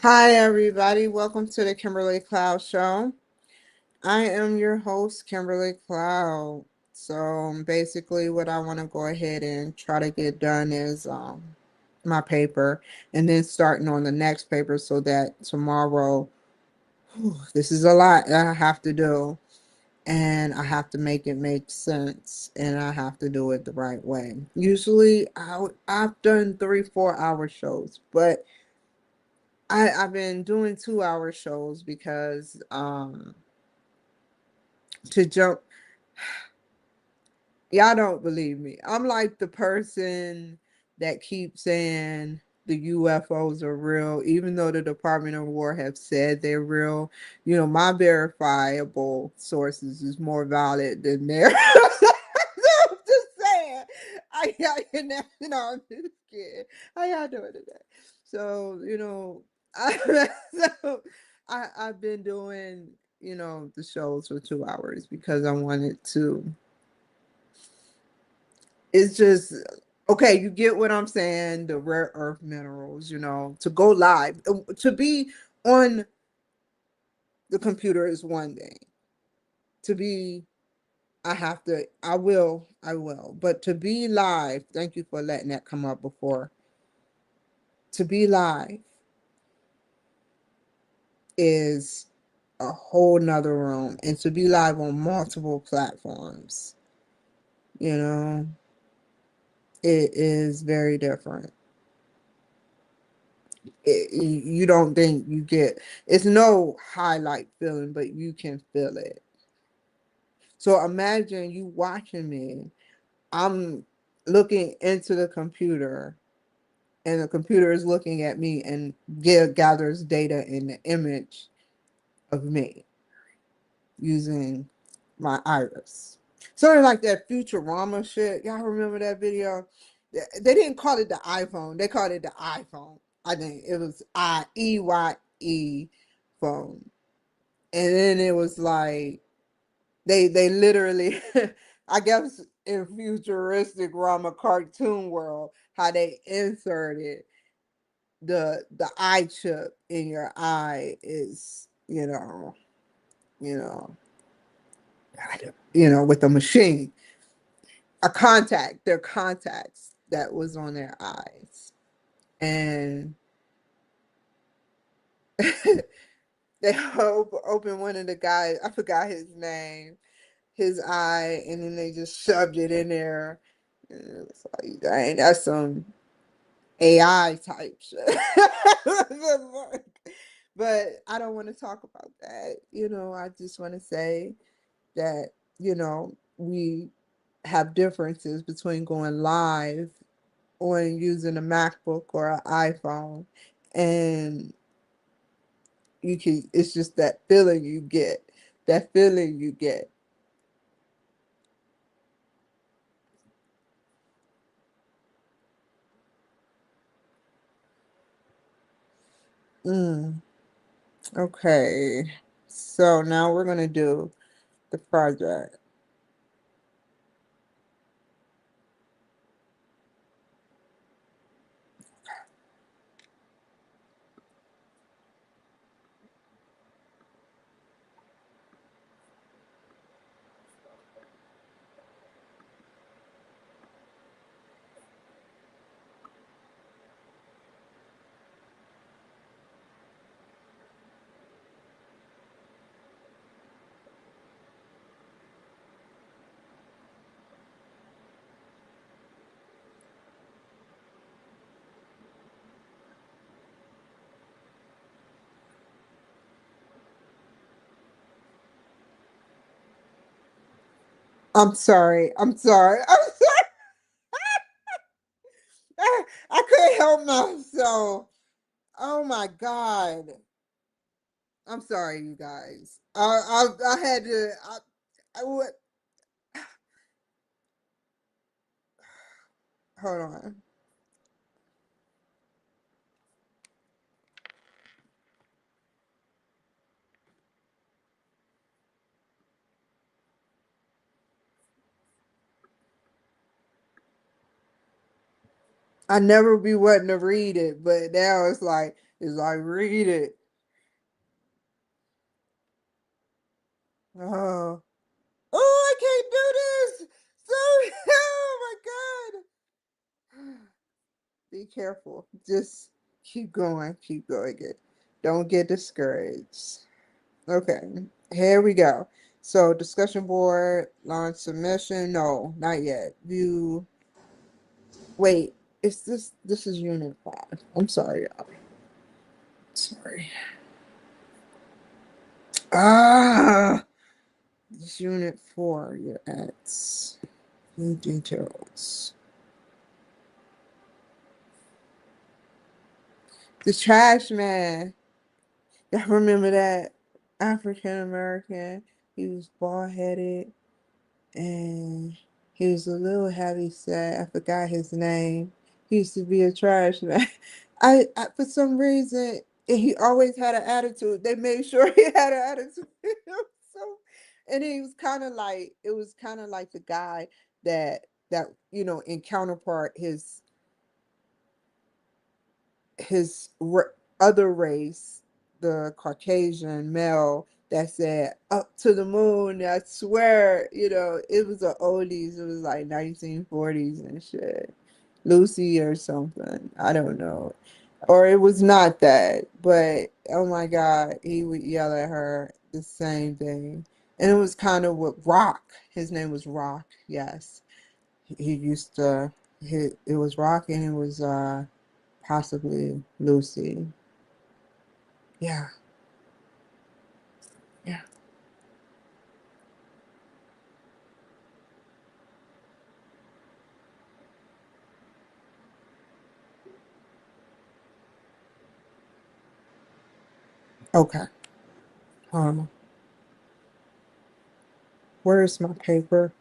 Hi, everybody. Welcome to the Kimberly Cloud Show. I am your host, Kimberly Cloud. So basically, what I want to go ahead and try to get done is my paper and then starting on the next paper so that tomorrow, this is a lot that I have to do and I have to make it make sense and I have to do it the right way. Usually, I've done 3 4 hour shows, but I've been doing 2 hour shows because to jump, y'all don't believe me. I'm like the person that keeps saying the UFOs are real, even though the Department of War have said they're real. You know, my verifiable sources is more valid than theirs. I'm just saying. I'm just kidding. How y'all doing today? So, so I've been doing, the shows for 2 hours because I wanted to. It's just okay, you get what I'm saying, the rare earth minerals, to go live. To be on the computer is one thing. To be I will. But to be live, thank you for letting that come up before. To be live is a whole nother room. And to be live on multiple platforms, you know, it is very different. You don't think you get it's no highlight feeling, but you can feel it. So imagine you watching me. I'm looking into the computer and the computer is looking at me and gathers data in the image of me using my iris. Sort of like that Futurama shit. Y'all remember that video? They didn't call it the iPhone. They called it the iPhone. I think it was IEYE phone. And then it was like they literally I guess in futuristic Rama cartoon world, how they inserted the eye chip in your eye is, you know, with the machine. Their contacts that was on their eyes. And they opened one of the guys, I forgot his name, his eye, and then they just shoved it in there. And it was like, dang, that's some AI type shit. But I don't want to talk about that. I just want to say that, we have differences between going live on using a MacBook or an iPhone, and it's just that feeling you get. That feeling you get. Mm, okay. So now we're gonna do the project. I'm sorry. I'm sorry. I'm sorry. I couldn't help myself. Oh my God. I'm sorry, you guys. I had to. I would. Hold on. I never be wanting to read it, but now it's like It's like, read it. Oh, oh, I can't do this. So, oh my God. Be careful. Just keep going. Keep going. Don't get discouraged. Okay, here we go. So, discussion board, launch submission. No, not yet. View. Wait, is this is unit 5. I'm sorry, y'all. Sorry. Ah, this unit 4, you're at. New details. The trash man. Y'all remember that? African American. He was bald headed and he was a little heavy set. I forgot his name. He used to be a trash man. I for some reason he always had an attitude. They made sure he had an attitude. So, and he was kind of like it was kind of like the guy that in counterpart his other race, the Caucasian male that said up to the moon. I swear, it was the oldies. It was like 1940s and shit. Lucy or something. I don't know. Or it was not that, but oh my God, he would yell at her the same thing. And it was kind of with Rock. His name was Rock, yes. He used to, it was Rock and it was possibly Lucy. Yeah, yeah. Okay. Um, where's my paper?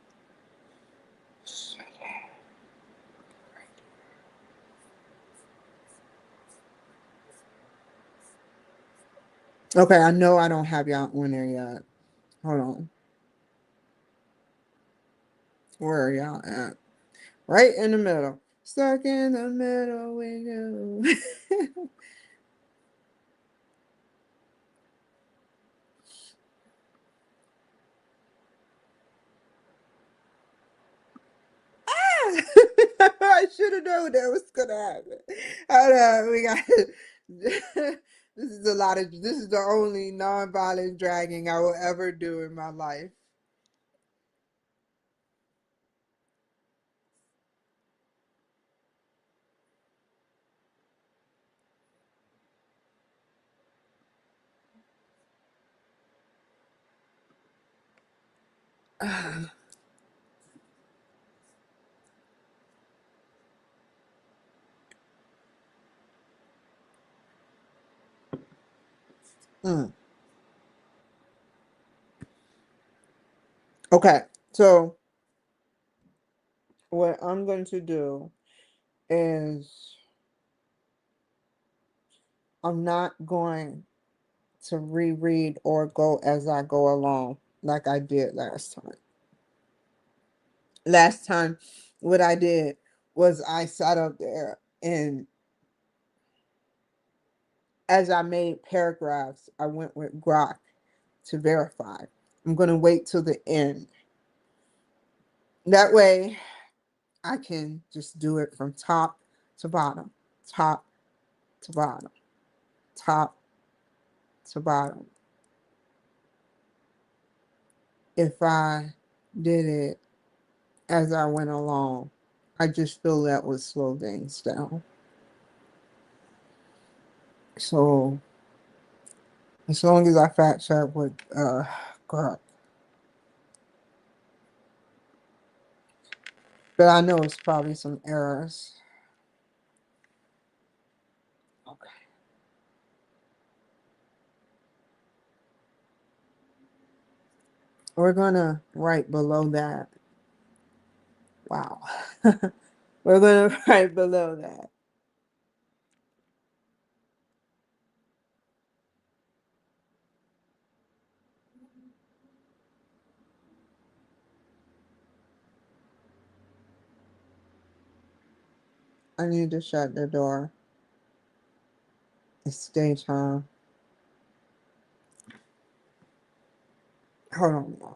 Okay, I know I don't have y'all on there yet. Hold on. Where are y'all at? Right in the middle. Stuck in the middle with you. I should have known that was gonna happen. Hold on, we got this is the only non-violent dragging I will ever do in my life. Mm. Okay, so what I'm going to do is I'm not going to reread or go as I go along like I did last time. Last time, what I did was I sat up there and as I made paragraphs, I went with Grok to verify. I'm going to wait till the end. That way, I can just do it from top to bottom, top to bottom, top to bottom. If I did it as I went along, I just feel that would slow things down. So as long as I fact check with Grok, but I know it's probably some errors. Okay, we're gonna write below that. Wow, we're gonna write below that. I need to shut the door. It's daytime. Hold on.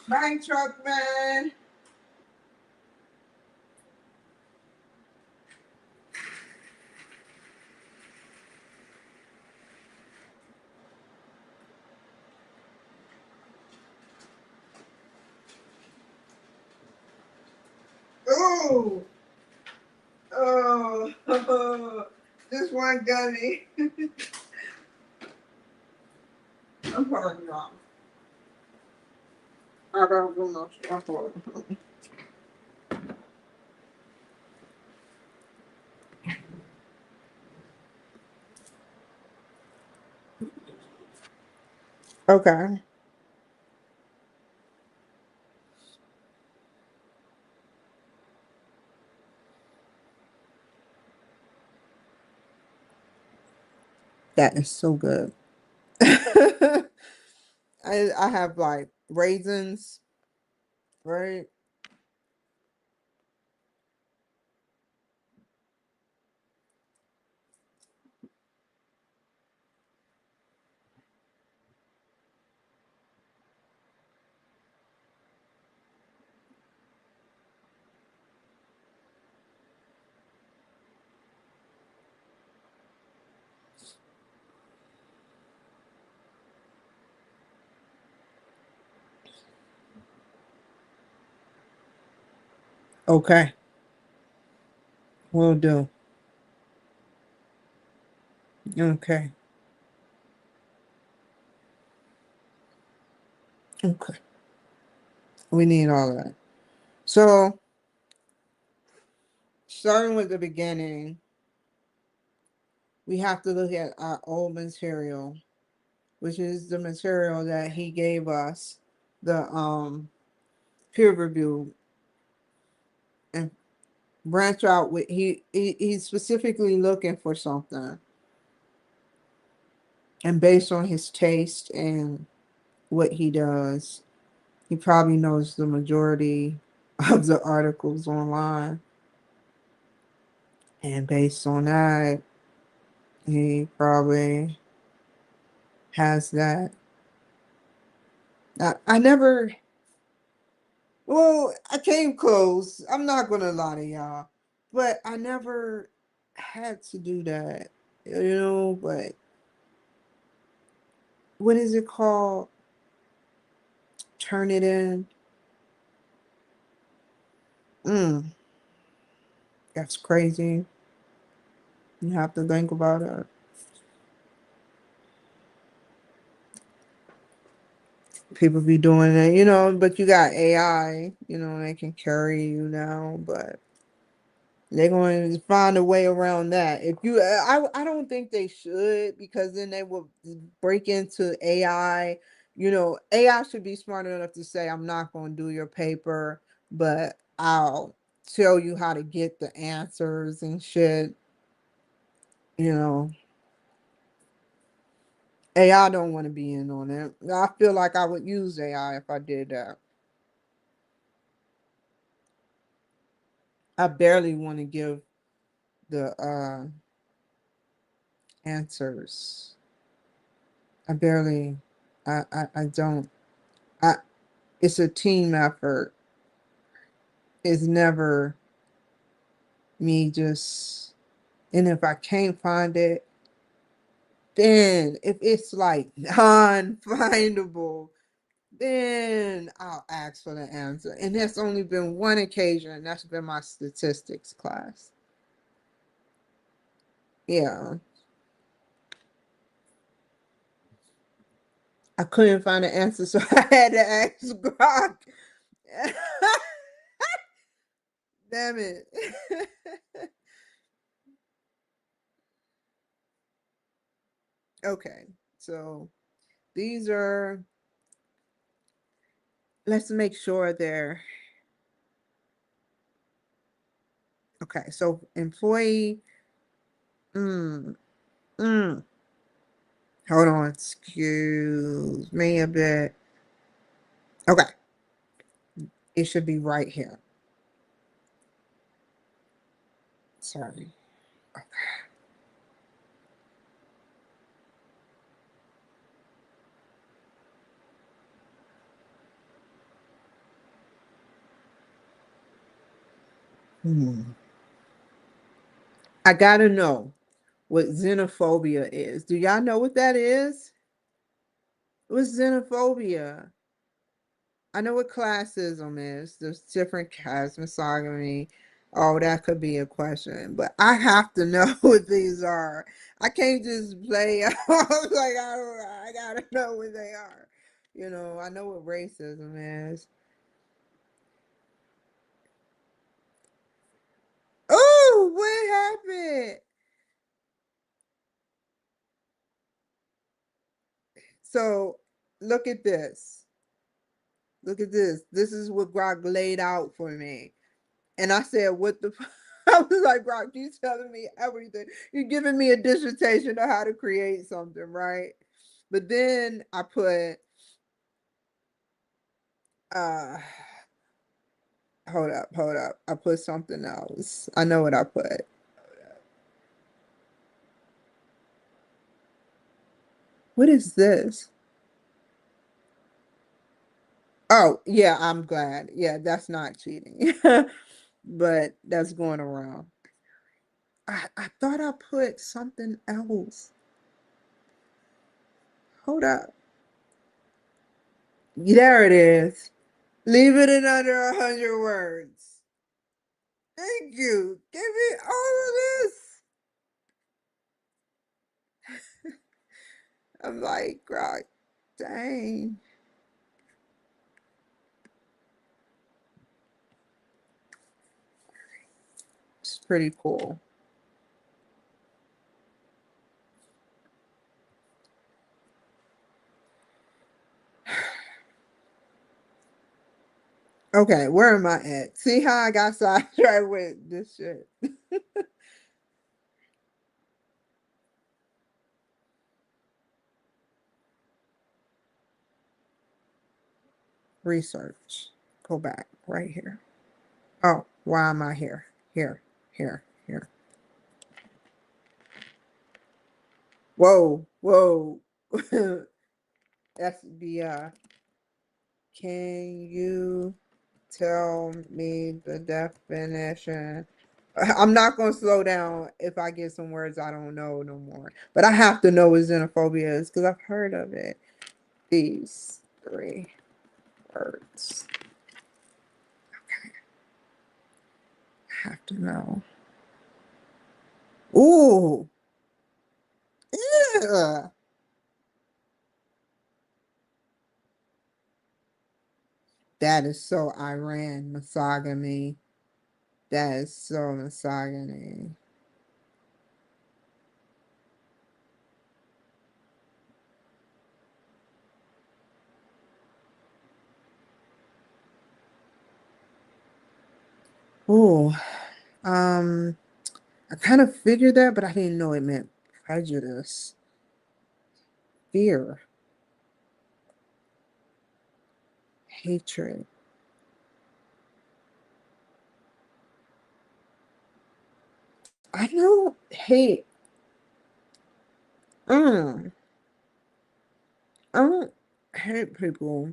Bye, truck man. Oh, oh, this one gummy. I'm probably wrong. I don't know. Okay, that is so good. I have like raisins, right? Okay, will do. Okay, okay. We need all of that. So, starting with the beginning, we have to look at our old material, which is the material that he gave us, the peer review, and branch out with he's specifically looking for something, and based on his taste and what he does, he probably knows the majority of the articles online, and based on that, he probably has that. I never, well, I came close. I'm not gonna lie to y'all, but I never had to do that, But what is it called? Turn it in. Mm, that's crazy. You have to think about it. People be doing it, but you got AI, they can carry you now, but they're going to find a way around that. If you, I don't think they should, because then they will break into AI. AI should be smart enough to say, "I'm not going to do your paper, but I'll tell you how to get the answers and shit." You know, AI don't want to be in on it. I feel like I would use AI if I did that. I barely want to give the answers. I barely. I don't. I It's a team effort. It's never me just, and if I can't find it, then if it's like non-findable, then I'll ask for the answer. And that's only been one occasion, and that's been my statistics class. Yeah. I couldn't find the answer, so I had to ask Grok. Damn it. Okay. So these are, let's make sure they're okay. So employee, mm, mm, hold on, excuse me a bit. Okay. It should be right here. Sorry. Hmm. I gotta know what xenophobia is. Do y'all know what that is? What's xenophobia? I know what classism is. There's different kinds, misogyny. Oh, that could be a question, but I have to know what these are. I can't just play like I gotta know what they are. I know what racism is. Oh, what happened? So look at this. Look at this. This is what Grok laid out for me. And I said, what the I was like, Grok, you telling me everything. You're giving me a dissertation on how to create something, right? But then I put uh hold up. I put something else. I know what I put. What is this? Oh, yeah, I'm glad. Yeah, that's not cheating. But that's going around. I thought I put something else. Hold up. There it is. Leave it in under 100 words. Thank you. Give me all of this. I'm like, God, dang. It's pretty cool. Okay, where am I at? See how I got sidetracked with this shit? Research. Go back right here. Oh, why am I here? Here, here, here. Whoa, whoa. That's the can you tell me the definition? I'm not going to slow down if I get some words I don't know no more. But I have to know what xenophobia is because I've heard of it. These three words. I have to know. Ooh. Yeah. That is so Iran misogyny. That is so misogyny. Ooh. Um, I kind of figured that, but I didn't know it meant prejudice, fear, hatred. I know hate. Mm, I don't hate people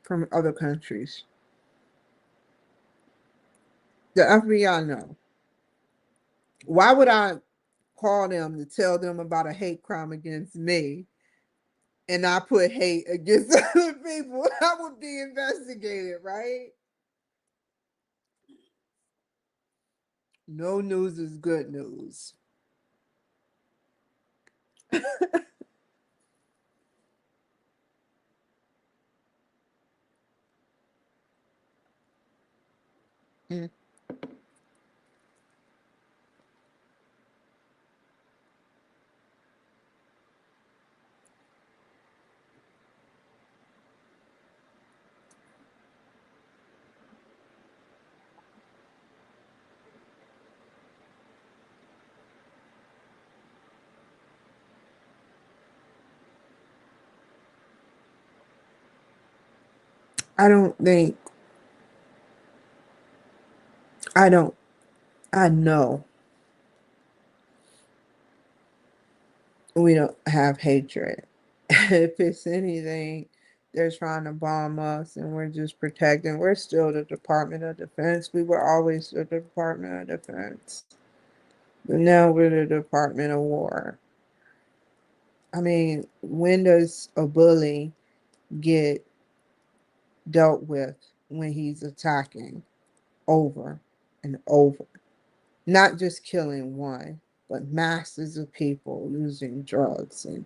from other countries. The FBI know. Why would I call them to tell them about a hate crime against me and I put hate against other people? I would be investigated, right? No news is good news. Mm. I don't think. I don't, I know we don't have hatred. If it's anything, they're trying to bomb us and we're just protecting. We're still the Department of Defense. We were always the Department of Defense. But now we're the Department of War. I mean, when does a bully get dealt with when he's attacking over and over? Not just killing one, but masses of people using drugs and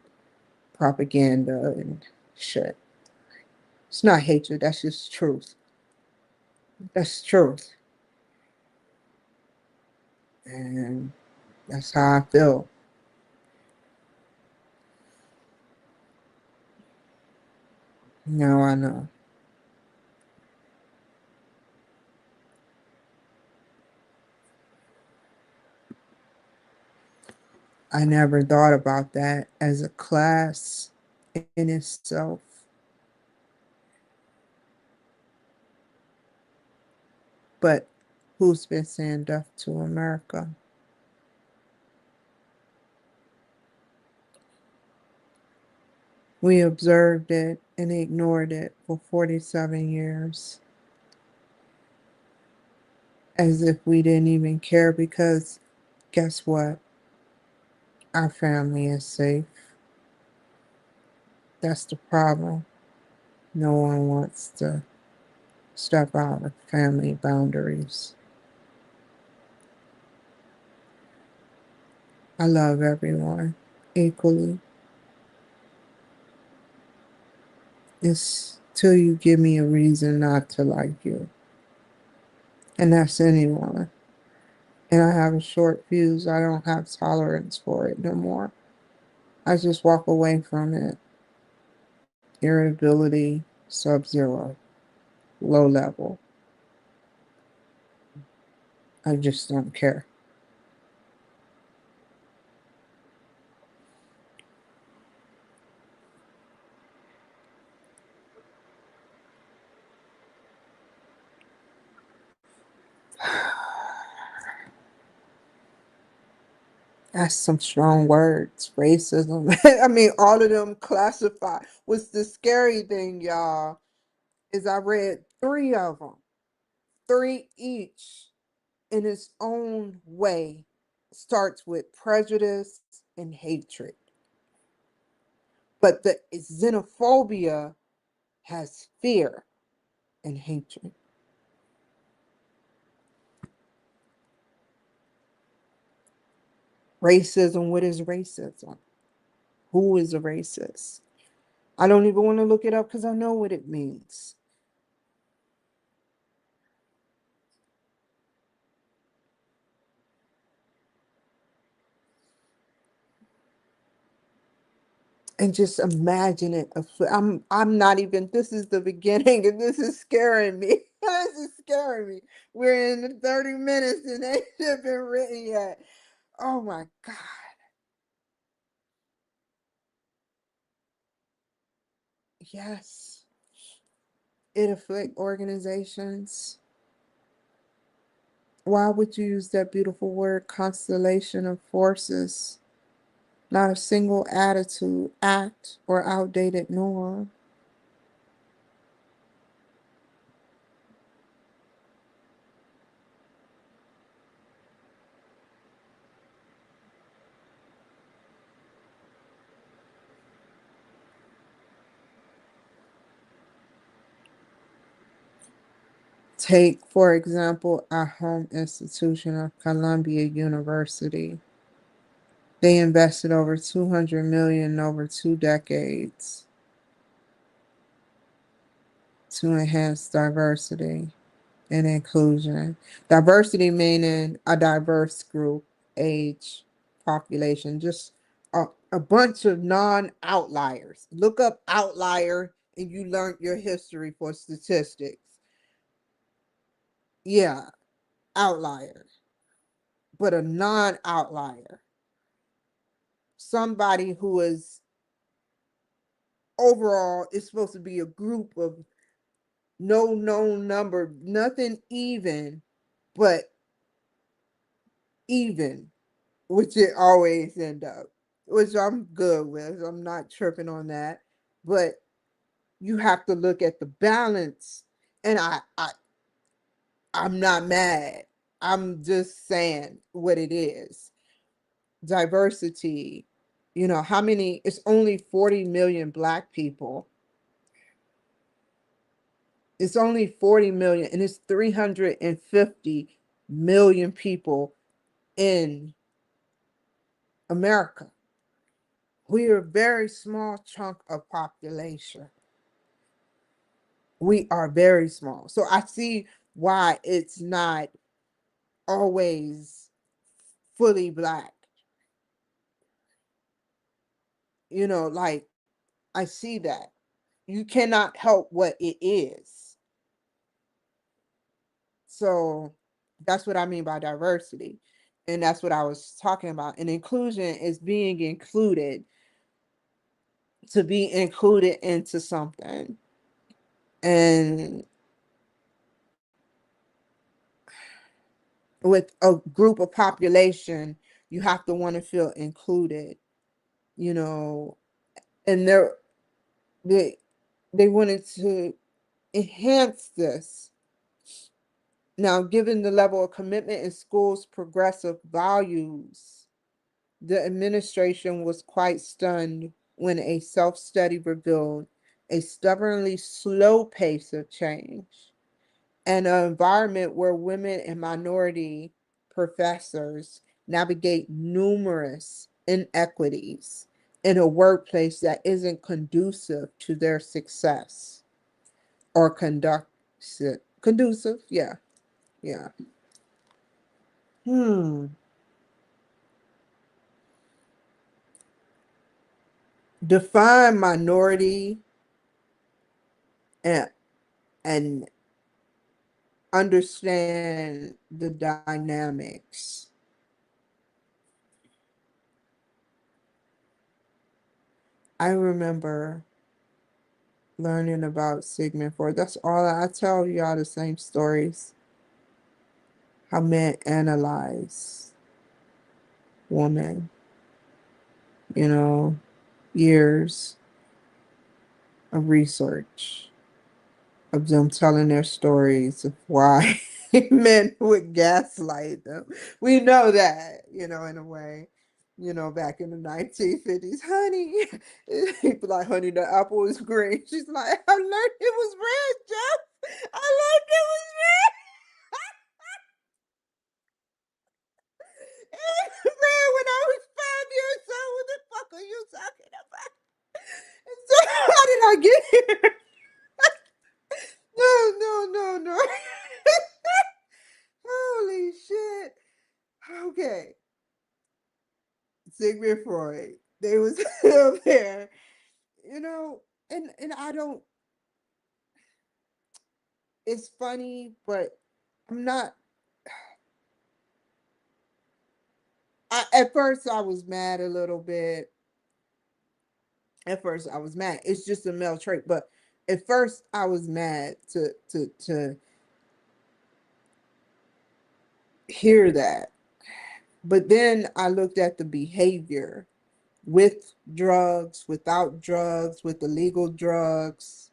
propaganda and shit. It's not hatred, that's just truth. That's truth. And that's how I feel. Now I know. I never thought about that as a class in itself. But who's been saying death to America? We observed it and ignored it for 47 years as if we didn't even care because guess what? Our family is safe. That's the problem. No one wants to step out of family boundaries. I love everyone equally. It's till you give me a reason not to like you. And that's anyone. And I have a short fuse. I don't have tolerance for it no more. I just walk away from it. Irritability, sub zero, low level. I just don't care. That's some strong words. Racism. I mean, all of them classify. What's the scary thing, y'all, is I read three of them, three each in its own way. Starts with prejudice and hatred. But the xenophobia has fear and hatred. Racism, what is racism? Who is a racist? I don't even want to look it up because I know what it means. And just imagine it. I'm not even, this is the beginning and this is scaring me. This is scaring me. We're in the 30 minutes and they haven't been written yet. Oh my God. Yes. It affect organizations. Why would you use that beautiful word constellation of forces? Not a single attitude, act, or outdated norm. Take, for example, our home institution of Columbia University. They invested over 200 million over 2 decades to enhance diversity and inclusion. Diversity meaning a diverse group, age, population, just a bunch of non-outliers. Look up outlier and you learn your history for statistics. Yeah, outlier, but a non-outlier. Somebody who is overall is supposed to be a group of no known number, nothing even, but even, which it always end up, which I'm good with. I'm not tripping on that. But you have to look at the balance. And I'm not mad. I'm just saying what it is. Diversity, how many, it's only 40 million black people. It's only 40 million, and it's 350 million people in America. We are a very small chunk of population. We are very small. So I see why it's not always fully black. Like, I see that. You cannot help what it is. So that's what I mean by diversity. And that's what I was talking about. And inclusion is being included, to be included into something. And with a group of population, you have to want to feel included, you know, and they they wanted to enhance this. Now, given the level of commitment in schools' progressive values, the administration was quite stunned when a self study revealed a stubbornly slow pace of change and an environment where women and minority professors navigate numerous inequities in a workplace that isn't conducive to their success or conducive, yeah, yeah. Hmm. Define minority and and understand the dynamics. I remember learning about Sigmund Freud. That's all I tell y'all, the same stories. How men analyze women, you know, years of research of them telling their stories of why men would gaslight them. We know that, in a way. Back in the 1950s, honey, people like, honey, the apple is green. She's like, I learned it was red, Jeff. I learned it was red. It was red when I was 5 years old. What the fuck are you talking about? So how did I get here? No, no, no, no. Holy shit. Okay. Sigmund Freud. They was still there. You know, and I don't, it's funny, but I'm not, at first I was mad a little bit. At first I was mad. It's just a male trait, but at first I was mad to hear that. But then I looked at the behavior with drugs, without drugs, with illegal drugs,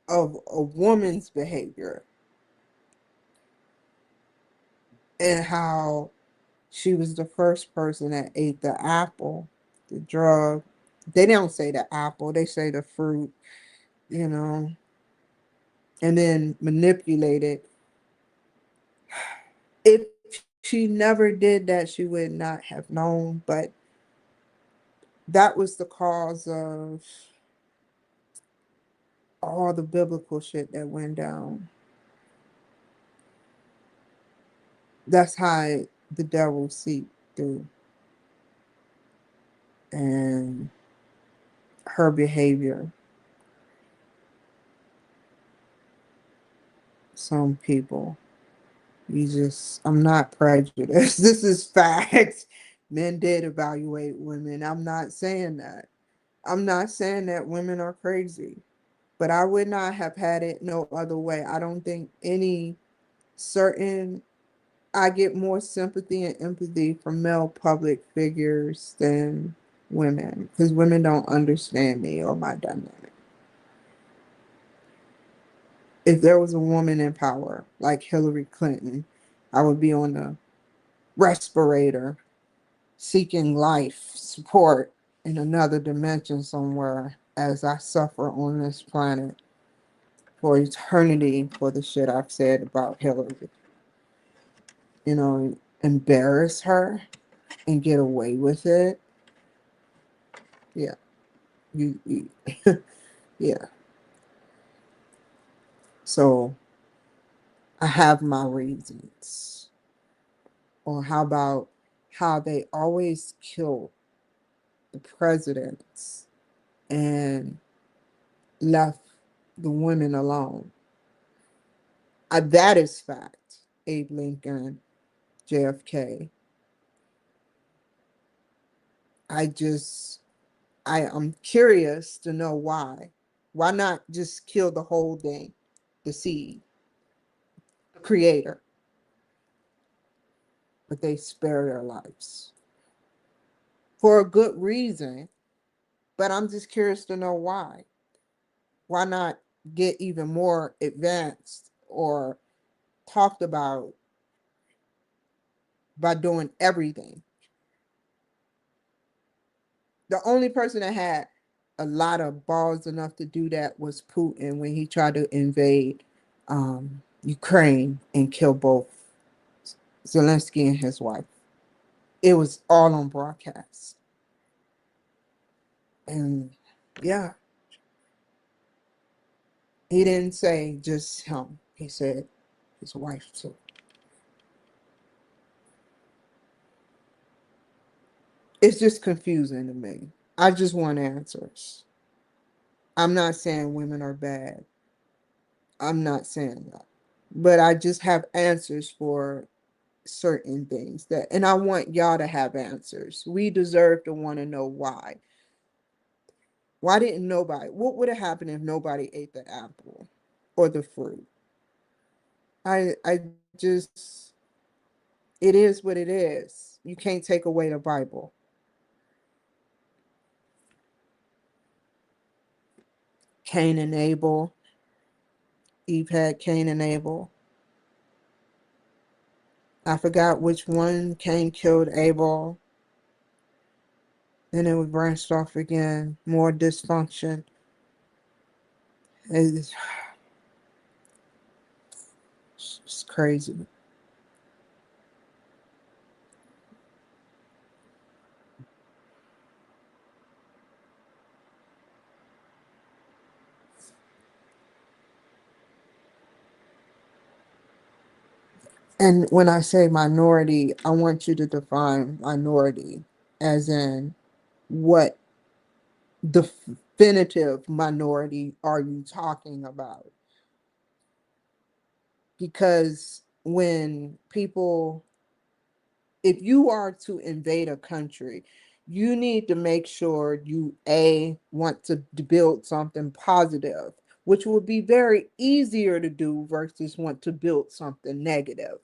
of a woman's behavior, and how she was the first person that ate the apple, the drug. They don't say the apple, they say the fruit, you know, and then manipulated. If she never did that, she would not have known, but that was the cause of all the biblical shit that went down. That's how the devil seeped through. And her behavior. Some people, I'm not prejudiced. This is facts. Men did evaluate women. I'm not saying that. I'm not saying that women are crazy, but I would not have had it no other way. I don't think any certain I get more sympathy and empathy from male public figures than women because women don't understand me or my dynamic. If there was a woman in power like Hillary Clinton, I would be on a respirator seeking life support in another dimension somewhere as I suffer on this planet for eternity for the shit I've said about Hillary. You know, embarrass her and get away with it. Yeah, you yeah. So I have my reasons. Or how about how they always kill the presidents and left the women alone? That is fact. Abe Lincoln, JFK. I just, I am curious to know why. Why not just kill the whole thing, the seed, the creator, but they spare their lives for a good reason. But I'm just curious to know why. Why not get even more advanced or talked about by doing everything? The only person that had a lot of balls enough to do that was Putin when he tried to invade Ukraine and kill both Zelensky and his wife. It was all on broadcast. And yeah, he didn't say just him, he said his wife too. It's just confusing to me. I just want answers. I'm not saying women are bad. I'm not saying that. But I just have answers for certain things that, and I want y'all to have answers. We deserve to want to know why. Why didn't nobody? What would have happened if nobody ate the apple or the fruit? I just, it is what it is. You can't take away the Bible. Cain and Abel. Eve had Cain and Abel. I forgot which one. Cain killed Abel. Then it was branched off again. More dysfunction. It's, it's crazy. And when I say minority, I want you to define minority as in what definitive minority are you talking about? Because when people, if you are to invade a country, you need to make sure you a want to build something positive, which would be very easier to do versus want to build something negative.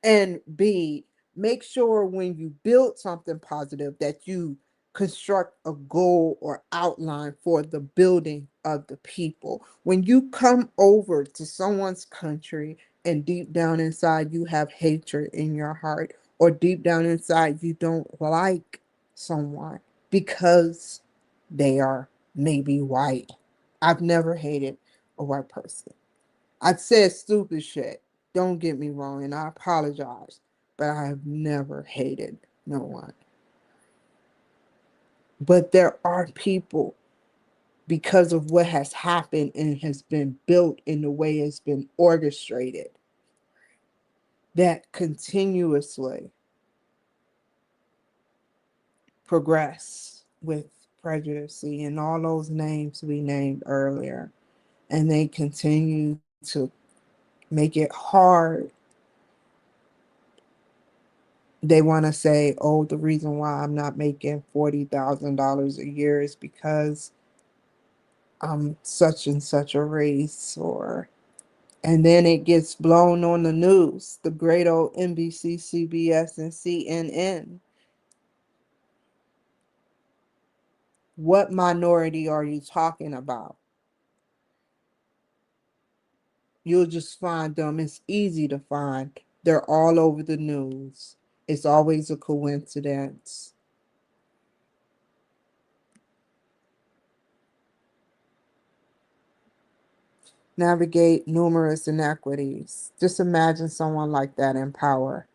And b, make sure when you build something positive that you construct a goal or outline for the building of the people. When you come over to someone's country and deep down inside you have hatred in your heart, or deep down inside you don't like someone because they are maybe white. I've never hated a white person. I've said stupid shit. Don't get me wrong, and I apologize, but I have never hated no one. But there are people, because of what has happened and has been built in the way it's been orchestrated, that continuously progress with prejudice and all those names we named earlier. And they continue to make it hard. They want to say, oh, the reason why I'm not making $40,000 a year is because I'm such and such a race, or And then it gets blown on the news, the great old NBC, CBS, and CNN. What minority are you talking about? You'll just find them. It's easy to find. They're all over the news. It's always a coincidence. Navigate numerous inequities. Just imagine someone like that in power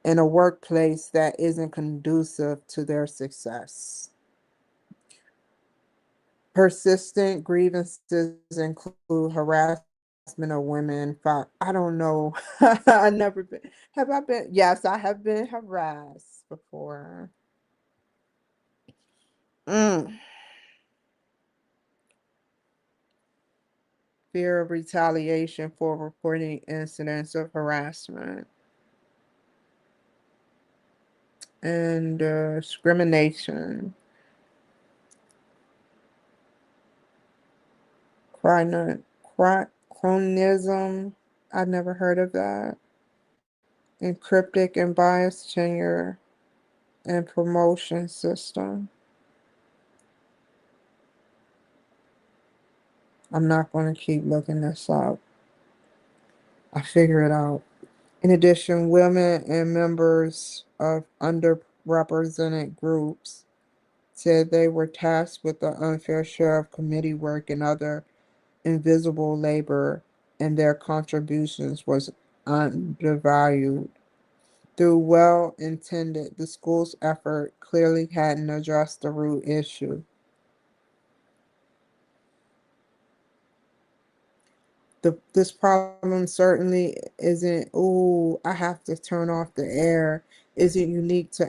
in a workplace that isn't conducive to their success. Persistent grievances include harassment of women. I don't know. I never been. Have I been? Yes, I have been harassed before. Mm. Fear of retaliation for reporting incidents of harassment and discrimination. Chrono, chronism. I've never heard of that. And cryptic and biased tenure and promotion system. I'm not going to keep looking this up. I figure it out. In addition, women and members of underrepresented groups said they were tasked with the unfair share of committee work and other invisible labor, and their contributions was undervalued. Through well intended, the school's effort clearly hadn't addressed the root issue. This problem certainly isn't, oh, I have to turn off the air, isn't unique to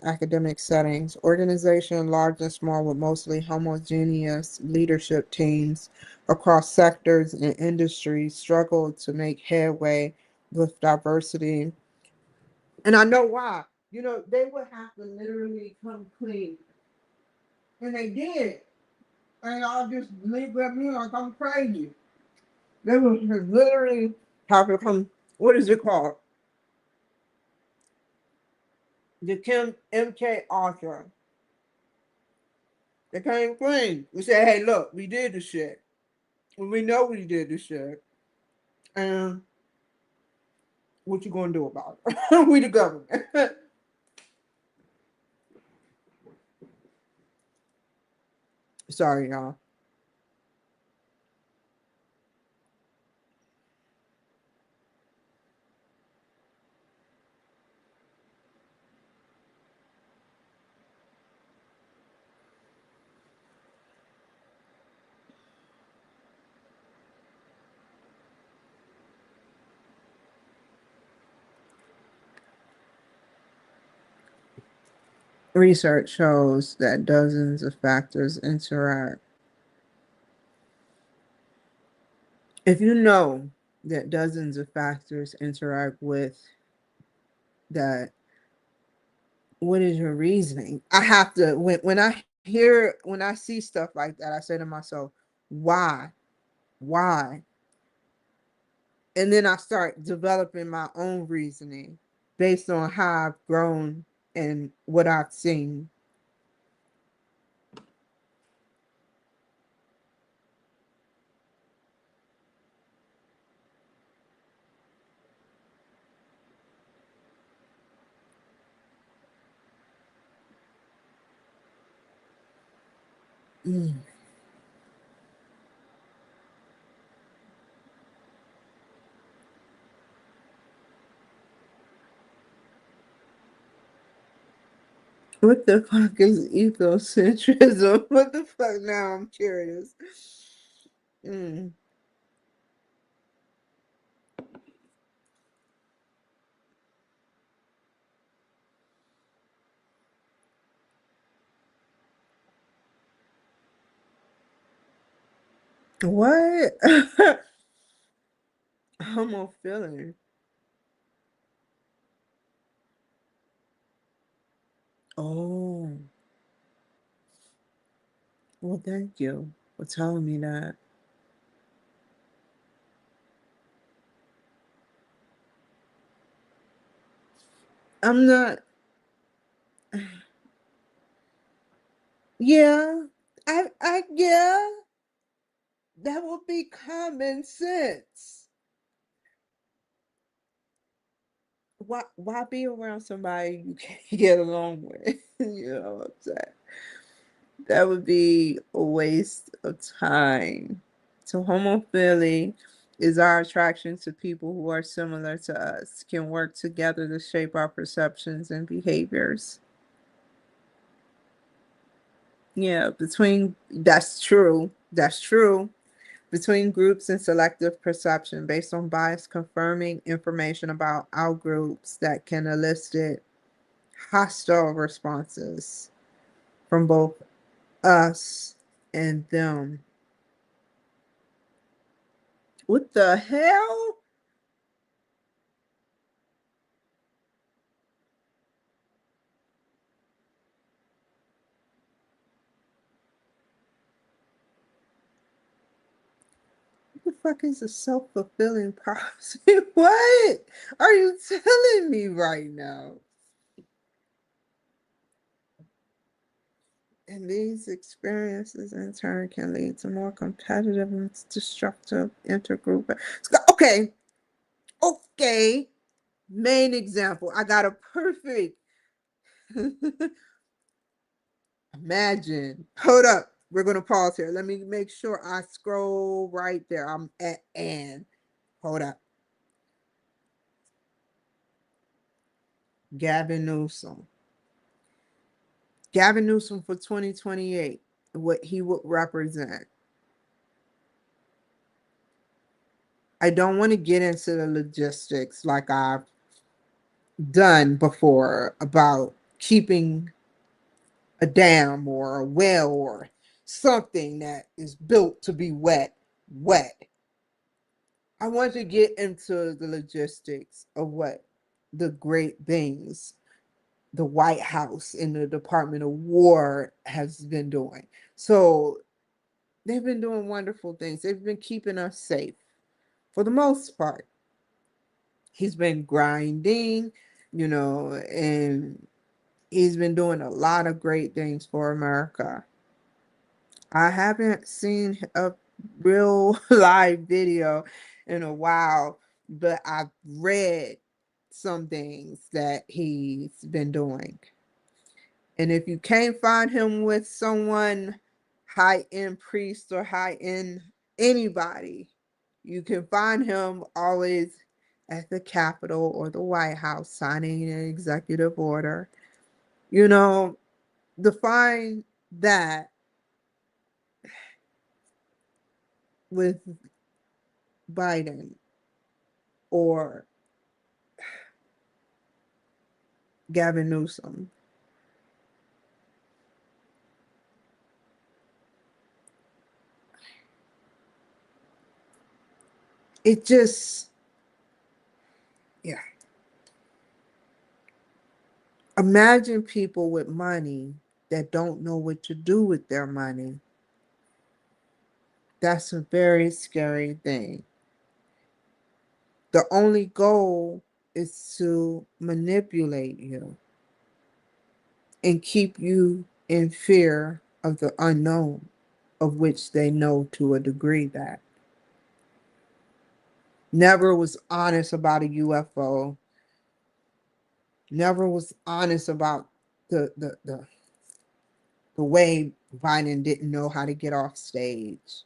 academic settings. Organization, large and small, with mostly homogeneous leadership teams across sectors and industries, struggle to make headway with diversity. And I know why. They would have to literally come clean. And they did. And y'all just leave at me like I'm crazy. They would literally have to come, what is it called? The Kim MK Ultra. They came clean. We said, hey, look, we did the shit. We know we did the shit. And what you gonna do about it? We the government. Sorry, y'all. Research shows that dozens of factors interact. If you know that dozens of factors interact with that, what is your reasoning? I have to, when I see stuff like that, I say to myself, why? Why? And then I start developing my own reasoning based on how I've grown and what I've seen. Mm. What the fuck is ethocentrism? What the fuck? Now I'm curious. Mm. What? Homo feeling. Oh, well, thank you for telling me that. I'm not. Yeah, yeah, that would be common sense. Why be around somebody you can't get along with? You know what I'm saying? That would be a waste of time. So homophily is our attraction to people who are similar to us, can work together to shape our perceptions and behaviors. Yeah, between that's true. That's true. Between groups and selective perception based on bias confirming information about our groups that can elicit hostile responses from both us and them. What the hell? What the fuck is a self-fulfilling prophecy? What are you telling me right now? And these experiences in turn can lead to more competitive and destructive intergroup. Okay, okay. Main example. I got a perfect. Imagine. Hold up. We're gonna pause here. Let me make sure I scroll right there. I'm at and. Hold up. Gavin Newsom. Gavin Newsom for 2028. What he would represent. I don't want to get into the logistics like I've done before about keeping a dam or a well or something that is built to be wet. I want to get into the logistics of what the great things the White House and the Department of War has been doing. So they've been doing wonderful things. They've been keeping us safe for the most part. He's been grinding, and he's been doing a lot of great things for America. I haven't seen a real live video in a while, but I've read some things that he's been doing. And if you can't find him with someone high end priest or high end anybody, you can find him always at the Capitol or the White House signing an executive order. You know, define that with Biden or Gavin Newsom. It just, yeah. Imagine people with money that don't know what to do with their money. That's a very scary thing. The only goal is to manipulate you and keep you in fear of the unknown, of which they know to a degree that never was honest about a UFO, never was honest about the way Biden didn't know how to get off stage.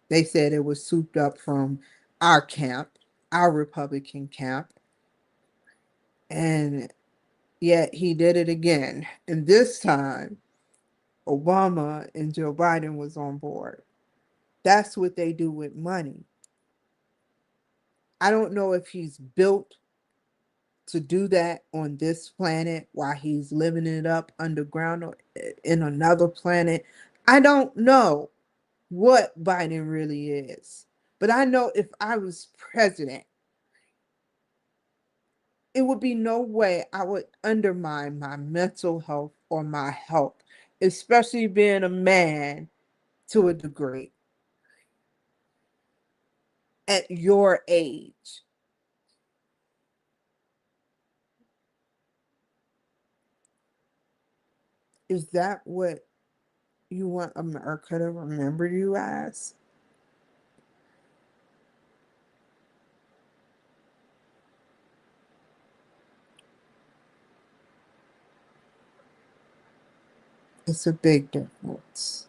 They said it was souped up from our camp, our Republican camp, and yet he did it again. And this time, Obama and Joe Biden was on board. That's what they do with money. I don't know if he's built to do that on this planet while he's living it up underground or in another planet. I don't know what Biden really is. But I know if I was president, it would be no way I would undermine my mental health or my health, especially being a man to a degree at your age. Is that what you want America to remember you as? It's a big difference.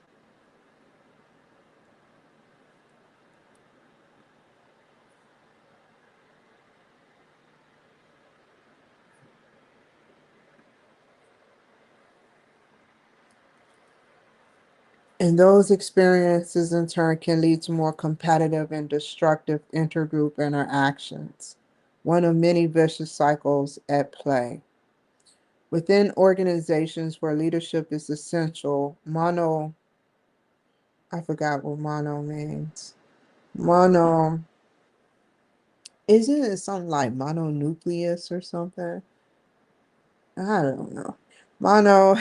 And those experiences in turn can lead to more competitive and destructive intergroup interactions, one of many vicious cycles at play. Within organizations where leadership is essential, I forgot what mono means. Mono, isn't it something like mononucleus or something? I don't know. Mono,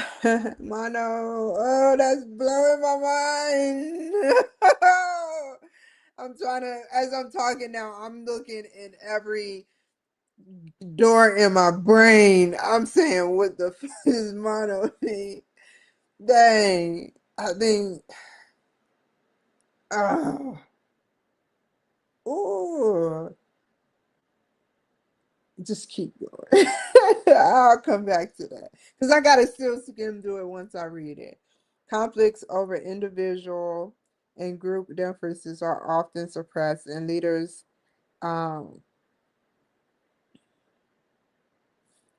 mono, oh, that's blowing my mind. I'm trying to, as I'm talking now, I'm looking in every door in my brain. I'm saying, what the fuck is mono mean? Dang, I think, oh, ooh, just keep going. I'll come back to that because I gotta still skim through it once I read it. Conflicts over individual and group differences are often suppressed, and leaders um,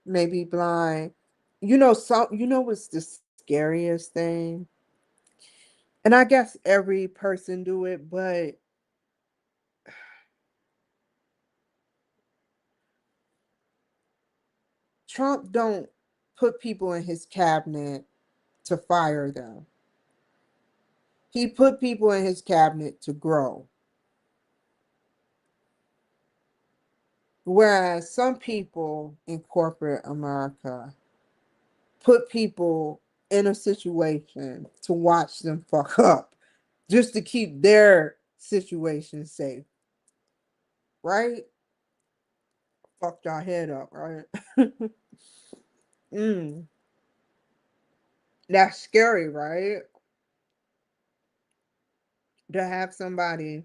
may be blind. You know what's the scariest thing? And I guess every person do it, but Trump don't put people in his cabinet to fire them. He put people in his cabinet to grow. Whereas some people in corporate America put people in a situation to watch them fuck up just to keep their situation safe, right? Fucked our head up, right? mm, that's scary, right? To have somebody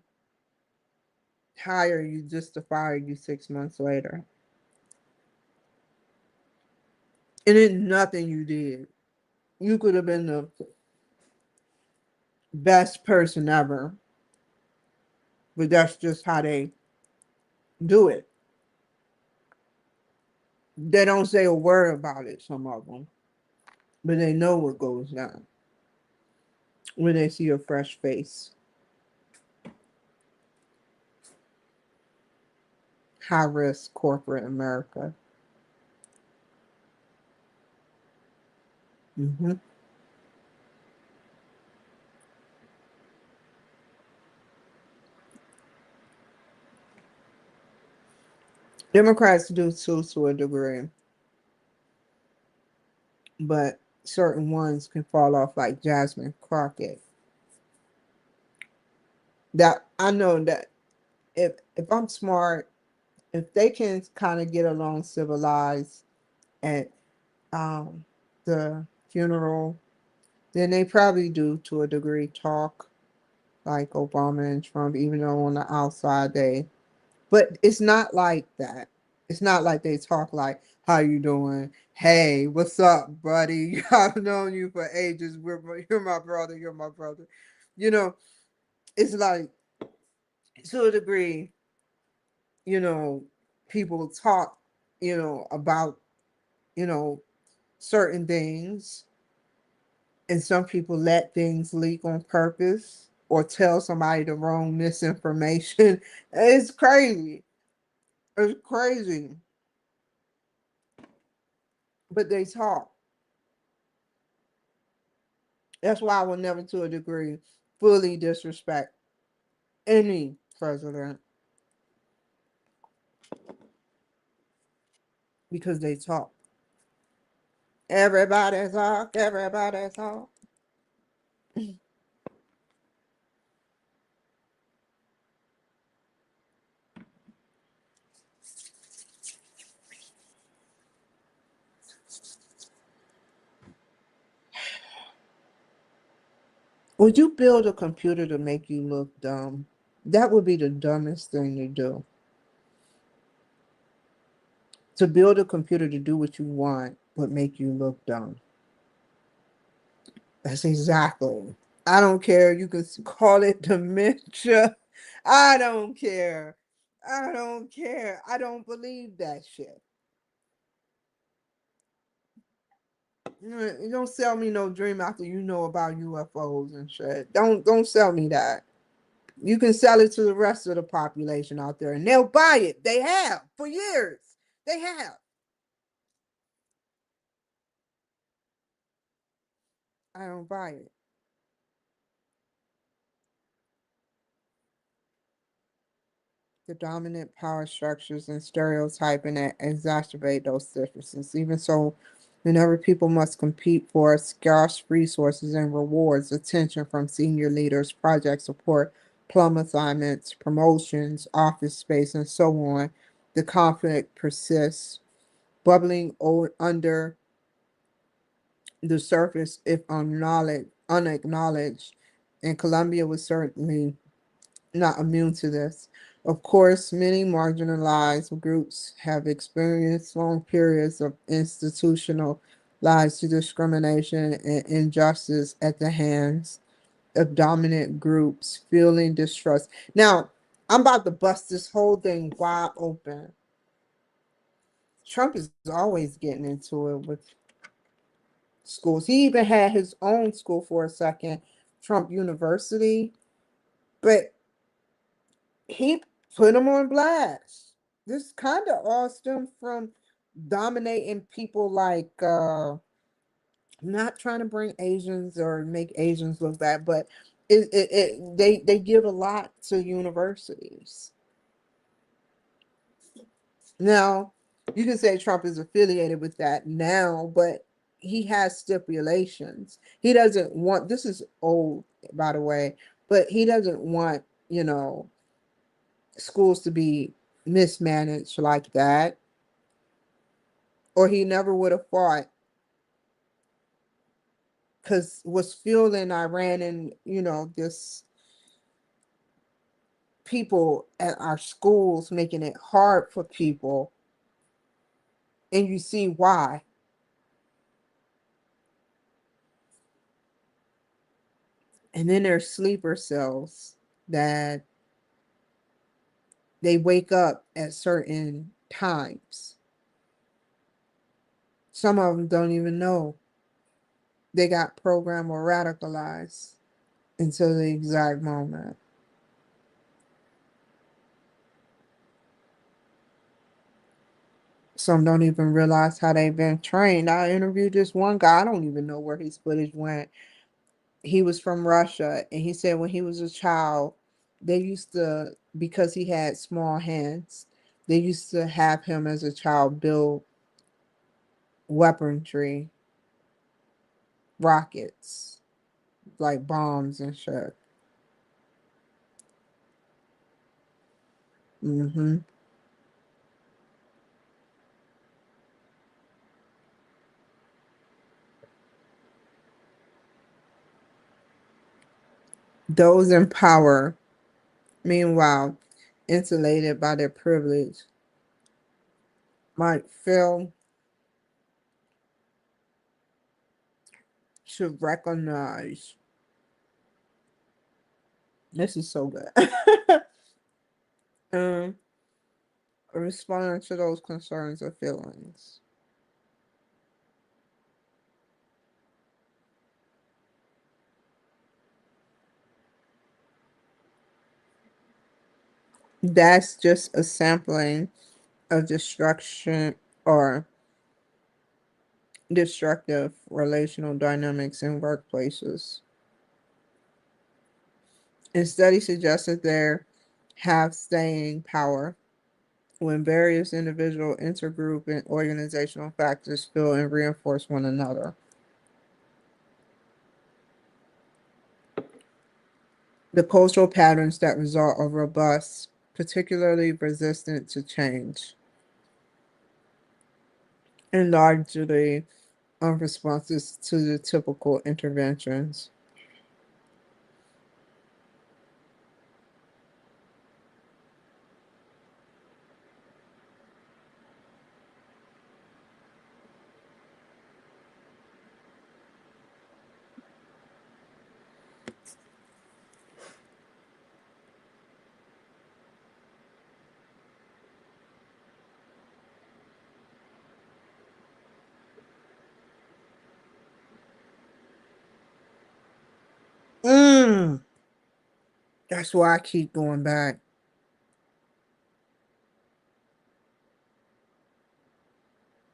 hire you just to fire you 6 months later. And it's nothing you did. You could have been the best person ever, but that's just how they do it. They don't say a word about it, some of them, but they know what goes down when they see a fresh face. High risk corporate America. hmm Democrats do too to a degree, but certain ones can fall off like Jasmine Crockett. That I know that if I'm smart, if they can kind of get along civilized at um, the funeral, then they probably do to a degree talk like Obama and Trump, even though on the outside they, but it's not like that. It's not like they talk like, "How you doing? Hey, what's up, buddy? I've known you for ages. You're my brother. You're my brother." You know, it's like to a degree, you know, people talk, about, you know, certain things, and some people let things leak on purpose or tell somebody the wrong misinformation. It's crazy. It's crazy. But they talk. That's why I will never, to a degree, fully disrespect any president because they talk. Everybody talk. Everybody talk. Would you build a computer to make you look dumb? That would be the dumbest thing to do. To build a computer to do what you want would make you look dumb. That's exactly. I don't care. You can call it dementia. I don't care. I don't care. I don't believe that shit. You don't sell me no dream after you know about UFOs and shit. Don't sell me that. You can sell it to the rest of the population out there and they'll buy it. They have for years. They have. I don't buy it. The dominant power structures and stereotyping that exacerbate those differences. Even so, whenever people must compete for scarce resources and rewards, attention from senior leaders, project support, plum assignments, promotions, office space, and so on, the conflict persists, bubbling under the surface if unacknowledged, and Colombia was certainly not immune to this. Of course, many marginalized groups have experienced long periods of institutionalized discrimination and injustice at the hands of dominant groups, feeling distrust. Now, I'm about to bust this whole thing wide open. Trump is always getting into it with schools. He even had his own school for a second, Trump University, but he put them on blast. This kind of all stems from dominating people like I'm not trying to bring Asians or make Asians look bad, but they give a lot to universities. Now, you can say Trump is affiliated with that now, but he has stipulations. He doesn't want, this is old, by the way, but he doesn't want, schools to be mismanaged like that, or he never would have fought because what's fueling Iran and, this people at our schools making it hard for people. And you see why. And then there's sleeper cells that they wake up at certain times. Some of them don't even know they got programmed or radicalized until the exact moment. Some don't even realize how they've been trained. I interviewed this one guy, I don't even know where his footage went. He was from Russia, and he said when he was a child, they used to, because he had small hands, they used to have him as a child build weaponry, rockets, like bombs and shit. hmm Those in power, meanwhile, insulated by their privilege, might fail to recognize. This is so good. um, Responding to those concerns or feelings. That's just a sampling of destruction or destructive relational dynamics in workplaces. And studies suggest that there have staying power when various individual, intergroup, and organizational factors fill and reinforce one another. The cultural patterns that result are robust, particularly resistant to change, and largely unresponsive to the typical interventions. That's why I keep going back.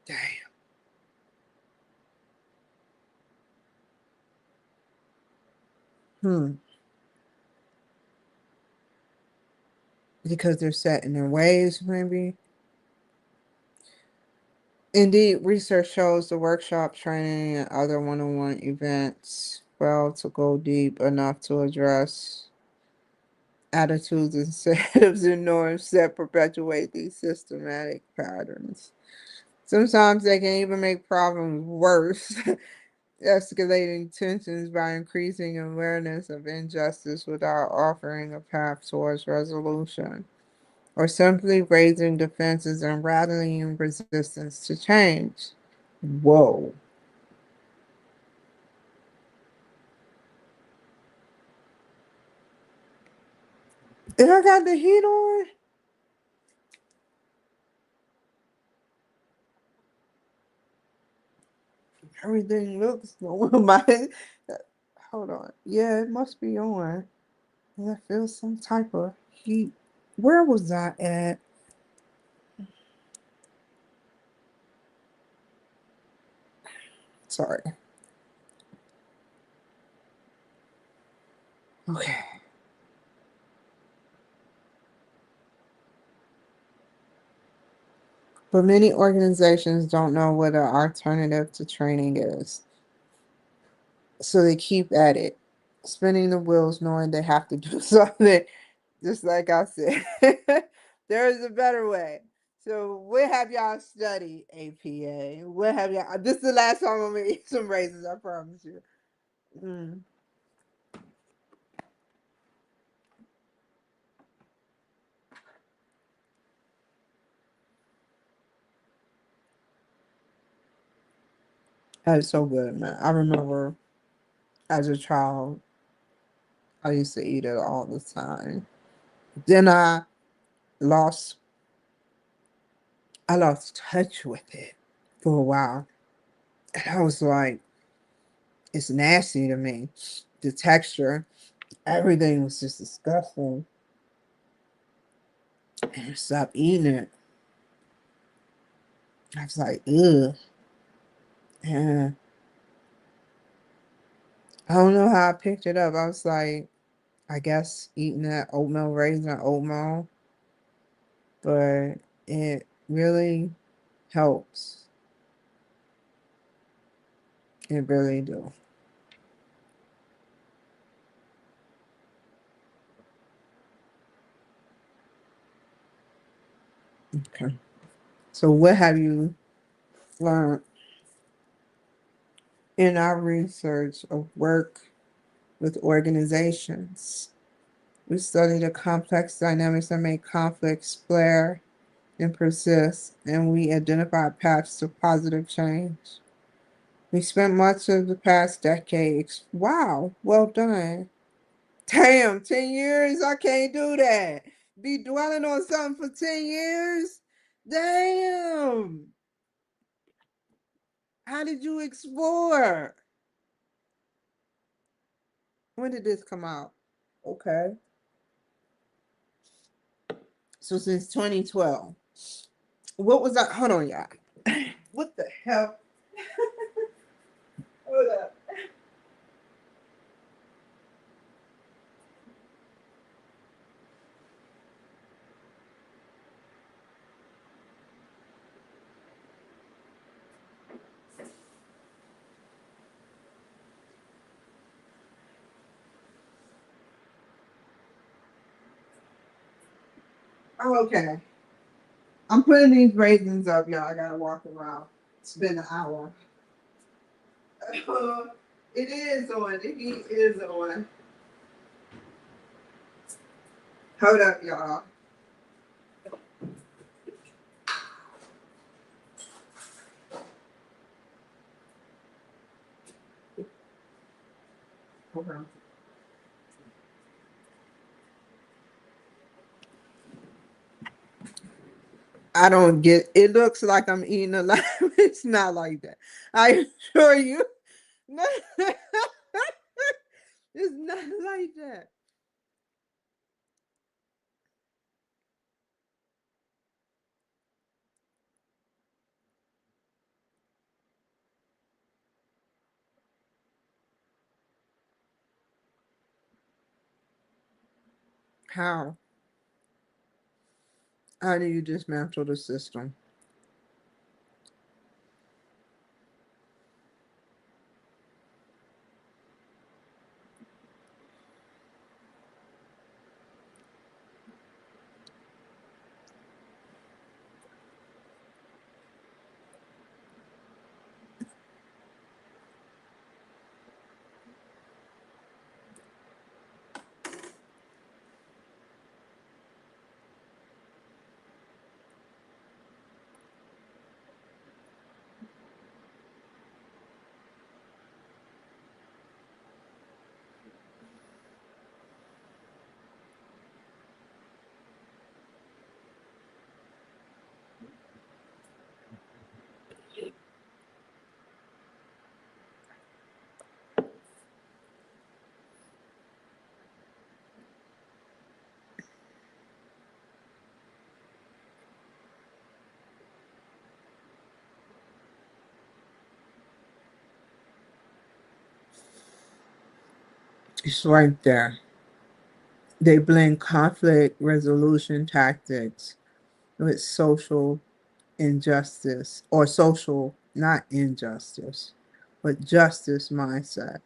Damn. Hmm. Because they're set in their ways, maybe. Indeed, research shows the workshop training and other one-on-one events fail to go deep enough to address attitudes, incentives, and norms that perpetuate these systematic patterns. Sometimes they can even make problems worse, escalating tensions by increasing awareness of injustice without offering a path towards resolution, or simply raising defenses and rallying resistance to change. Whoa. And I got the heat on. Everything looks on. My hold on. Yeah, it must be on. I feel some type of heat. Where was I at? Sorry. Okay. But many organizations don't know what an alternative to training is. So they keep at it, spinning the wheels, knowing they have to do something. Just like I said, there is a better way. So, what have y'all studied, APA? What have y'all? This is the last time I'm gonna eat some raisins. I promise you. Mm, that is so good, man. I remember as a child, I used to eat it all the time. Then lost, I lost touch with it for a while. And I was like, it's nasty to me. The texture, everything was just disgusting. And I stopped eating it. I was like, ugh. And I don't know how I picked it up. I was like, I guess eating that oatmeal raisin oatmeal, but it really helps. It really do. Okay. So what have you learned in our research of work with organizations? We study the complex dynamics that make conflicts flare and persist, and we identify paths to positive change. We spent much of the past decade. Wow, well done. Damn, 10 years? I can't do that. Be dwelling on something for 10 years? Damn. How did you explore? When did this come out? Okay. So since 2012. What was that? Hold on, y'all. What the hell? Hold up. Oh, okay. I'm putting these raisins up, y'all. I gotta walk around. It's been an hour. It is on. The heat is on. Hold up, y'all. Okay. I don't get it. Looks like I'm eating a lot. It's not like that. I assure you. It's not like that. How? How do you dismantle the system? It's right there. They blend conflict resolution tactics with social injustice or social, not injustice, but justice mindset.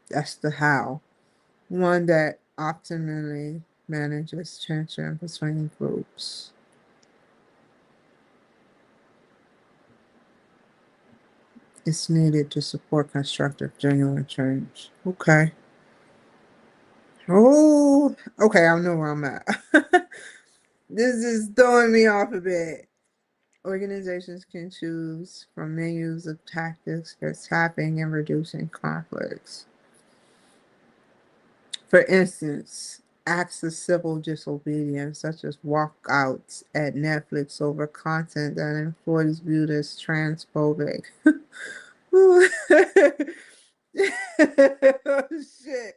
That's the how. One that optimally manages tension between groups. It's needed to support constructive, genuine change. Okay. Oh, okay. I know where I'm at. This is throwing me off a bit. Organizations can choose from menus of tactics for tapping and reducing conflicts. For instance, acts of civil disobedience, such as walkouts at Netflix over content that employees viewed as transphobic. Oh, shit.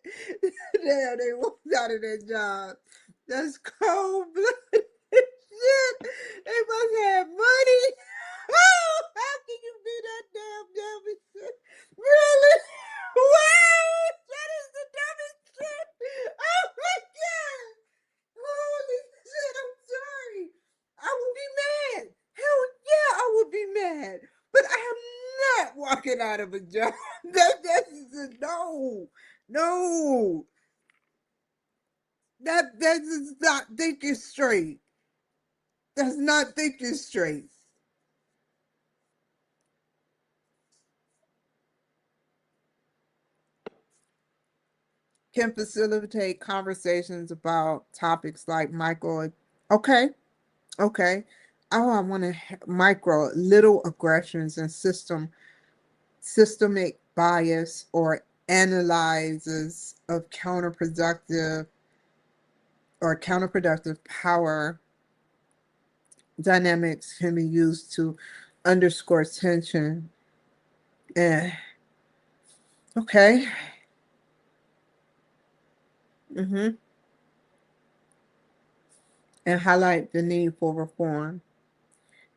Damn, they walked out of their job. That's cold blooded shit. They must have money. Oh, how can you be that damn dumb and shit? Really? What? That is the dumbest shit. Oh my god. Holy shit, I'm sorry. I would be mad. Hell yeah, I would be mad. But I am not walking out of a job. That is a no. No. That is not thinking straight. That's not thinking straight. Can facilitate conversations about topics like micro. Okay, okay. Oh, I want to micro little aggressions and systemic bias or analyzes of counterproductive power dynamics can be used to underscore tension. Eh, okay. Mm-hmm. And highlight the need for reform.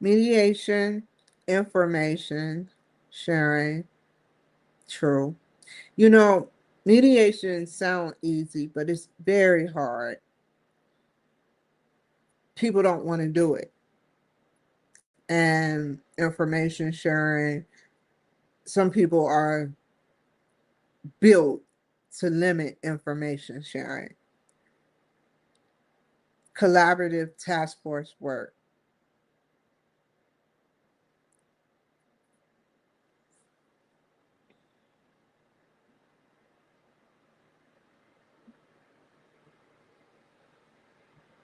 Mediation, information sharing. True. You know, mediation sound easy, but it's very hard. People don't want to do it. And information sharing, some people are built to limit information sharing. Collaborative task force work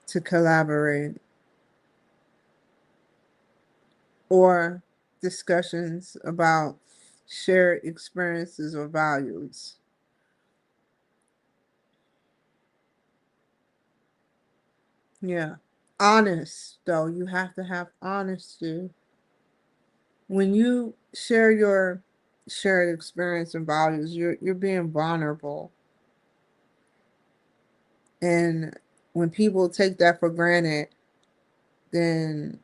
to collaborate or discussions about shared experiences or values. Yeah. Honest, though, you have to have honesty. When you share your shared experience and values. You're being vulnerable. And when people take that for granted, then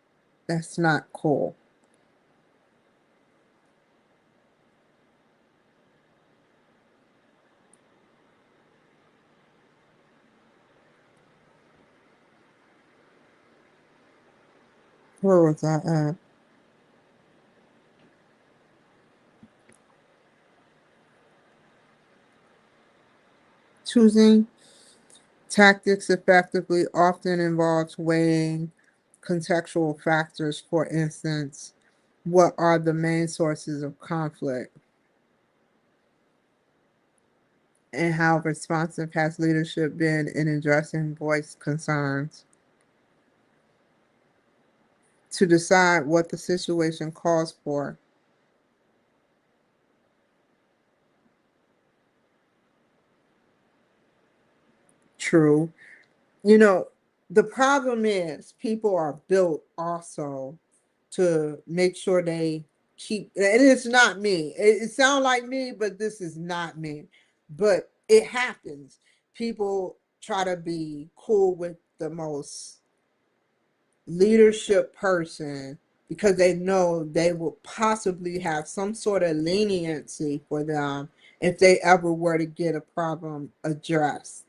that's not cool. Where was I at? Choosing tactics effectively often involves weighing contextual factors. For instance, what are the main sources of conflict, and how responsive has leadership been in addressing voice concerns? To decide what the situation calls for. True. You know, the problem is people are built also to make sure they keep, and it's not me. It sounds like me, but this is not me. But it happens. People try to be cool with the most leadership person because they know they will possibly have some sort of leniency for them if they ever were to get a problem addressed.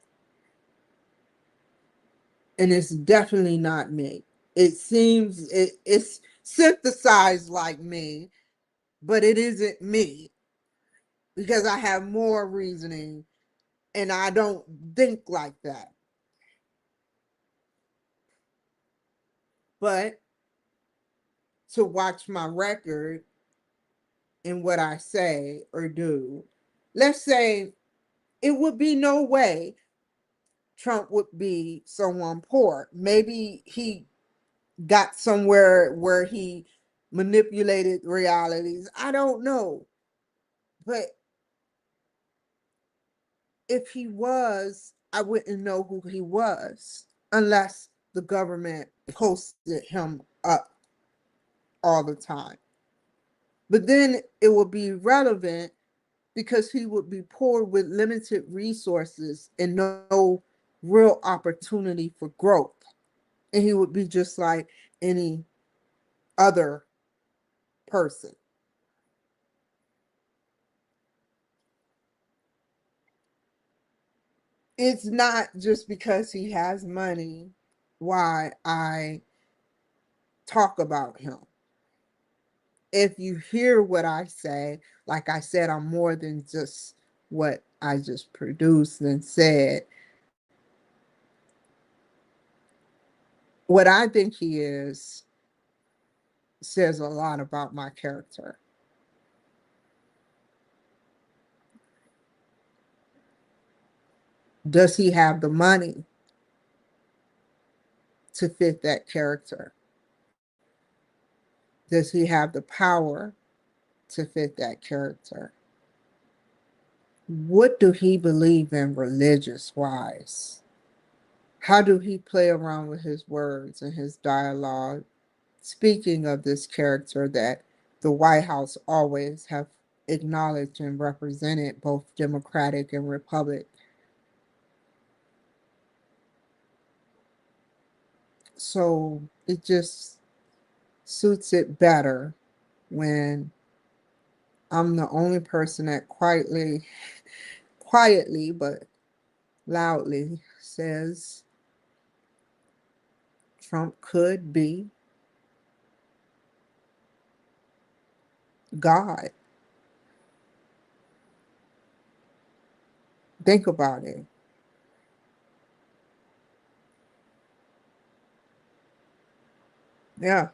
And it's definitely not me. It seems it's synthesized like me, but it isn't me because I have more reasoning and I don't think like that. But to watch my record and what I say or do, let's say it would be no way Trump would be someone poor. Maybe he got somewhere where he manipulated realities. I don't know. But if he was, I wouldn't know who he was unless the government posted him up all the time. But then it would be relevant because he would be poor with limited resources and no real opportunity for growth. And he would be just like any other person. It's not just because he has money why I talk about him. If you hear what I say, like I said, I'm more than just what I just produced and said. What I think he is says a lot about my character. Does he have the money to fit that character? Does he have the power to fit that character? What do he believe in religious wise? How do he play around with his words and his dialogue? Speaking of this character that the White House always have acknowledged and represented both Democratic and Republic. So it just suits it better when I'm the only person that quietly but loudly says Trump could be God. Think about it. Yeah,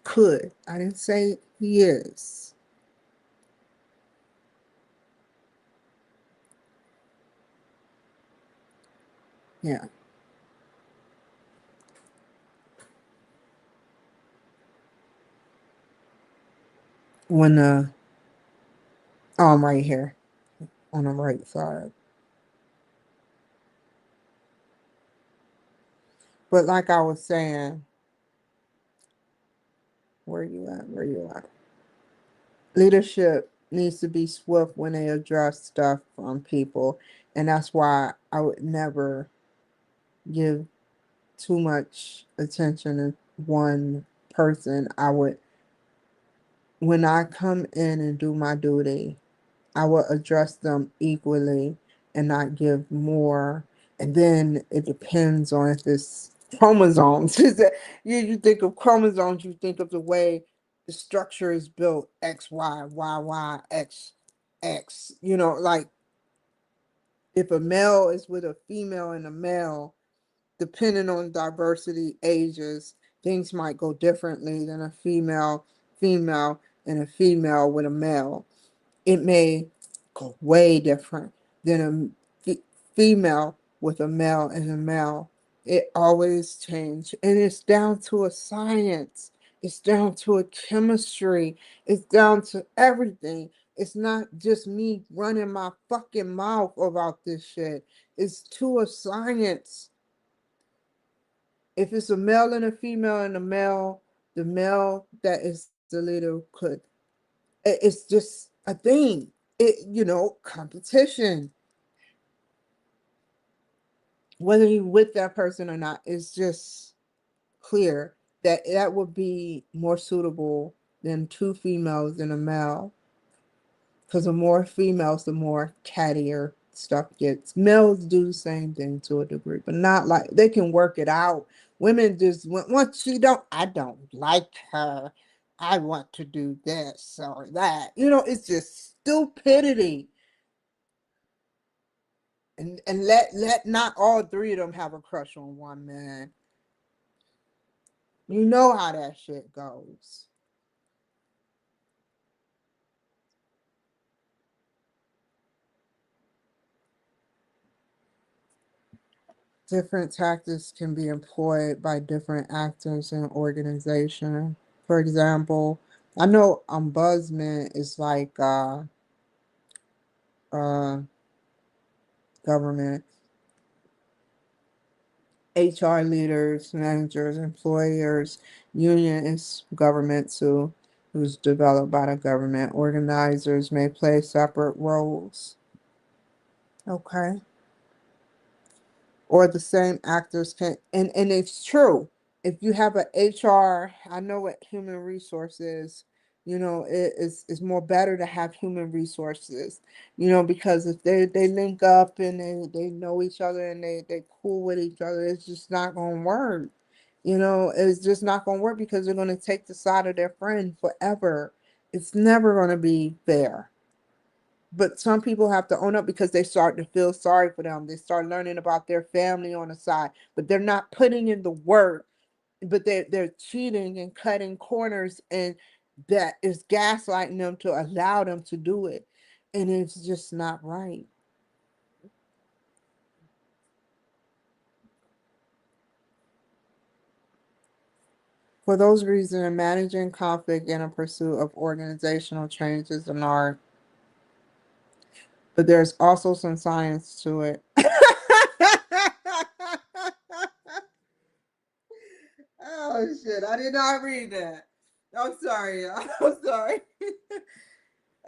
could. I didn't say he is. Yeah. When oh, I'm right here on the right side. But like I was saying, where you at? Where you at? Leadership needs to be swift when they address stuff from people, and that's why I would never give too much attention to one person. I would, when I come in and do my duty, I will address them equally and not give more. And then it depends on if it's chromosomes. You think of chromosomes, you think of the way the structure is built, X, Y, Y, Y, X, X. Like if a male is with a female and a male, depending on diversity, ages, things might go differently than a female, and a female with a male. It may go way different than a female with a male and a male. It always changes, and it's down to a science. It's down to a chemistry. It's down to everything. It's not just me running my fucking mouth about this shit. It's to a science. If it's a male and a female and a male, the male that is the leader could. It's just a thing. Competition. Whether you're with that person or not, it's just clear that that would be more suitable than two females and a male. Because the more females, the more cattier stuff gets. Males do the same thing to a degree, but not like they can work it out. Women just once I don't like her. I want to do this or that. It's just stupidity. And let not all three of them have a crush on one man. You know how that shit goes. Different tactics can be employed by different actors in organization. For example, I know ombudsman is like government, HR leaders, managers, employers, union is government too, who's developed by the government. Organizers may play separate roles. Okay. Or the same actors can, and it's true. If you have an HR, I know what human resources, it's more better to have human resources, because if they link up and they know each other and they cool with each other, it's just not gonna work. It's just not gonna work because they're gonna take the side of their friend forever. It's never gonna be fair. But some people have to own up because they start to feel sorry for them. They start learning about their family on the side, but they're not putting in the work. But they're cheating and cutting corners, and that is gaslighting them to allow them to do it, and it's just not right. For those reasons, managing conflict in a pursuit of organizational change is an art, but there's also some science to it. Oh shit! I did not read that. I'm sorry. I'm sorry.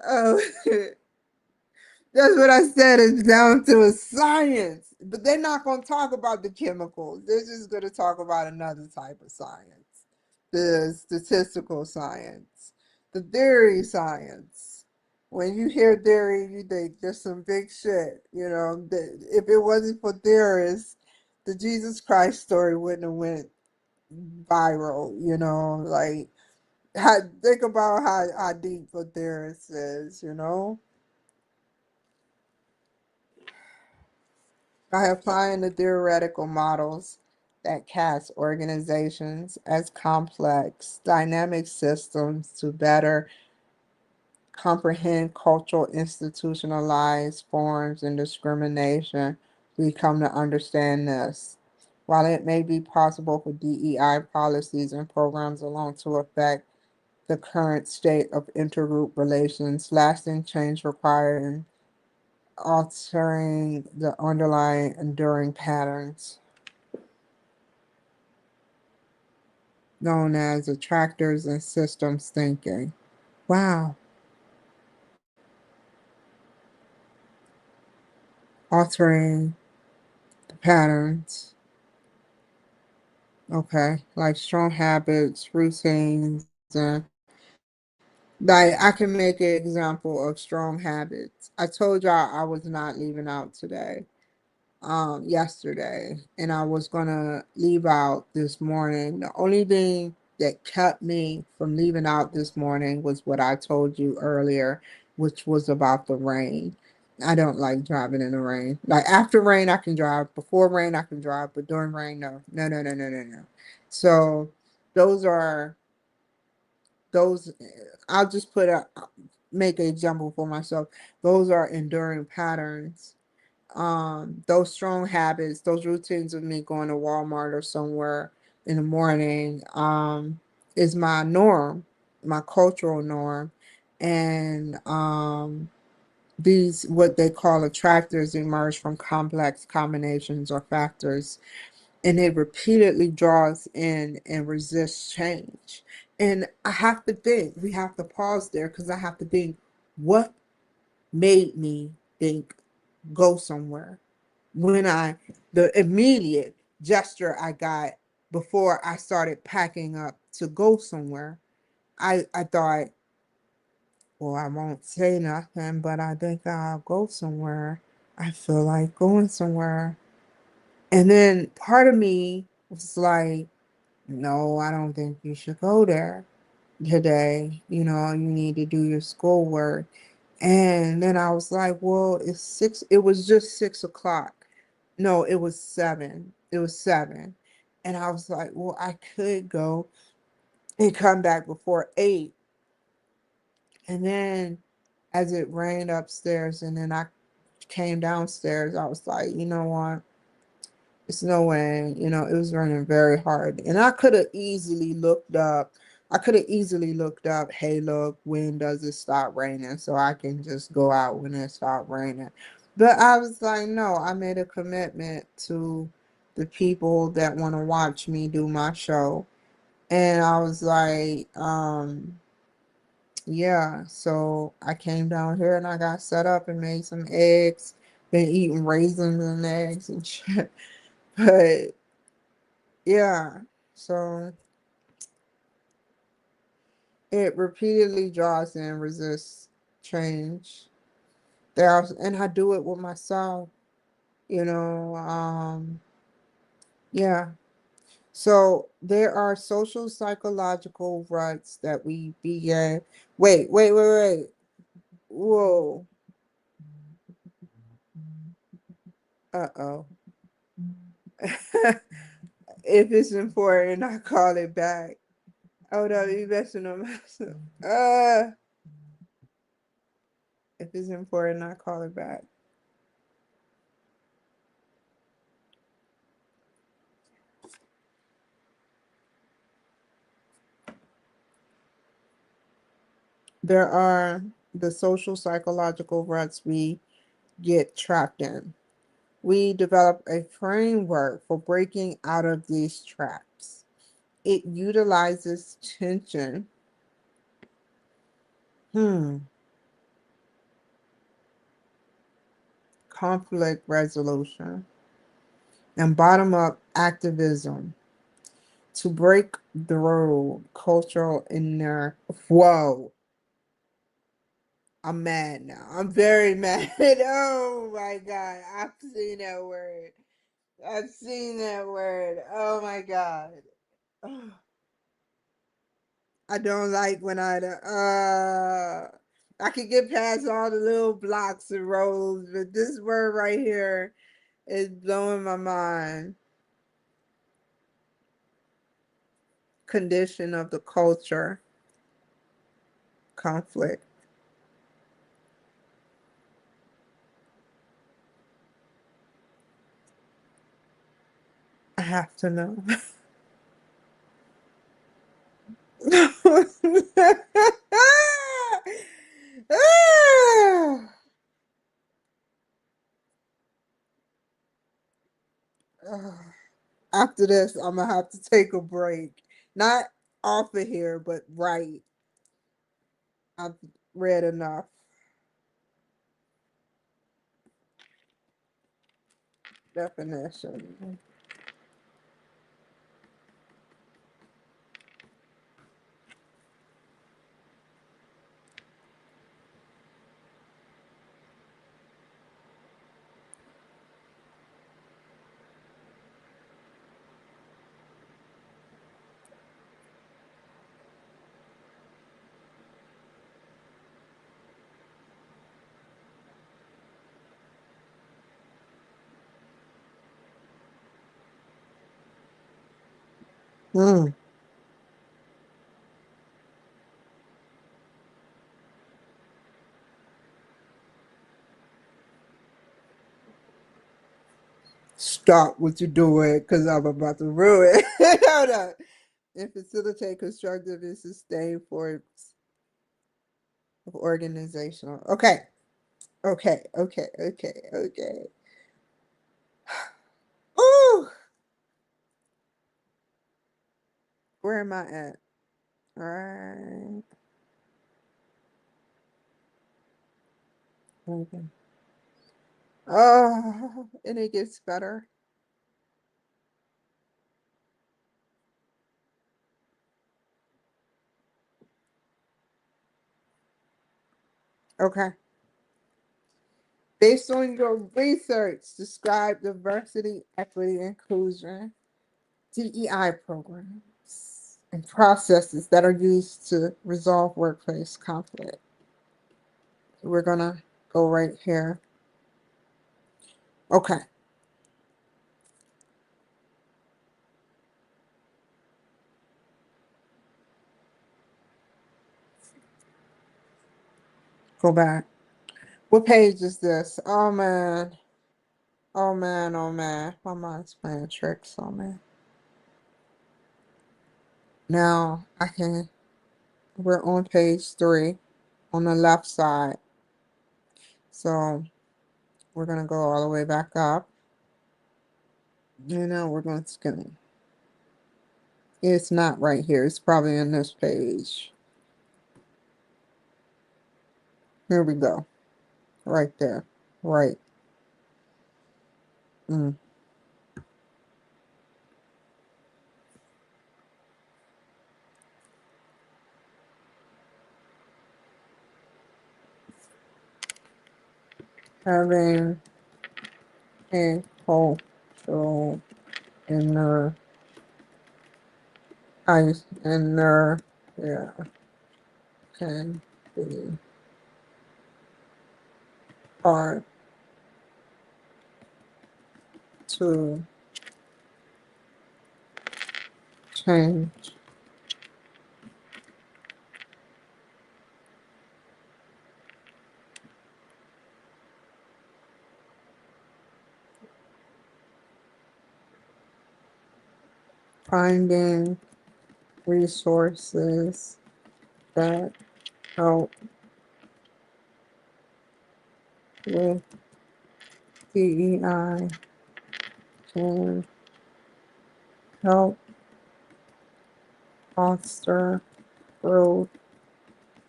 Oh, that's what I said. It's down to a science, but they're not going to talk about the chemicals. They're just going to talk about another type of science, the statistical science, the theory science. When you hear theory, you think there's some big shit. If it wasn't for theorists, the Jesus Christ story wouldn't have went viral. Like think about how deep a theorist is. By applying the theoretical models that cast organizations as complex, dynamic systems to better comprehend cultural institutionalized forms and discrimination, we come to understand this. While it may be possible for DEI policies and programs alone to affect the current state of intergroup relations, lasting change requiring altering the underlying enduring patterns known as attractors and systems thinking. Wow. altering the patterns. Okay, like strong habits, routines, and like I can make an example of strong habits. I told y'all I was not leaving out today, yesterday, and I was gonna leave out this morning. The only thing that kept me from leaving out this morning was what I told you earlier, which was about the rain. I don't like driving in the rain. Like after rain, I can drive. Before rain, I can drive, but during rain, no, no, no, no, no, no, no. So those are those. I'll just make an example for myself. Those are enduring patterns, those strong habits, those routines of me going to Walmart or somewhere in the morning, is my norm, my cultural norm. And these, what they call attractors, emerge from complex combinations or factors, and it repeatedly draws in and resists change. And I have to think, we have to pause there because I have to think, what made me think go somewhere? When the immediate gesture I got before I started packing up to go somewhere, I thought, well, I won't say nothing, but I think I'll go somewhere. I feel like going somewhere. And then part of me was like, no, I don't think you should go there today. You need to do your schoolwork. And then I was like, well, it's six. It was just 6 o'clock. No, it was seven. It was seven. And I was like, well, I could go and come back before 8. And then as it rained upstairs and then I came downstairs, I was like, you know what? It's no way, it was raining very hard. And I could have easily looked up, hey, look, when does it stop raining? So I can just go out when it stopped raining. But I was like, no, I made a commitment to the people that want to watch me do my show. And I was like, yeah, so I came down here and I got set up and made some eggs, been eating raisins and eggs and shit. But yeah, so it repeatedly draws in, resists change. And I do it with myself, you know. Yeah. So there are social psychological ruts that we begin. Wait, wait, wait, wait. Whoa. Uh-oh. If it's important, I call it back. Oh no, you messing up. If it's important, I call it back. There are the social psychological ruts we get trapped in. We develop a framework for breaking out of these traps. It utilizes tension, hmm, conflict resolution, and bottom up activism to break through cultural inner. Whoa, I'm mad now. I'm very mad. Oh my God. I've seen that word. I've seen that word. Oh my God. Ugh. I don't like when I could get past all the little blocks and rows, but this word right here is blowing my mind. Condition of the culture, conflict. I have to know. After this, I'm gonna have to take a break. Not off of here, but right. I've read enough. definition. Hmm. Stop what you're doing, because I'm about to ruin it. Hold on. And facilitate constructive and sustained forms of organizational. Okay. Okay. Okay. Okay. Okay. Ooh. Where am I at? All right. Okay. Oh, and it gets better. Okay. Based on your research, describe diversity, equity, inclusion, DEI programs, and processes that are used to resolve workplace conflict. We're gonna go right here. Okay, go back. What page is this? Oh man. Oh man, oh man. My mind's playing tricks on me. Now I can, we're on page 3 on the left side. So we're gonna go all the way back up. You know, we're going to skim. It's not right here. It's probably in this page. Here we go. Right there. Right. Mm. Having a cultural inner ice inner, yeah, can be hard to change. Finding resources that help with DEI can help foster growth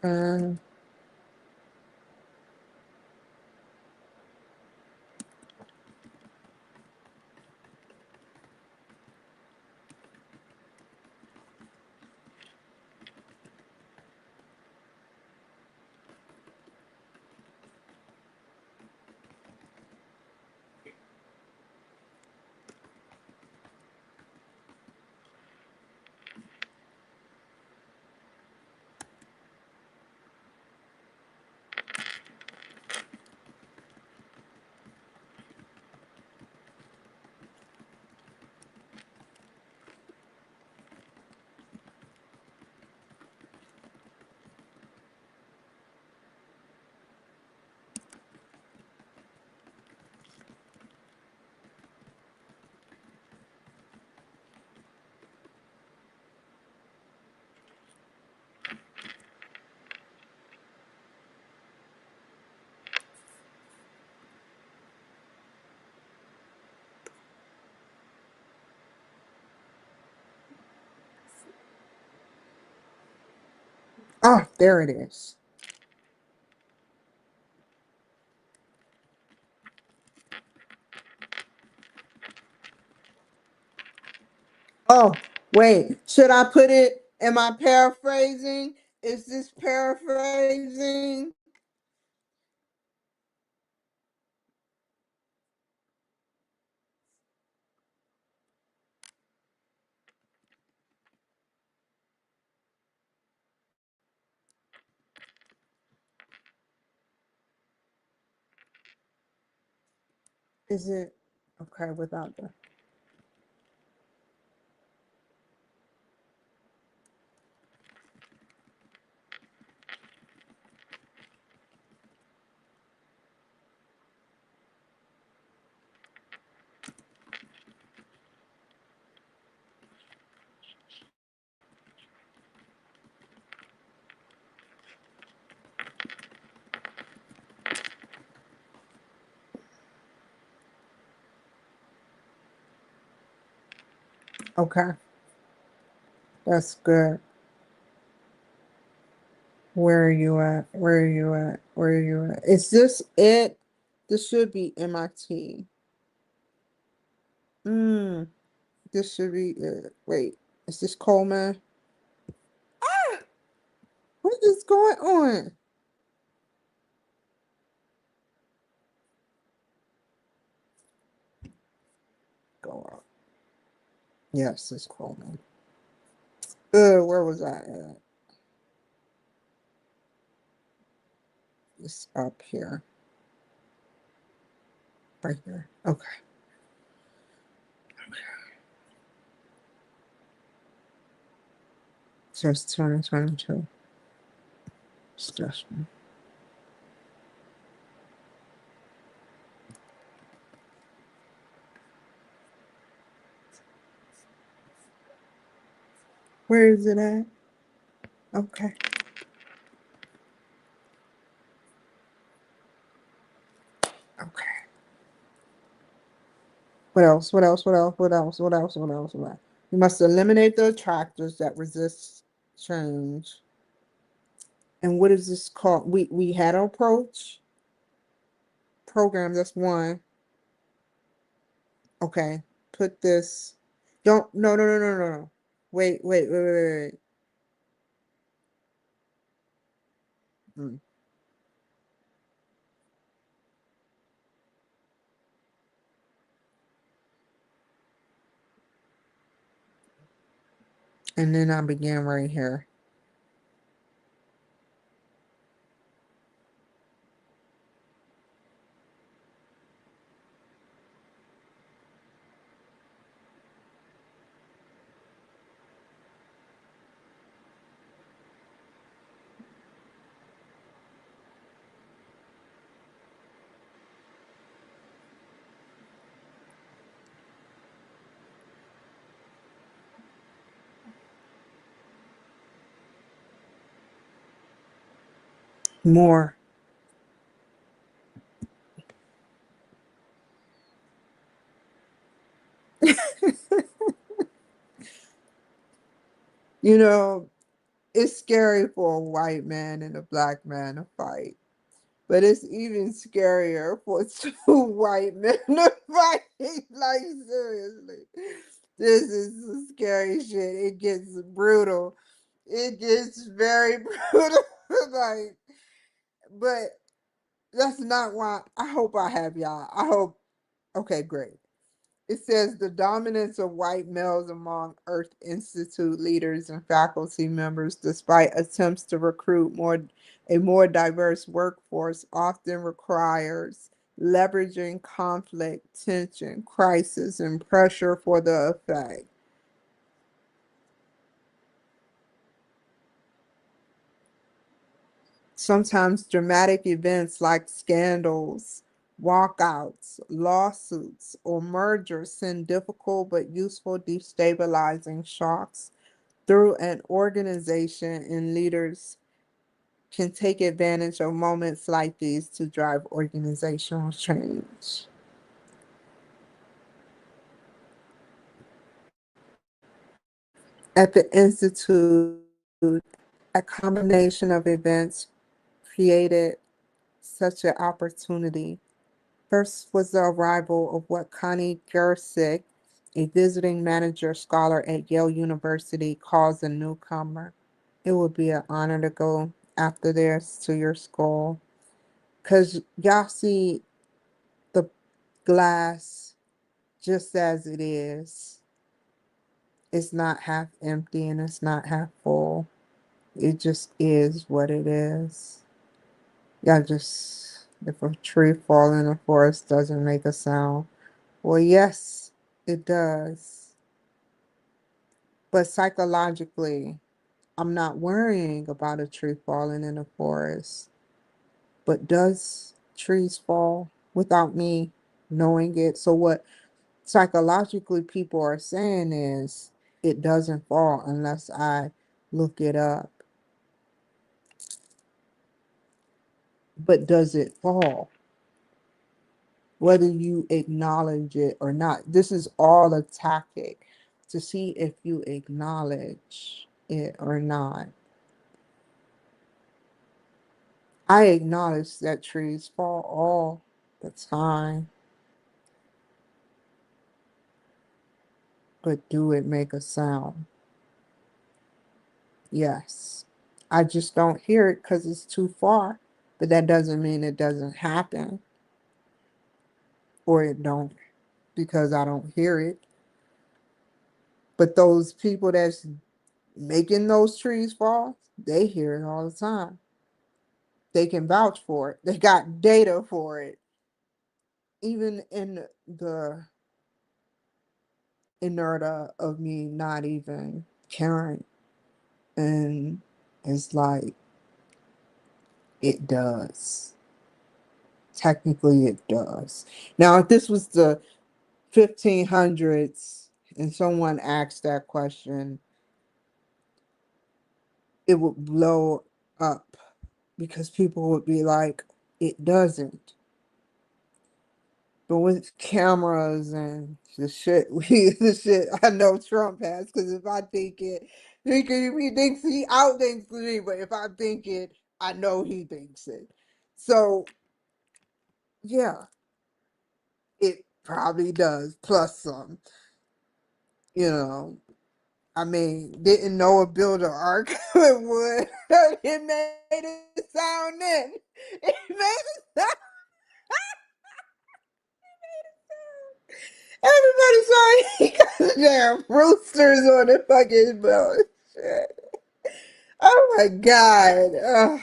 and oh, there it is. Oh, wait. Should I put it? Am I paraphrasing? Is this paraphrasing? Is it okay without the? Okay, that's good. Where are you at? Where are you at? Where are you at? Is this it? This should be MIT. Mm, this should be it. Wait, is this Coleman? Ah, what is going on? Go up. Yes, it's Coleman. Where was I at? It's up here. Right here. Okay. So it's 2022. Stuff. Where is it at? Okay. Okay. What else? What else? What else? What else? What else? What else? What else? You must eliminate the attractors that resist change. And what is this called? We had an approach program. That's one. Okay. Put this. Don't. No. No. No. No. No. No. Wait. Wait. Wait. Wait. Wait. Wait. Mm. And then I begin right here. More. You know, it's scary for a white man and a black man to fight. But it's even scarier for two white men to fight. Like, seriously. This is some scary shit. It gets brutal. It gets very brutal. Like, but that's not why. I hope I have y'all. I hope. Okay, great. It says the dominance of white males among Earth Institute leaders and faculty members, despite attempts to recruit a more diverse workforce, often requires leveraging conflict, tension, crisis, and pressure for the effect. Sometimes dramatic events like scandals, walkouts, lawsuits, or mergers send difficult but useful destabilizing shocks through an organization, and leaders can take advantage of moments like these to drive organizational change. At the Institute, a combination of events created such an opportunity. First was the arrival of what Connie Gersick A visiting manager scholar at Yale University calls a newcomer. It would be an honor to go after this to your school. Because y'all see the glass just as it is. It's not half empty and it's not half full. It just is what it is. Y'all just, if a tree fall in the forest doesn't make a sound. Well, yes, it does. But psychologically, I'm not worrying about a tree falling in the forest. But does trees fall without me knowing it? So what psychologically people are saying is it doesn't fall unless I look it up. But does it fall? Whether you acknowledge it or not. This is all a tactic to see if you acknowledge it or not. I acknowledge that trees fall all the time, but do it make a sound? Yes. I just don't hear it because it's too far, but that doesn't mean it doesn't happen or it don't because I don't hear it. But those people that's making those trees fall, they hear it all the time. They can vouch for it. They got data for it. Even in the inertia of me not even caring. And it's like, it does. Technically, it does. Now, if this was the 1500s and someone asked that question, it would blow up because people would be like, it doesn't. But with cameras and the shit, the shit I know Trump has, because if I think it, he thinks he outthinks me, but if I think it, I know he thinks it. So yeah, it probably does, plus some. You know, I mean, didn't Noah build an ark with wood? It made it sound then. It made it sound. Everybody saw he got damn roosters on the fucking boat. Shit. Oh my god.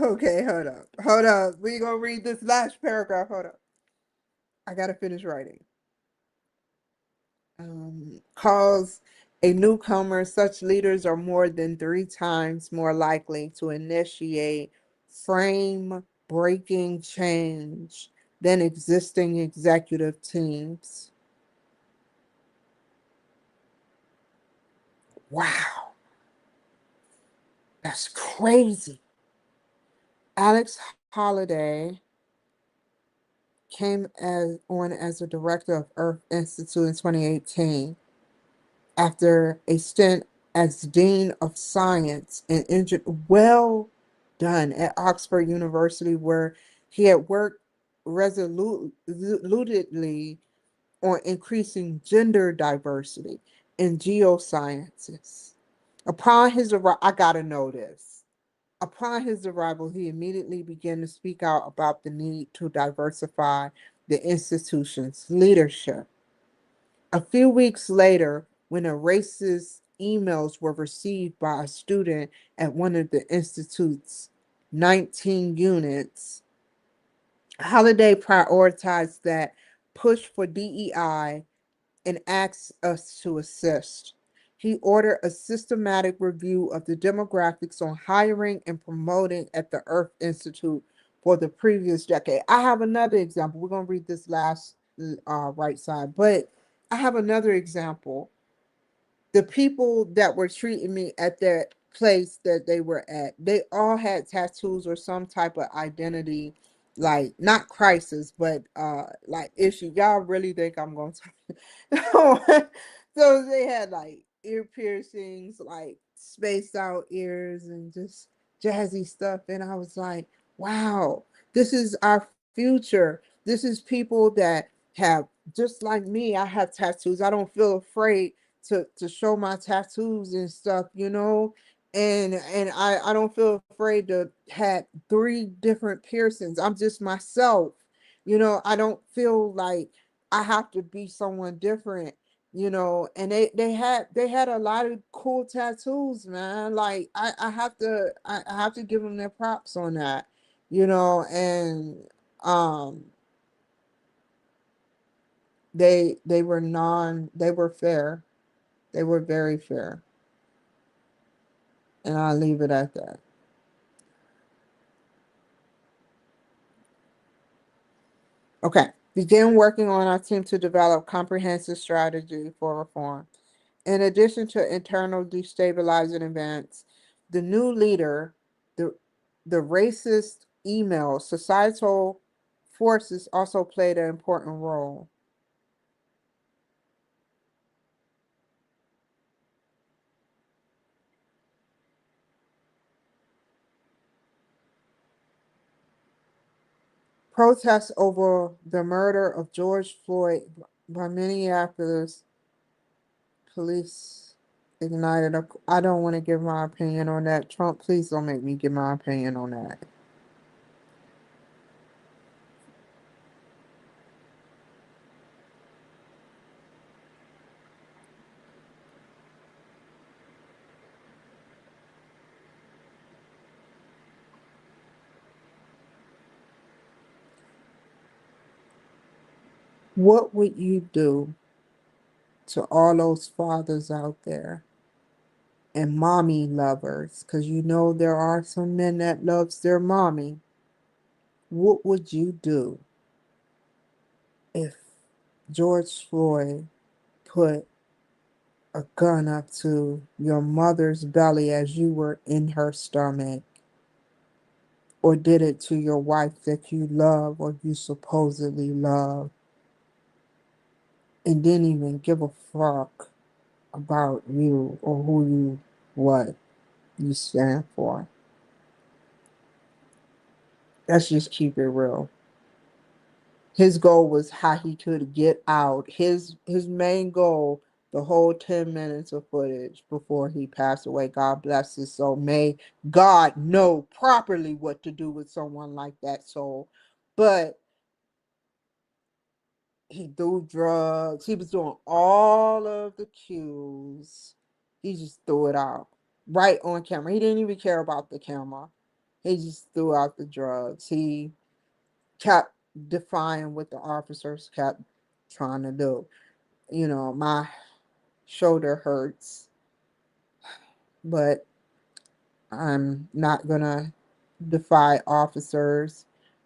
Okay, hold up. Hold up. We gonna read this last paragraph. Hold up. I gotta finish writing. Calls a newcomer, such leaders are more than three times more likely to initiate frame breaking change than existing executive teams. Wow, that's crazy. Alex Holiday came as a director of Earth Institute in 2018 after a stint as Dean of Science and Engineering, well done, at Oxford University, where he had worked resolutely on increasing gender diversity in geosciences. Upon his arrival, I gotta know this. Upon his arrival, he immediately began to speak out about the need to diversify the institution's leadership. A few weeks later, when a racist emails were received by a student at one of the institute's 19 units, Holiday prioritized that push for DEI and asked us to assist. He ordered a systematic review of the demographics on hiring and promoting at the Earth Institute for the previous decade. I have another example. We're going to read this last right side, but I have another example. The people that were treating me at that place that they were at, they all had tattoos or some type of identity, like not crisis, but like issue. Y'all really think I'm gonna talk? So they had like ear piercings, like spaced out ears and just jazzy stuff. And I was like, wow, this is our future. This is people that have, just like me, I have tattoos. I don't feel afraid to show my tattoos and stuff, and I don't feel afraid to have three different piercings. I'm just myself. I don't feel like I have to be someone different. And they had a lot of cool tattoos, man. Like I have to give them their props on that. And um they were fair. They were very fair. And I'll leave it at that. Okay. Begin working on our team to develop comprehensive strategy for reform. In addition to internal destabilizing events, the new leader, the the racist email, societal forces also played an important role. Protests over the murder of George Floyd by Minneapolis police ignited a. I don't want to give my opinion on that. Trump, please don't make me give my opinion on that. What would you do to all those fathers out there and mommy lovers? Because there are some men that loves their mommy. What would you do if George Floyd put a gun up to your mother's belly as you were in her stomach, or did it to your wife that you love or you supposedly love, and didn't even give a fuck about you or what you stand for? Let's just keep it real. His goal was how he could get out. His main goal, the whole 10 minutes of footage before he passed away. God bless his soul. May God know properly what to do with someone like that soul. But he threw drugs. He was doing all of the cues. He just threw it out right on camera. He didn't even care about the camera. He just threw out the drugs. He kept defying what the officers kept trying to do. My shoulder hurts, but I'm not gonna defy officers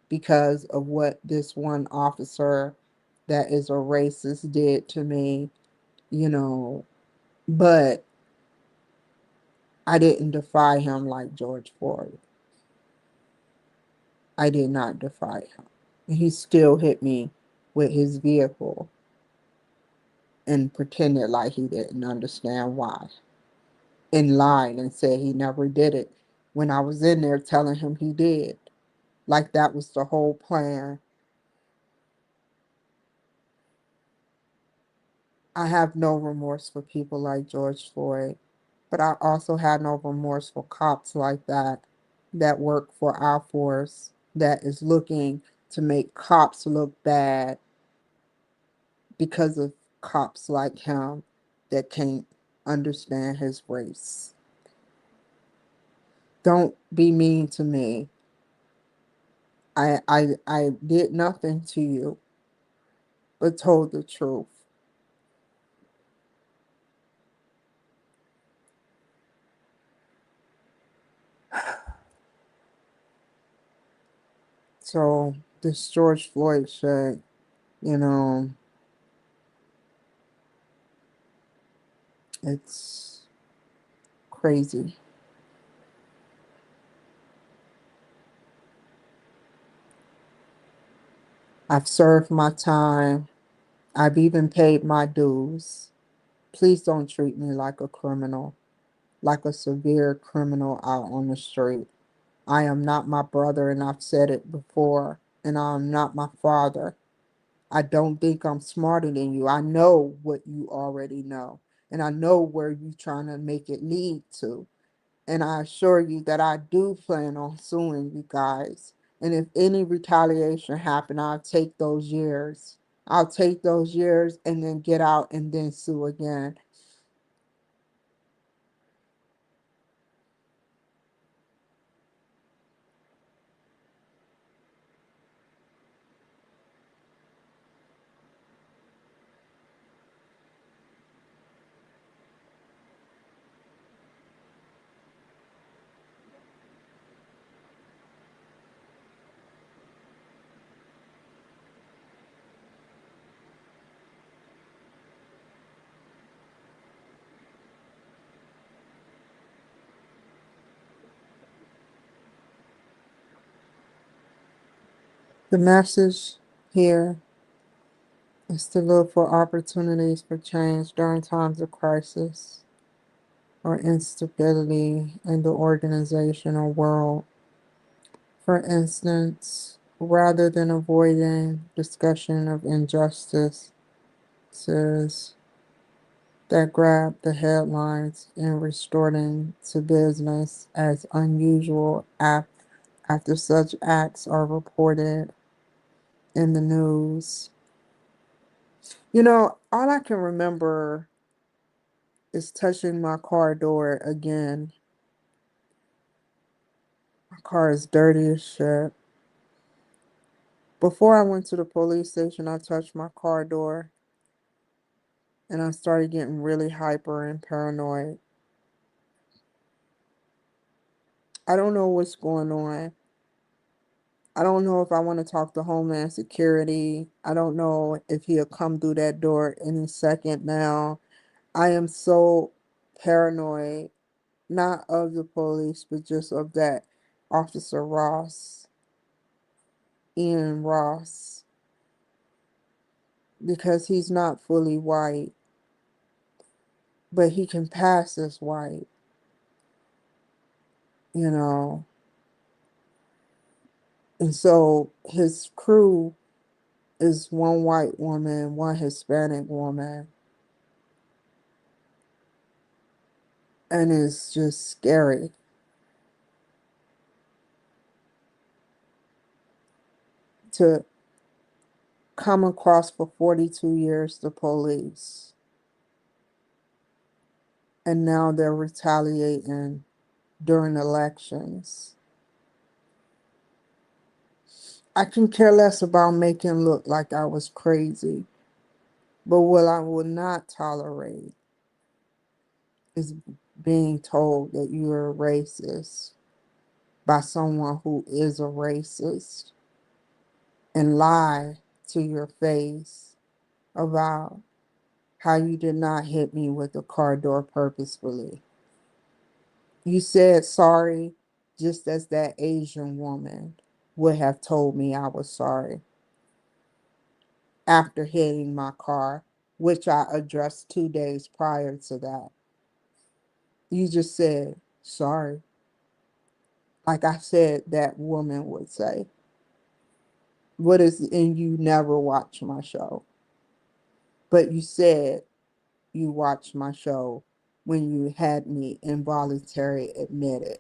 because of what this one officer that is a racist did to me, you know. But I didn't defy him like George Floyd. I did not defy him. He still hit me with his vehicle and pretended like he didn't understand why, and lied and said he never did it when I was in there telling him he did. Like that was the whole plan. I have no remorse for people like George Floyd, but I also have no remorse for cops like that work for our force, that is looking to make cops look bad because of cops like him that can't understand his race. Don't be mean to me. I did nothing to you but told the truth. So this George Floyd shit, you know, it's crazy. I've served my time. I've even paid my dues. Please don't treat me like a criminal, like a severe criminal out on the street. I am not my brother, and I've said it before, and I'm not my father. I don't think I'm smarter than you. I know what you already know, and I know where you're trying to make it lead to. And I assure you that I do plan on suing you guys. And if any retaliation happen, I'll take those years. I'll take those years and then get out and then sue again. The message here is to look for opportunities for change during times of crisis or instability in the organizational world. For instance, rather than avoiding discussion of injustices that grab the headlines and restoring to business as unusual after such acts are reported in the news. All I can remember is touching my car door again. My car is dirty as shit. Before I went to the police station, I touched my car door and I started getting really hyper and paranoid. I don't know what's going on. I don't know if I want to talk to Homeland Security. I don't know if he'll come through that door any second now. I am so paranoid, not of the police, but just of that Officer Ross, Ian Ross, because he's not fully white, but he can pass as white, you know. And so his crew is one white woman, one Hispanic woman, and it's just scary to come across for 42 years the police, and now they're retaliating during elections. I can care less about making look like I was crazy, but what I will not tolerate is being told that you're a racist by someone who is a racist and lie to your face about how you did not hit me with the car door purposefully. You said sorry just as that Asian woman would have told me I was sorry after hitting my car, which I addressed 2 days prior to that. You just said sorry, like I said that woman would say. What is, and you never watch my show, but you said you watched my show when you had me involuntary admitted.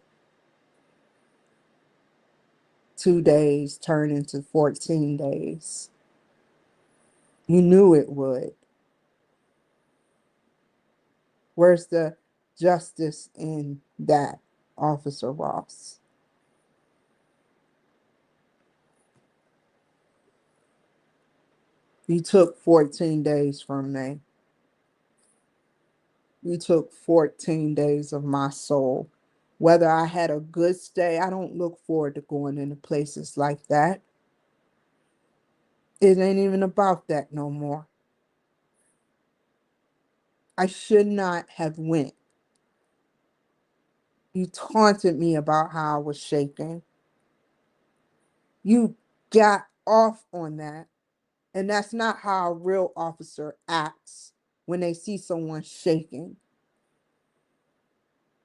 2 days turned into 14 days. You knew it would. Where's the justice in that, Officer Ross? You took 14 days from me. You took 14 days of my soul. Whether I had a good stay, I don't look forward to going into places like that. It ain't even about that no more. I should not have went. You taunted me about how I was shaking. You got off on that. And that's not how a real officer acts when they see someone shaking.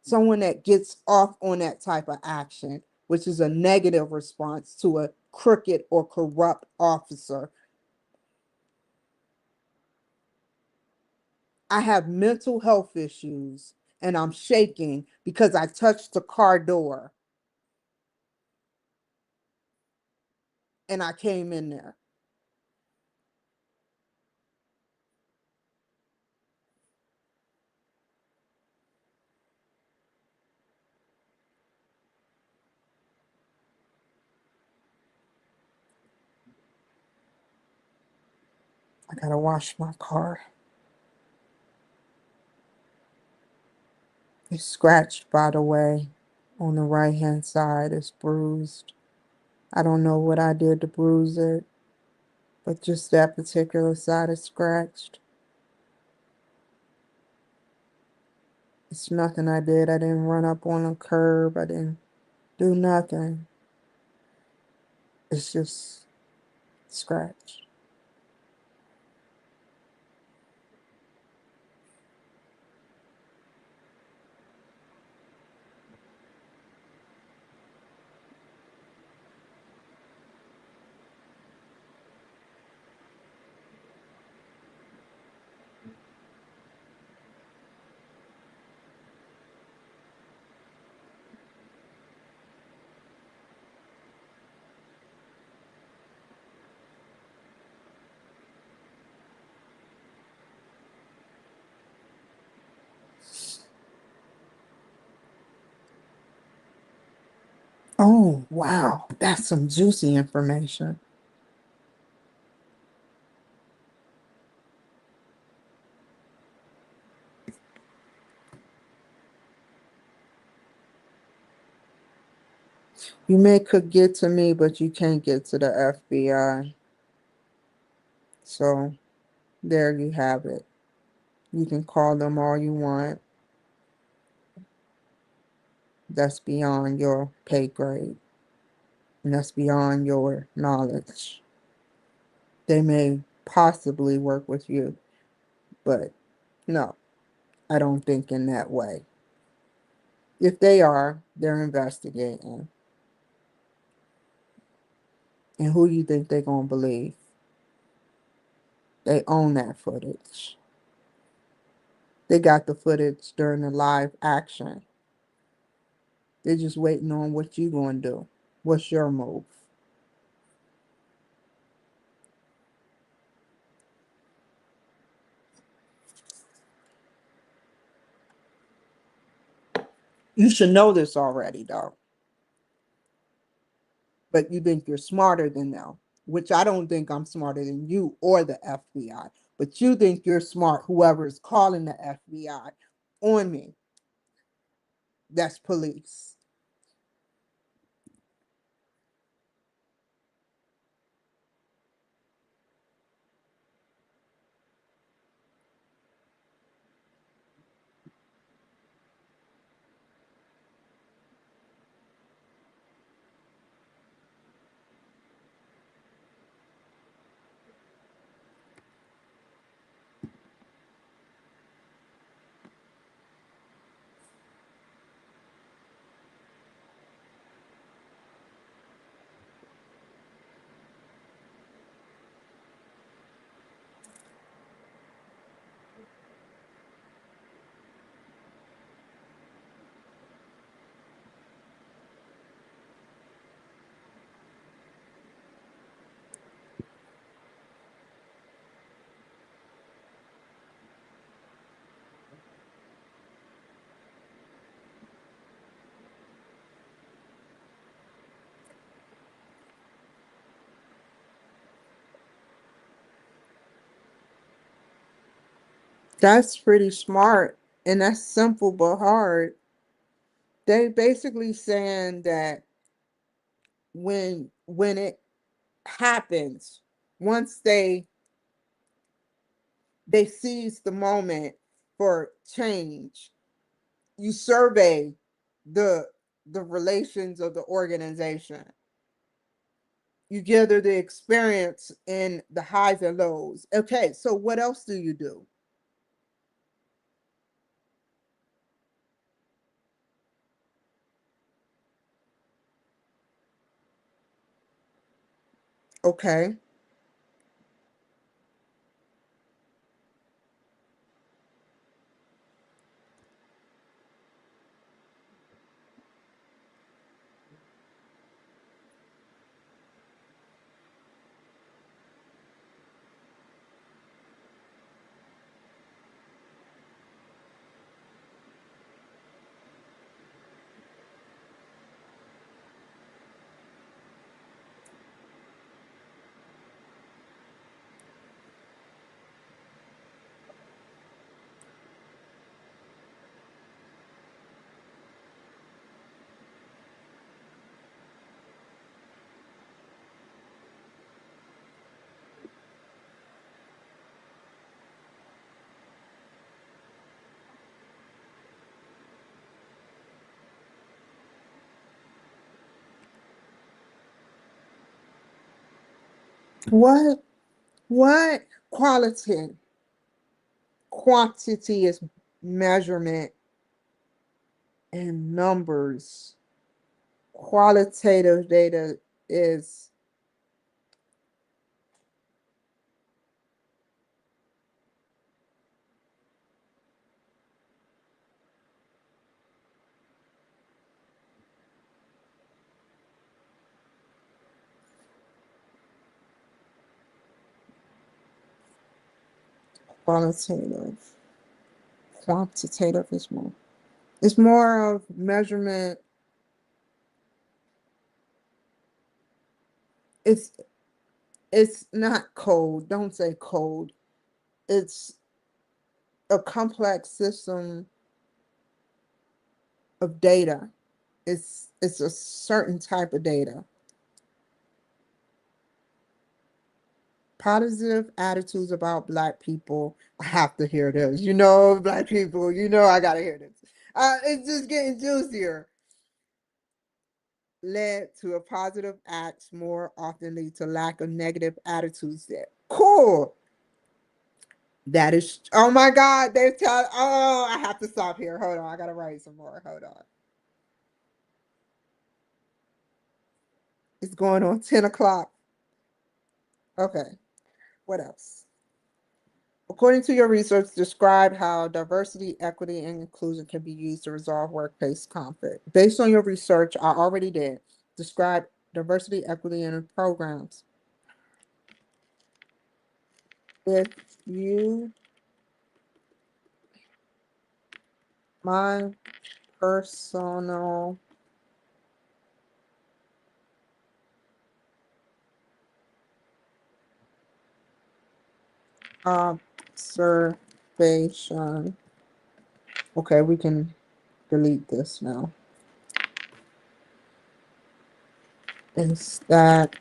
Someone that gets off on that type of action which is a negative response to a crooked or corrupt officer. I have mental health issues and I'm shaking because I touched the car door and I came in there. I gotta wash my car. It's scratched, by the way, on the right hand side. It's bruised. I don't know what I did to bruise it, but just that particular side is scratched. It's nothing I did. I didn't run up on a curb. I didn't do nothing. It's just scratched. Oh, wow. That's some juicy information. You may could get to me, but you can't get to the FBI. So there you have it. You can call them all you want. That's beyond your pay grade. And that's beyond your knowledge. They may possibly work with you, but no, I don't think in that way. If they are, they're investigating. And who do you think they're going to believe? They own that footage. They got the footage during the live action. They're just waiting on what you going to do. What's your move? You should know this already, though. But you think you're smarter than them, which I don't think I'm smarter than you or the FBI. But you think you're smart, whoever is calling the FBI on me. That's police. That's pretty smart. And that's simple but hard. They basically saying that when it happens, once they seize the moment for change, you survey the the relations of the organization. You gather the experience in the highs and lows. Okay, so what else do you do? Okay. What? What quantity is measurement and numbers. Qualitative data is qualitative. Quantitative is more. It's more of measurement. It's it's not code. Don't say code. It's a complex system of data. It's a certain type of data. Positive attitudes about black people. I have to hear this. Black people. I gotta hear this. It's just getting juicier. Led to a positive acts more often lead to lack of negative attitudes. There. Cool. That is. Oh my God. They're telling. Oh, I have to stop here. Hold on. I gotta write some more. Hold on. It's going on 10 o'clock. Okay. What else? According to your research, describe how diversity, equity, and inclusion can be used to resolve workplace conflict. Based on your research, I already did. Describe diversity, equity, and programs. If you, my personal observation. Okay, we can delete this now. Is that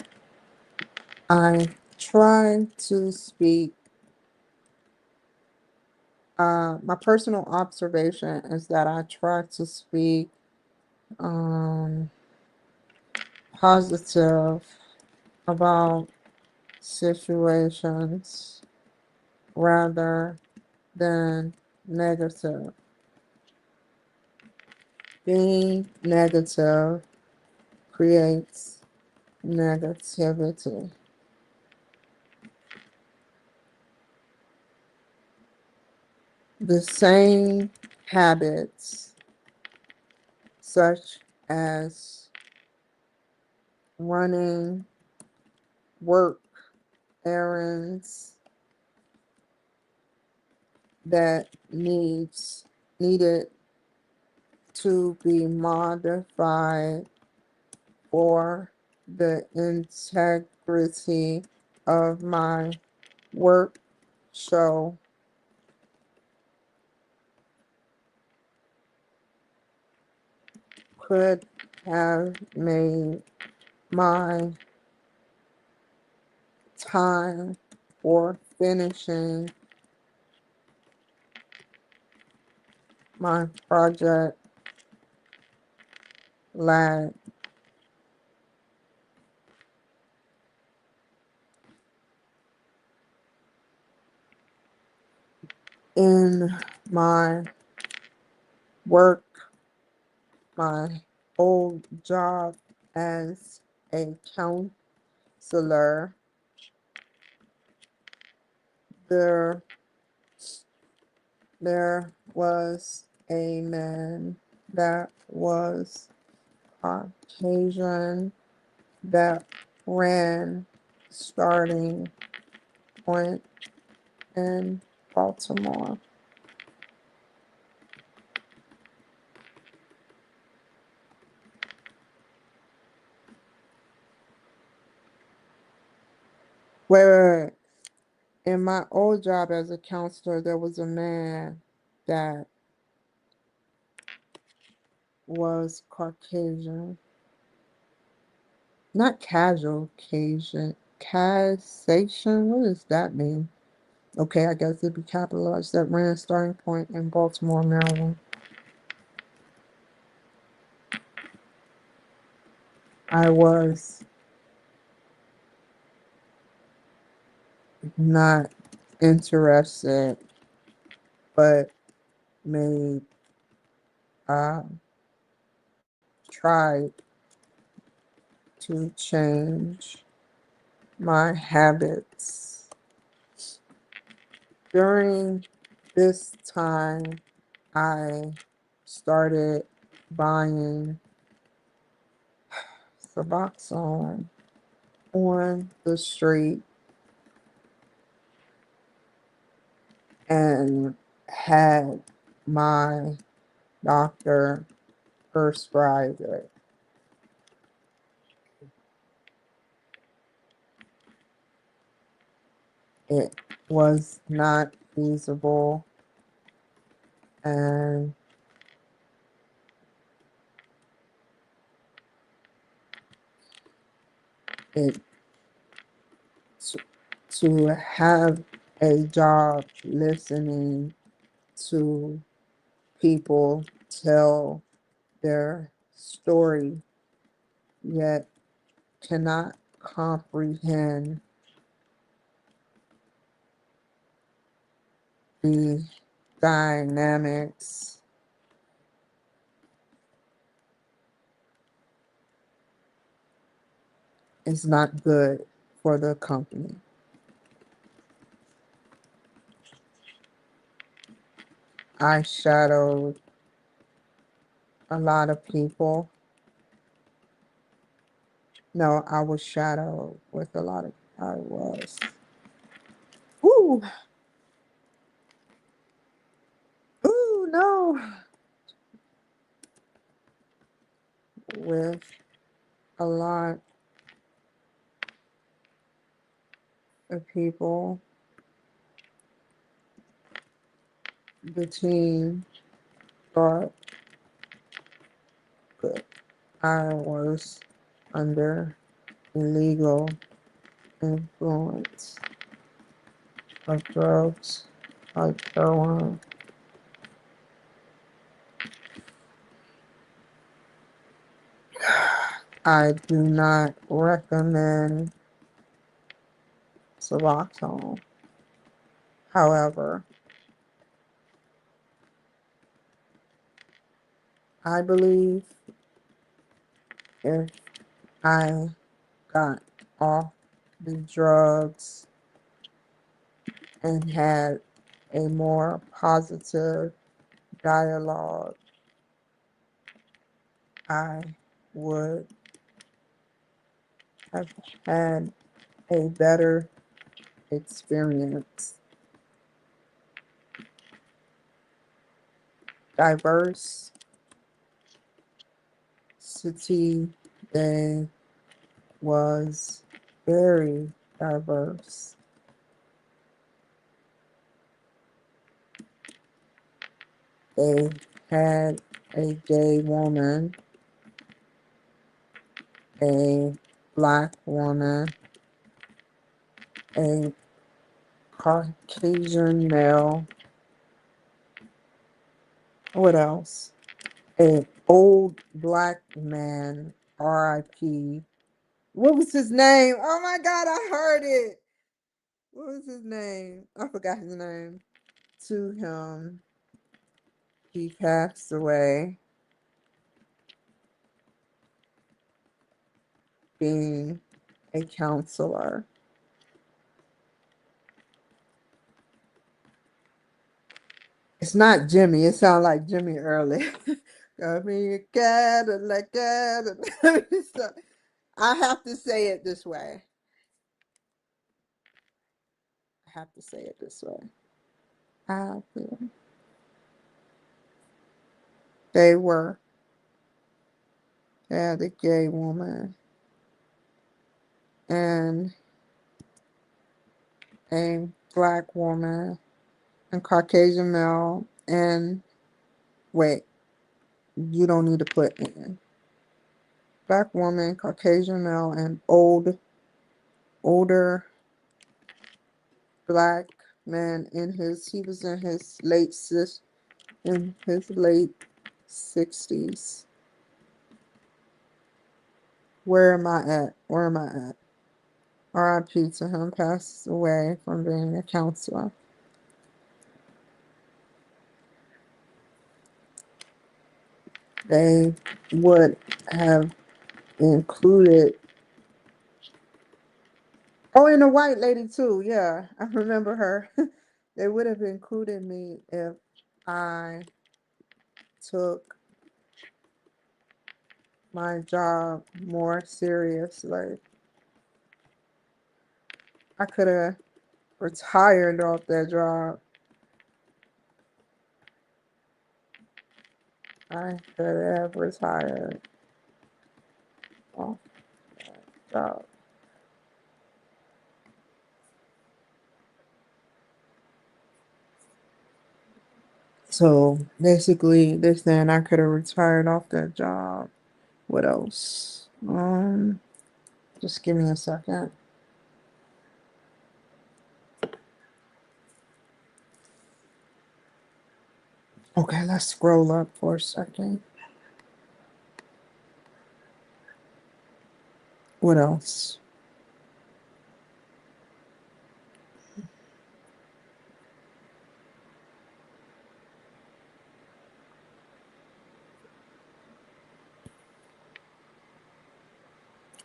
I try to speak. My personal observation is that I try to speak um, positive about situations rather than negative. Being negative creates negativity. The same habits, such as running work errands that needed to be modified for the integrity of my work show could have made my time for finishing my project lag. In my work, my old job as a counselor. There, there was a man that was Caucasian that ran starting point in Baltimore. Where in my old job as a counselor, there was a man that was Caucasian, not casual Cajun, Caucasian. What does that mean? Okay, I guess it'd be capitalized. That ran starting point in Baltimore, Maryland. I was not interested, but made uh, tried to change my habits. During this time, I started buying Suboxone on the street and had my doctor prescribe it. It was not feasible, and it to have a job listening to people tell their story, yet cannot comprehend the dynamics is not good for the company. I shadowed a lot of people. No, I was shadowed with a lot of, I was, ooh, ooh, no, with a lot of people. The team thought that I was under illegal influence of drugs like heroin. I do not recommend Suboxone. However, I believe if I got off the drugs and had a more positive dialogue, I would have had a better experience. Diverse city, they was very diverse. They had a gay woman, a black woman, a Caucasian male. What else? An old black man, R.I.P. What was his name? Oh my God, I heard it. What was his name? I forgot his name. To him, he passed away being a counselor. It's not Jimmy. It sounds like Jimmy early. Got me a Cadillac, Cadillac. So I have to say it this way. I have to say it this way. I feel they were. They had a gay woman and a black woman and Caucasian male and wait, you don't need to put in. Black woman, Caucasian male, and older black man he was in his late 60s. Where am I at? Where am I at? R.I.P. to him, passed away from being a counselor. They would have included, oh, and a white lady too. Yeah, I remember her. They would have included me if I took my job more seriously. I could have retired off that job. I could have retired off that job. So basically, they're saying I could have retired off that job. What else? Just give me a second. Okay, let's scroll up for a second. What else?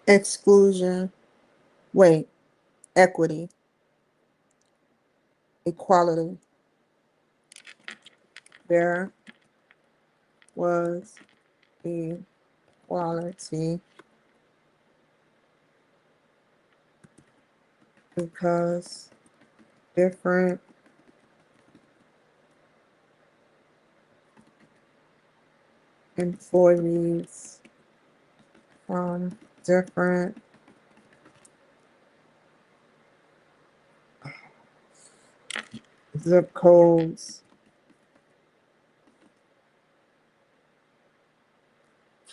Exclusion. Wait, equity, equality. There was equality because different employees from different zip codes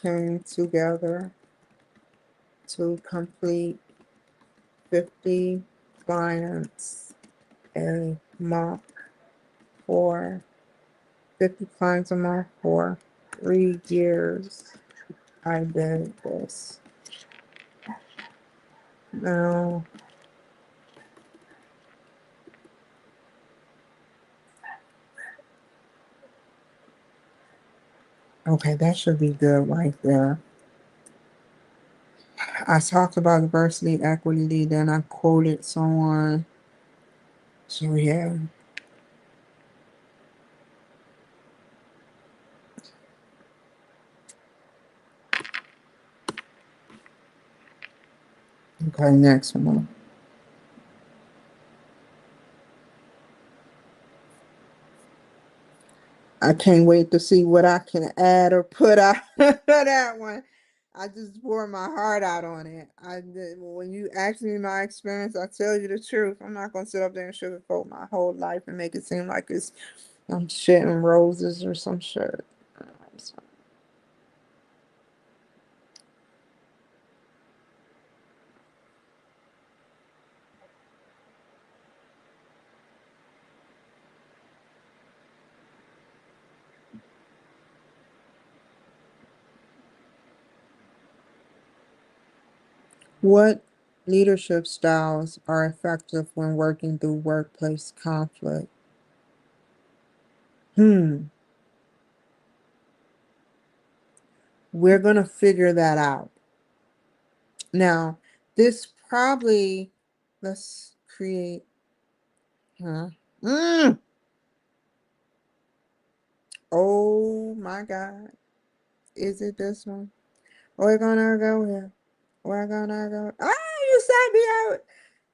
came together to complete 50 clients a month for 50 clients a month for 3 years. I did this. Now, okay, that should be good right there. I talked about diversity, equity, then I quoted someone. So yeah. Okay, next one. I can't wait to see what I can add or put out that one. I just poured my heart out on it. I did, when you ask me my experience, I tell you the truth. I'm not gonna sit up there and sugarcoat my whole life and make it seem like it's I'm shitting roses or some shit. What leadership styles are effective when working through workplace conflict? Hmm, we're gonna figure that out. Now, this probably, let's create, huh? Mm. Oh my God. Is it this one? We're gonna go here. We're gonna go. Ah, you set me out.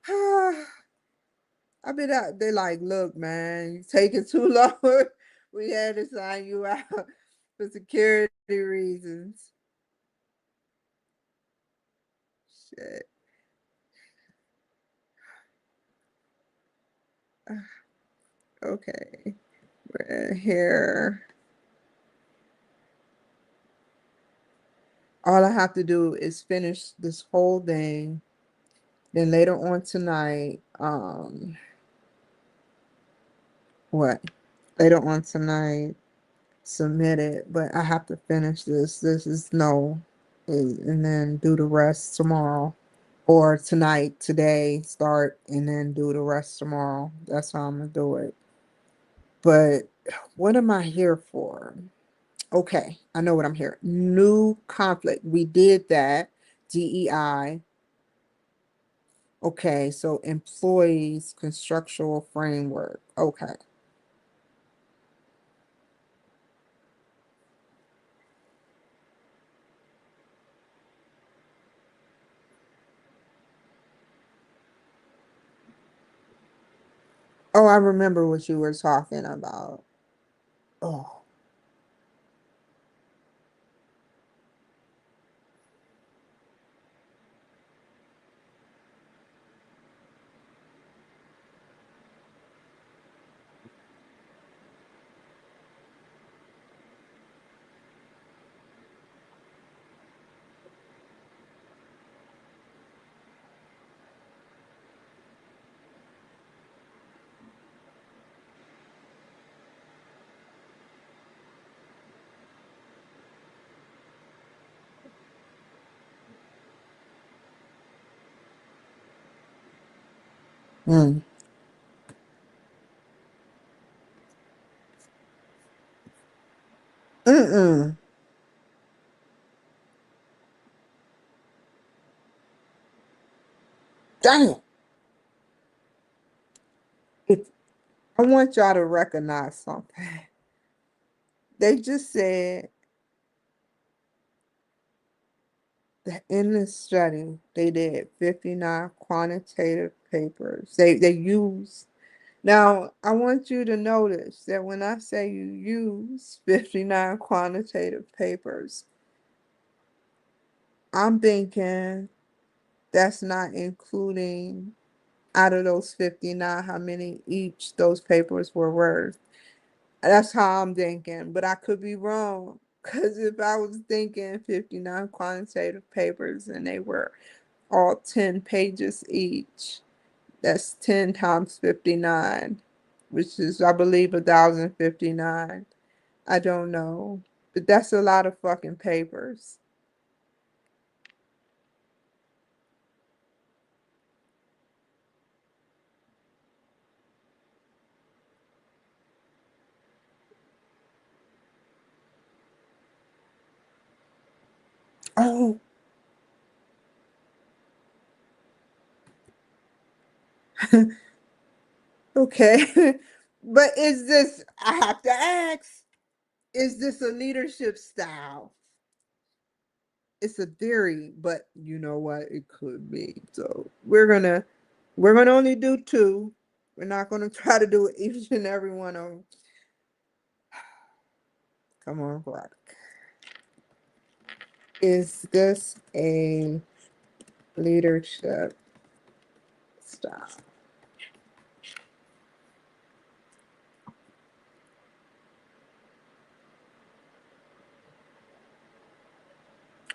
Ah, I've been out. They like, look, man, you taking too long. We had to sign you out for security reasons. Shit. Ah, okay. We're here. All I have to do is finish this whole thing. Then later on tonight, what? Later on tonight, submit it. But I have to finish this. This is no, and then do the rest tomorrow. Or tonight, today, start and then do the rest tomorrow. That's how I'm gonna do it. But what am I here for? Okay, I know what I'm here. New conflict. We did that. DEI. Okay, so employees constructual framework. Okay. Oh, I remember what you were talking about. Oh. Mm. Mm-mm. Damn. If I want y'all to recognize something. They just said that in this study they did 59 quantitative papers. They used. Now, I want you to notice that when I say you use 59 quantitative papers, I'm thinking that's not including out of those 59 how many each those papers were worth. That's how I'm thinking, but I could be wrong. Because if I was thinking 59 quantitative papers and they were all 10 pages each, that's 10 times 59, which is, I believe, 1,059. I don't know. But that's a lot of fucking papers. Oh, okay. But is this, I have to ask, is this a leadership style? It's a theory, but you know what? It could be. So we're gonna only do two. We're not gonna try to do each and every one of them. Come on, Brock. Is this a leadership style?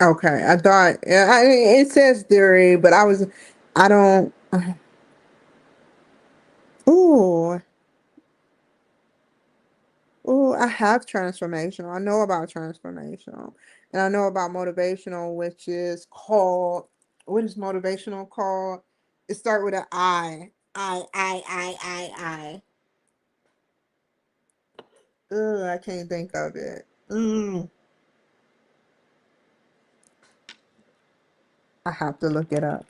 Okay, I thought it says theory, but I don't. Ooh, ooh, I have transformational. I know about transformational, and I know about motivational, which is called. What is motivational called? It start with an I. I. Ugh, I can't think of it. I have to look it up.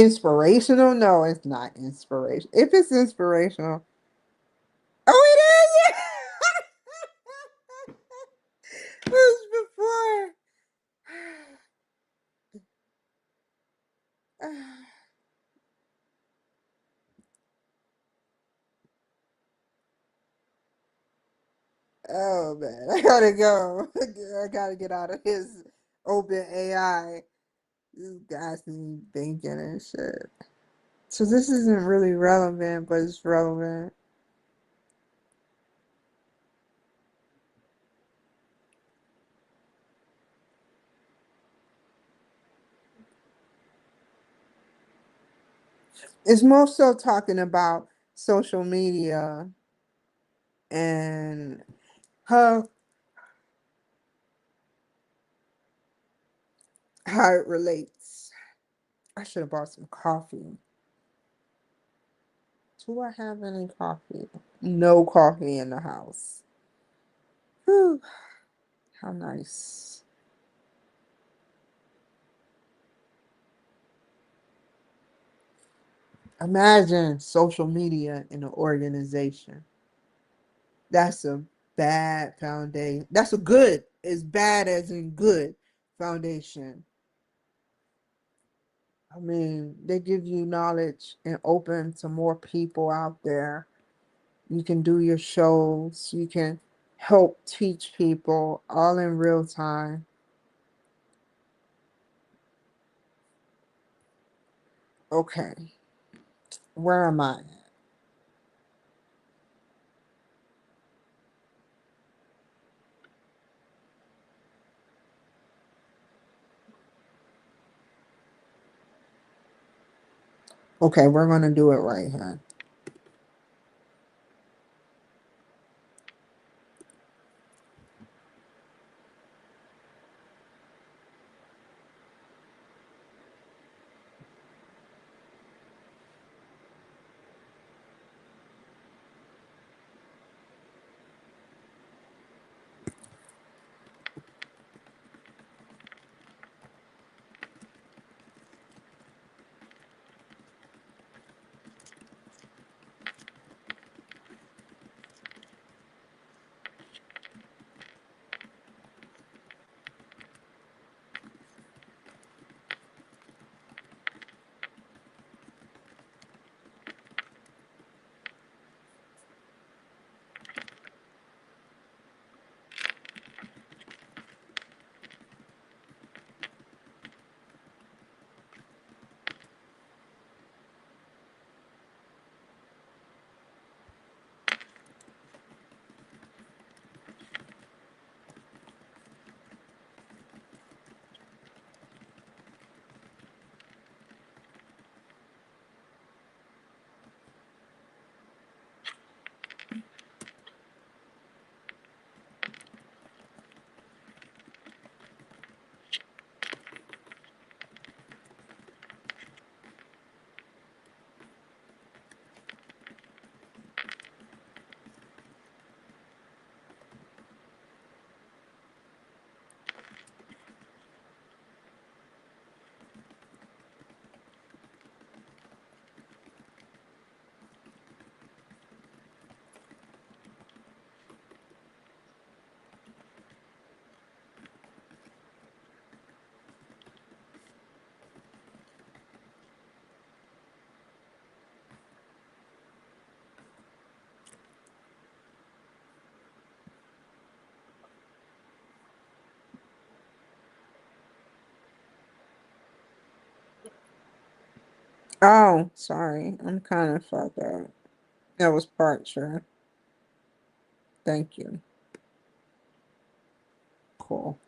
Inspirational? No, it's not inspiration. If it's inspirational, oh, it is. It was before. Oh man, I gotta go. I gotta get out of his open AI. This guy's me thinking and shit. So this isn't really relevant, but it's relevant. It's more so talking about social media and how how it relates. I should have bought some coffee. Do I have any coffee? No coffee in the house. Whew, how nice. Imagine social media in an organization. That's a bad foundation. That's a good, as bad as in good foundation. I mean, they give you knowledge and open to more people out there. You can do your shows, you can help teach people all in real time. Okay, where am I? Okay, we're going to do it right here. Oh, sorry. I'm kind of fucked up. That was part sure. Thank you. Cool.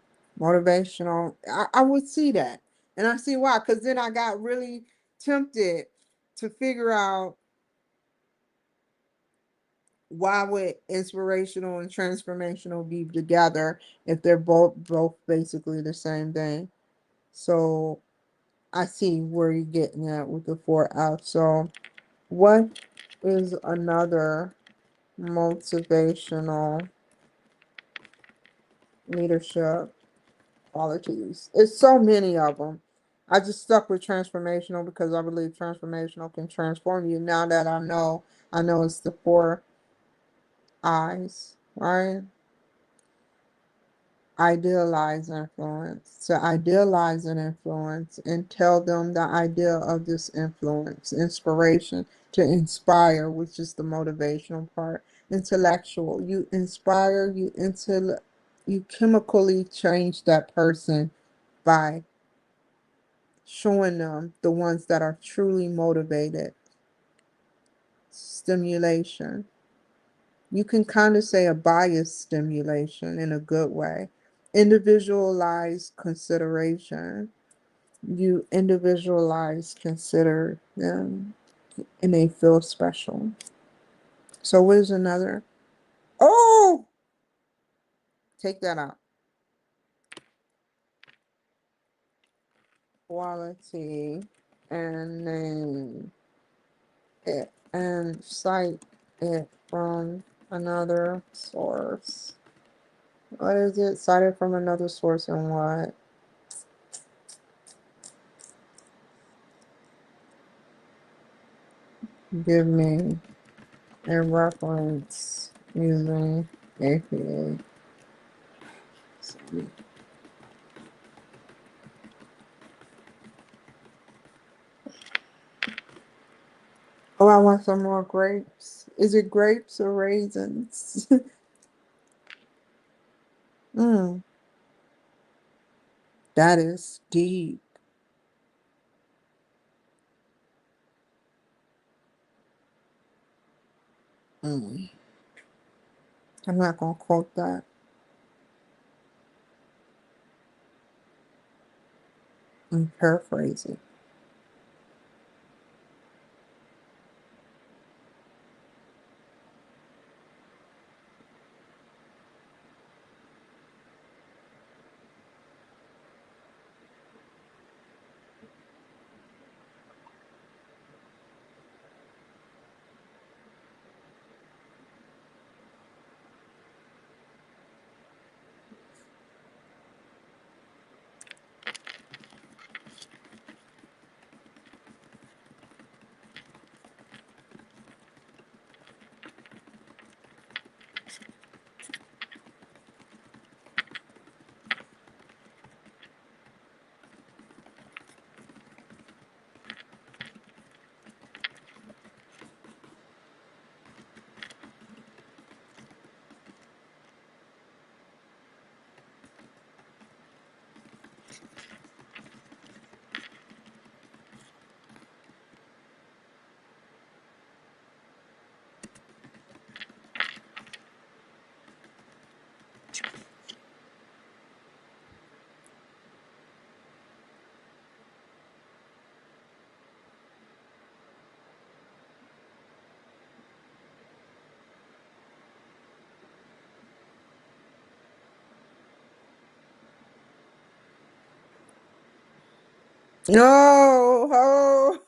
Motivational. I would see that. And I see why. Because then I got really tempted to figure out why would inspirational and transformational be together if they're both basically the same thing. So I see where you're getting at with the 4F. So what is another motivational leadership qualities? It's so many of them. I just stuck with transformational because I believe transformational can transform you. Now that I know it's the four eyes, right? Idealize influence. To idealize an influence and tell them the idea of this influence. Inspiration, to inspire, which is the motivational part. Intellectual, you inspire, you chemically change that person by showing them the ones that are truly motivated. Stimulation, you can kind of say a biased stimulation in a good way. Individualized consideration, you individualize, consider them, and they feel special. So what is another? Oh, take that out. Quality and name it and cite it from another source. What is it? Cited from another source and what? Give me a reference using APA. Oh, I want some more grapes. Is it grapes or raisins? mm, that is deep. Mm. I'm not gonna quote that. I'm paraphrasing. No, oh,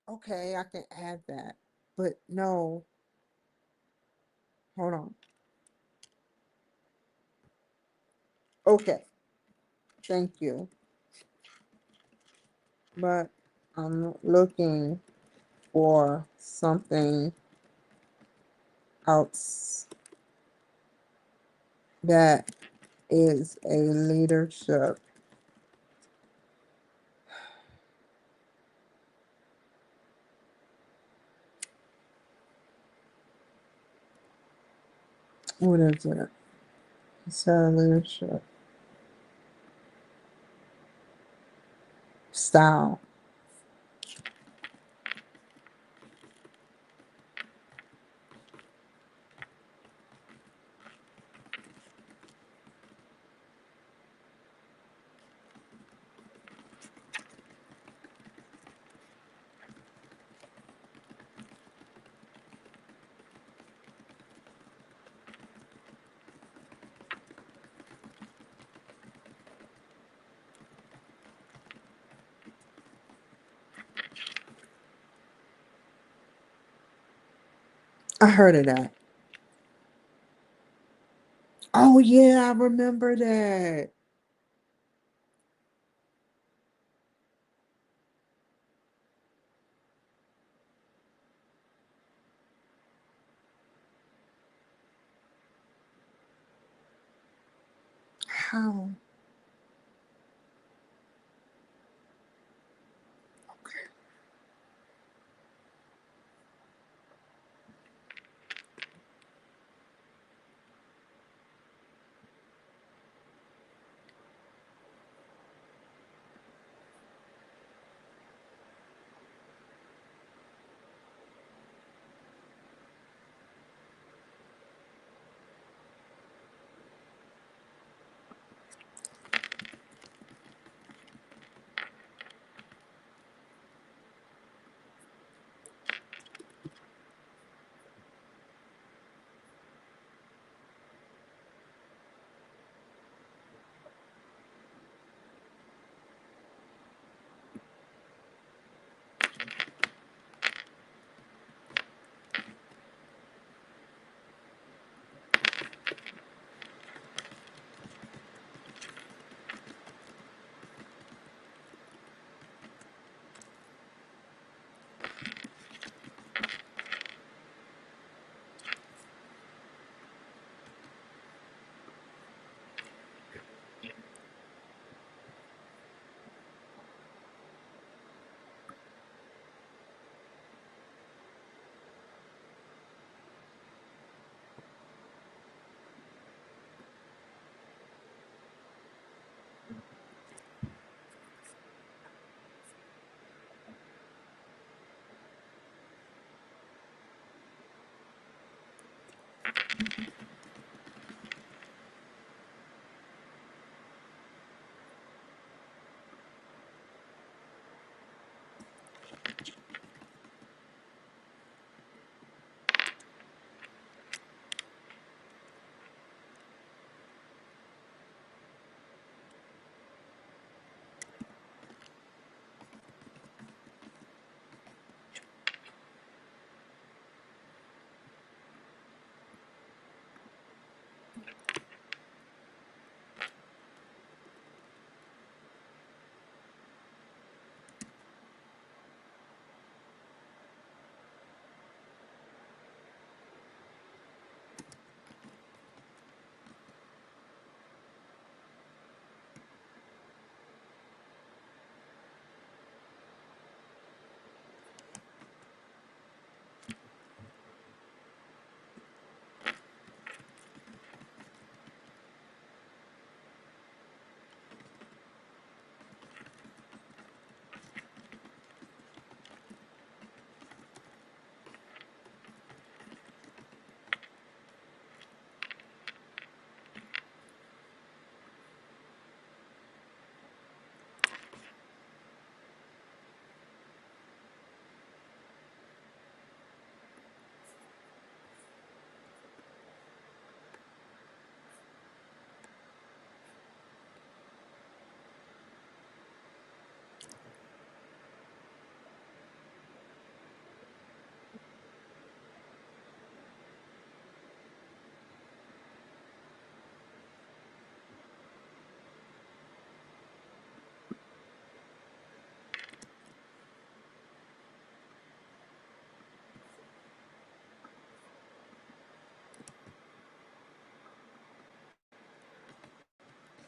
okay, I can add that, but no, hold on. Okay, thank you, but I'm looking for something else that is a leadership. What is it? It's a leadership style. I heard of that. Oh yeah, I remember that. How?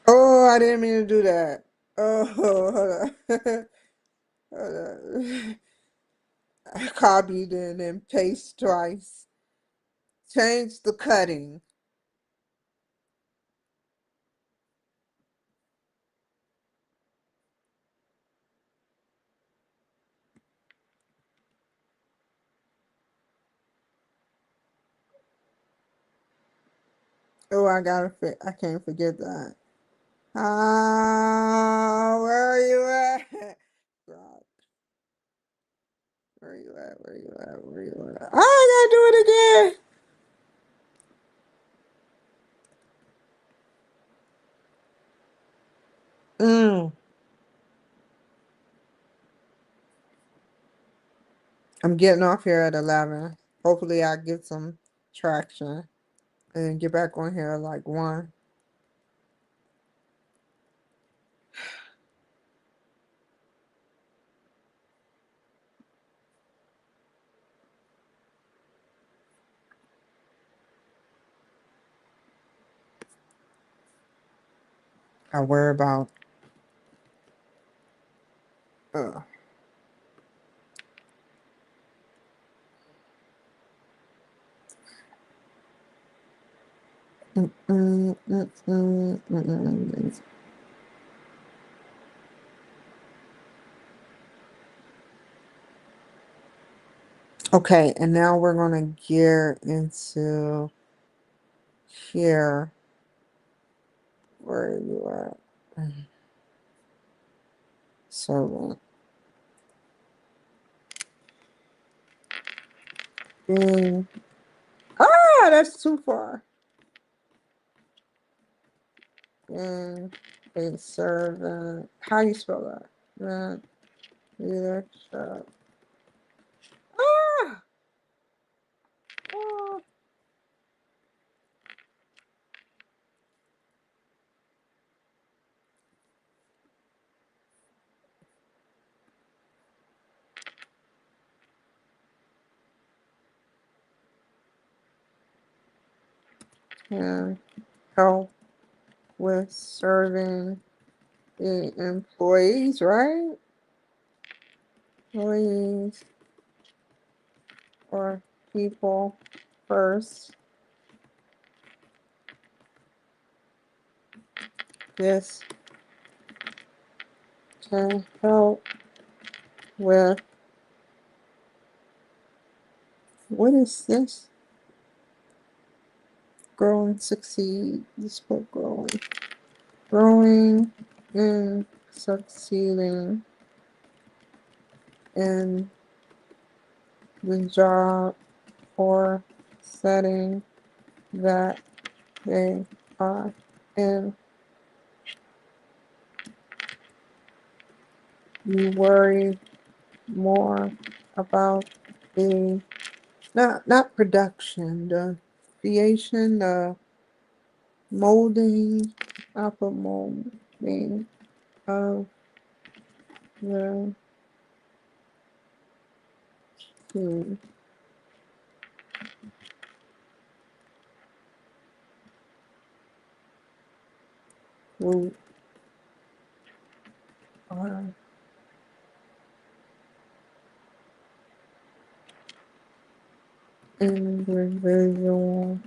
Oh, I didn't mean to do that. Oh, hold on. Hold on. I copied and then paste twice. Change the cutting. Oh, I can't forget that. Ah, where are you at? God, where are you at? Where are you at? Where are you at? Oh, I gotta do it again. Mm, I'm getting off here at 11. Hopefully I get some traction. and get back on here like 1. I worry about uh, mm, mm, mm, mm, mm, mm. Okay, and now we're gonna gear into here. Where are you at? So, being that's too far. Being a servant. How you spell that? Leadership. Ah, ah. Can help with serving the employees, right? Employees or people first. This can help with what is this? Growing, succeed. This book growing. Growing and succeeding in the job or setting that they are in. You worry more about the not production, the creation, the molding, upper molding of the team. Who are individual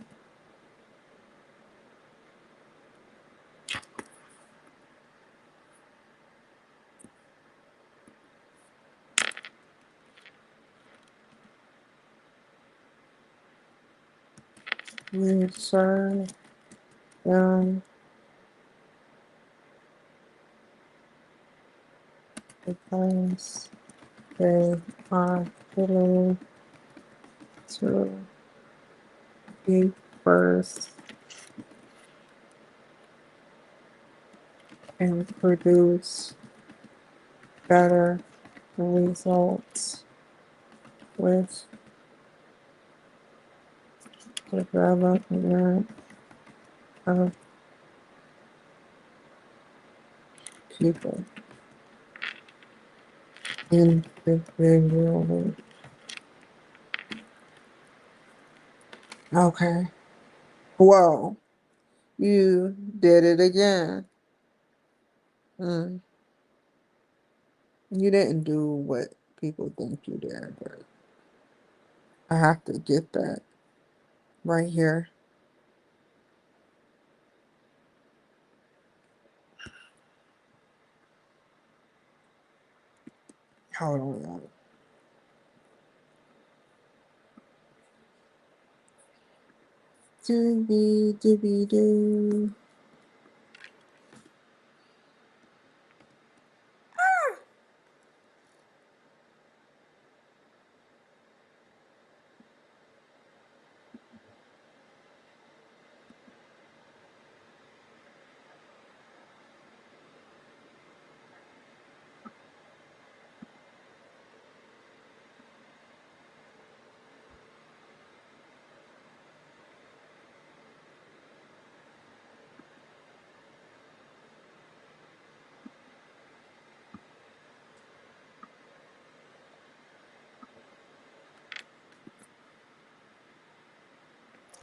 concern them because they are willing to be first and produce better results with development of people individually. Okay. Whoa, you did it again. Mm. You didn't do what people think you did, but I have to get that right here. Hold on. Doobie doobie doo.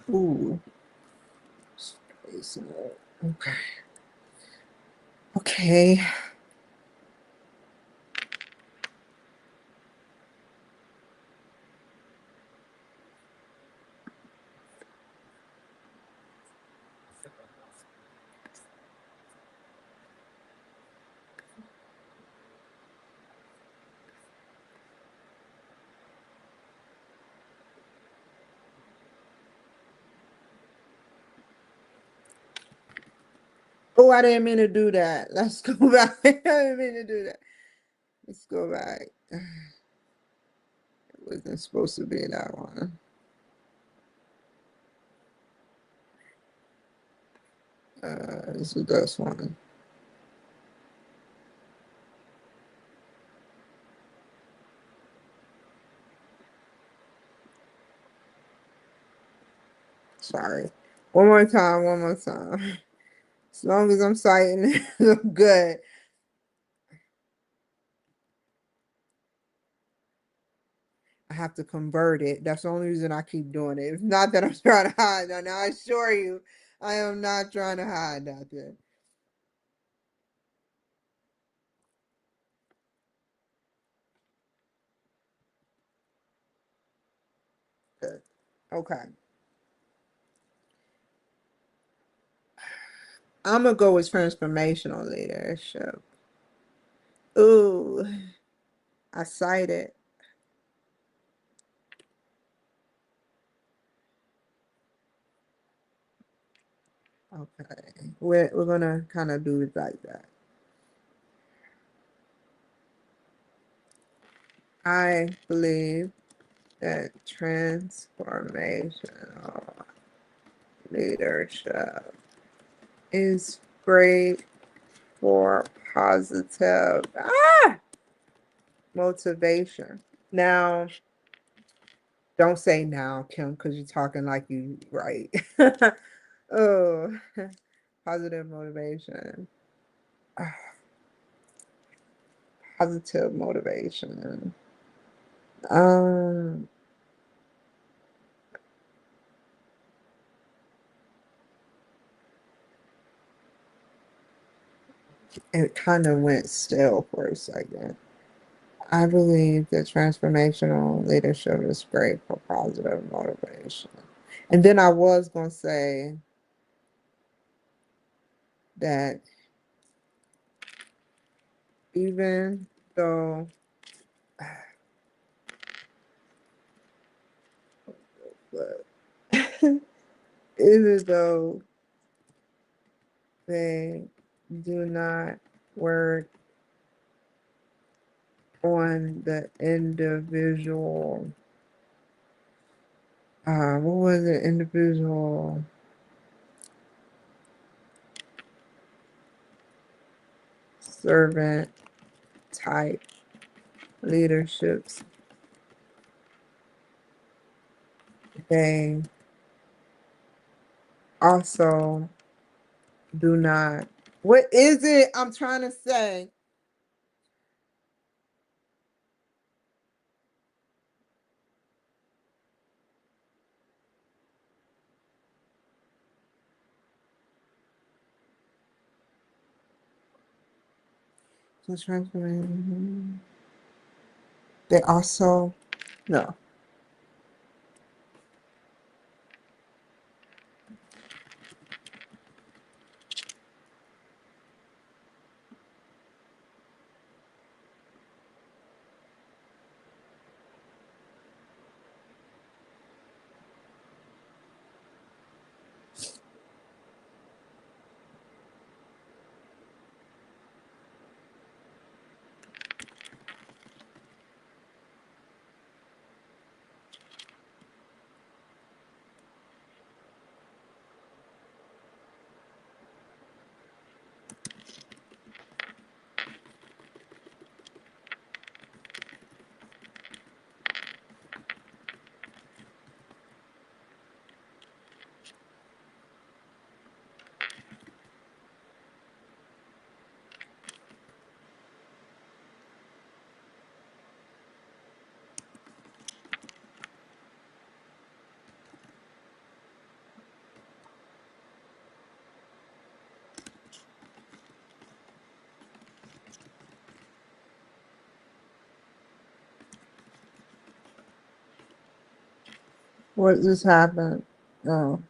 Ooh. Space note. Okay. Okay. Oh, I didn't mean to do that. Let's go back. I didn't mean to do that. Let's go back. It wasn't supposed to be that one. This is this one. Sorry. One more time, one more time. As long as I'm citing it, I'm good. I have to convert it. That's the only reason I keep doing it. It's not that I'm trying to hide. Now, I assure you, I am not trying to hide nothing. Good. Okay. I'm gonna go with transformational leadership. Ooh, I cited. Okay, we're gonna kind of do it like that. I believe that transformational leadership is great for positive motivation. Now, don't say now, Kim, because you're talking like you right. Oh, positive motivation. Positive motivation. Um, it kind of went still for a second. I believe that transformational leadership is great for positive motivation. And then I was going to say that even though, even though they do not work on the individual, what was it, individual servant type leaderships, they also do not. What is it I'm trying to say? So transformation. They also no. What just happened? Oh.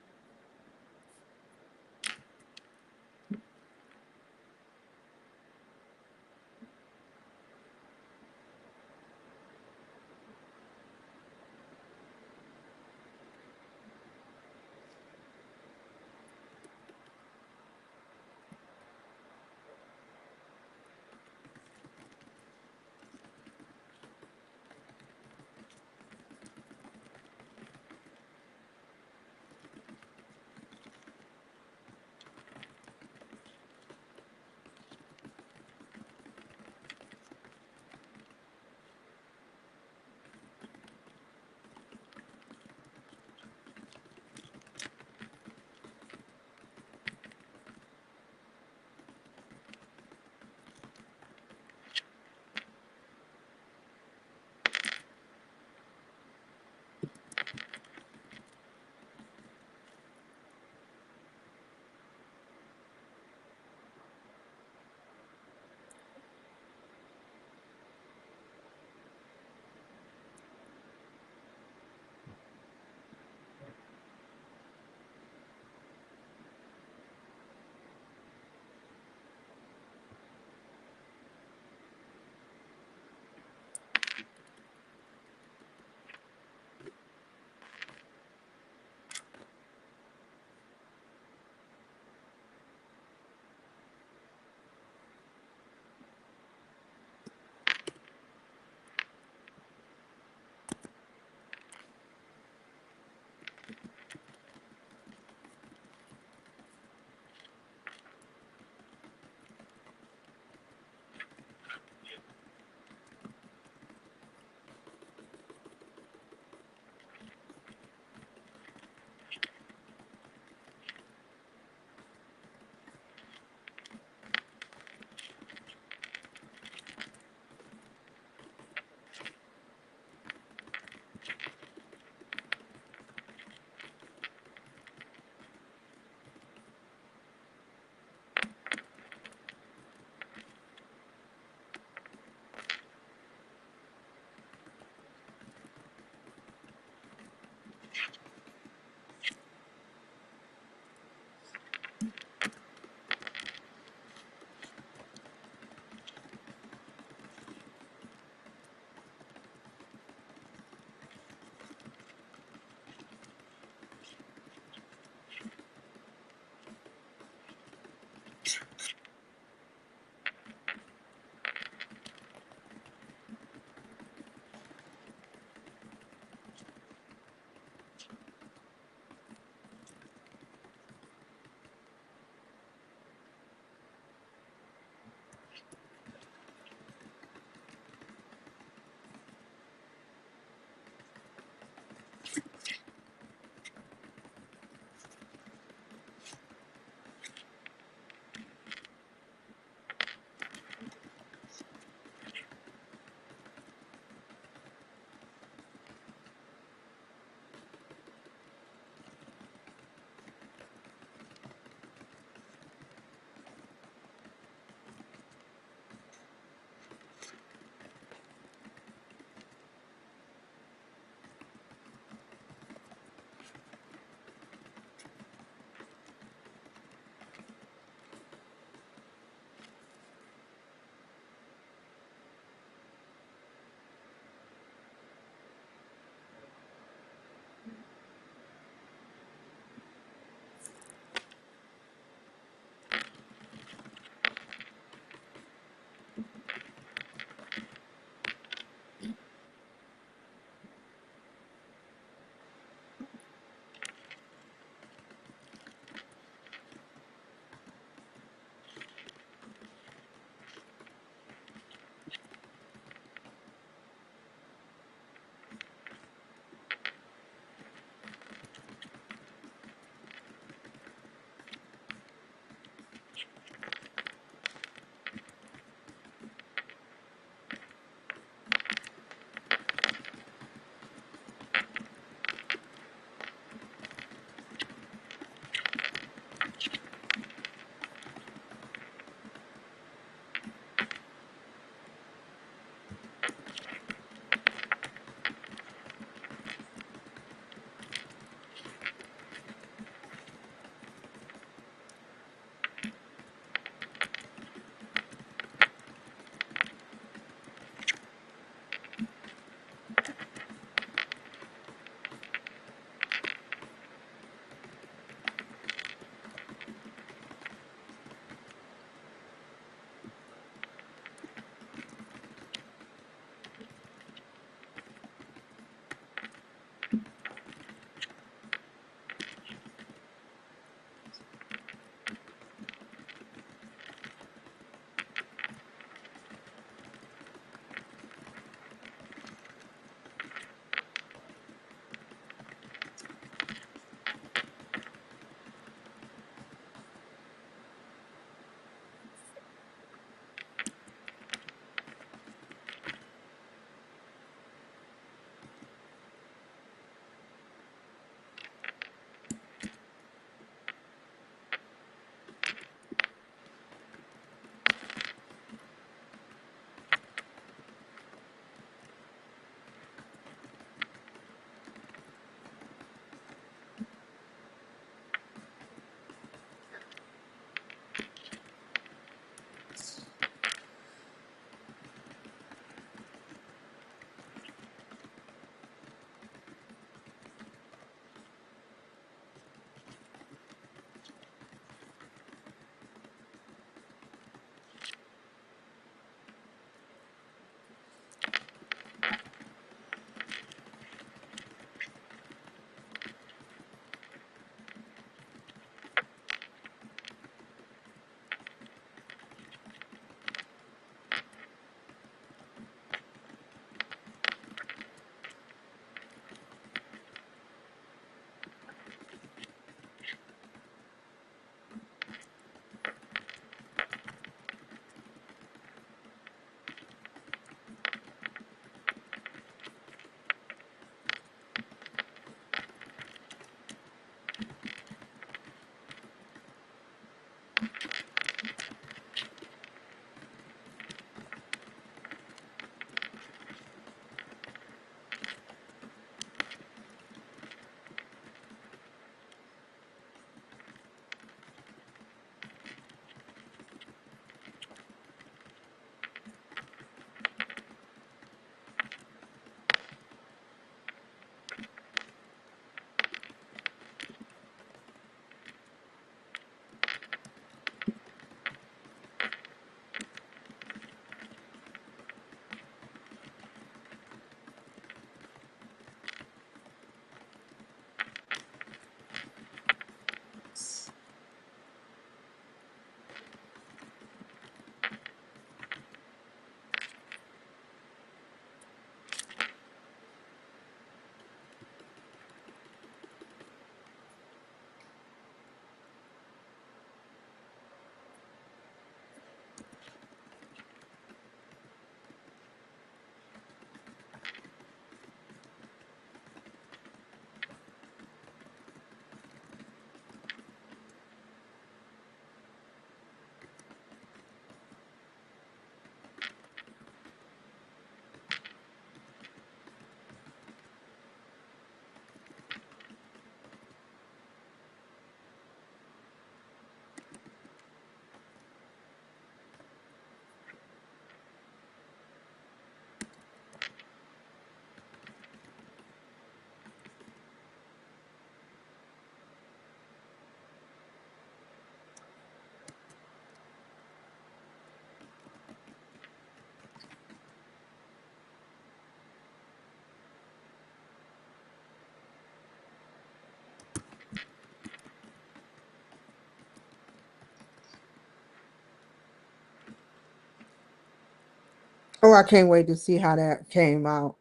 Oh, I can't wait to see how that came out.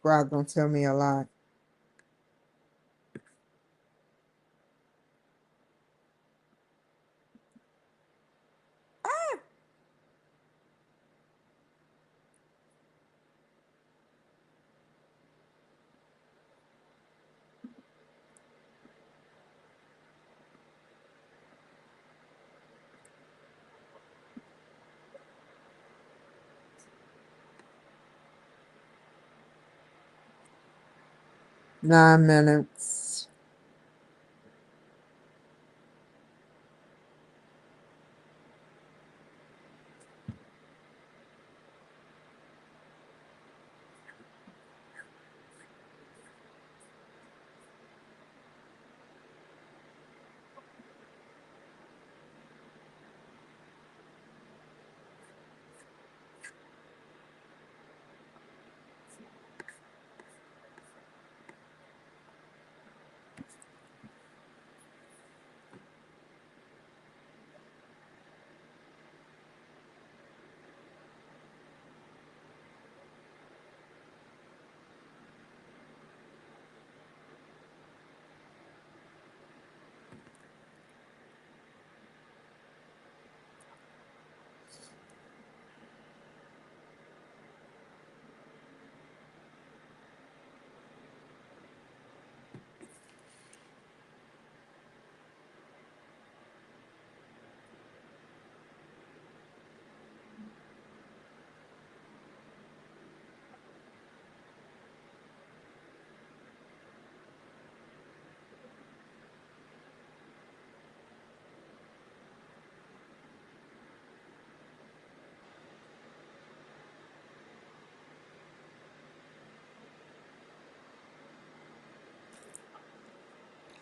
God's gonna tell me a lot. Nine minutes.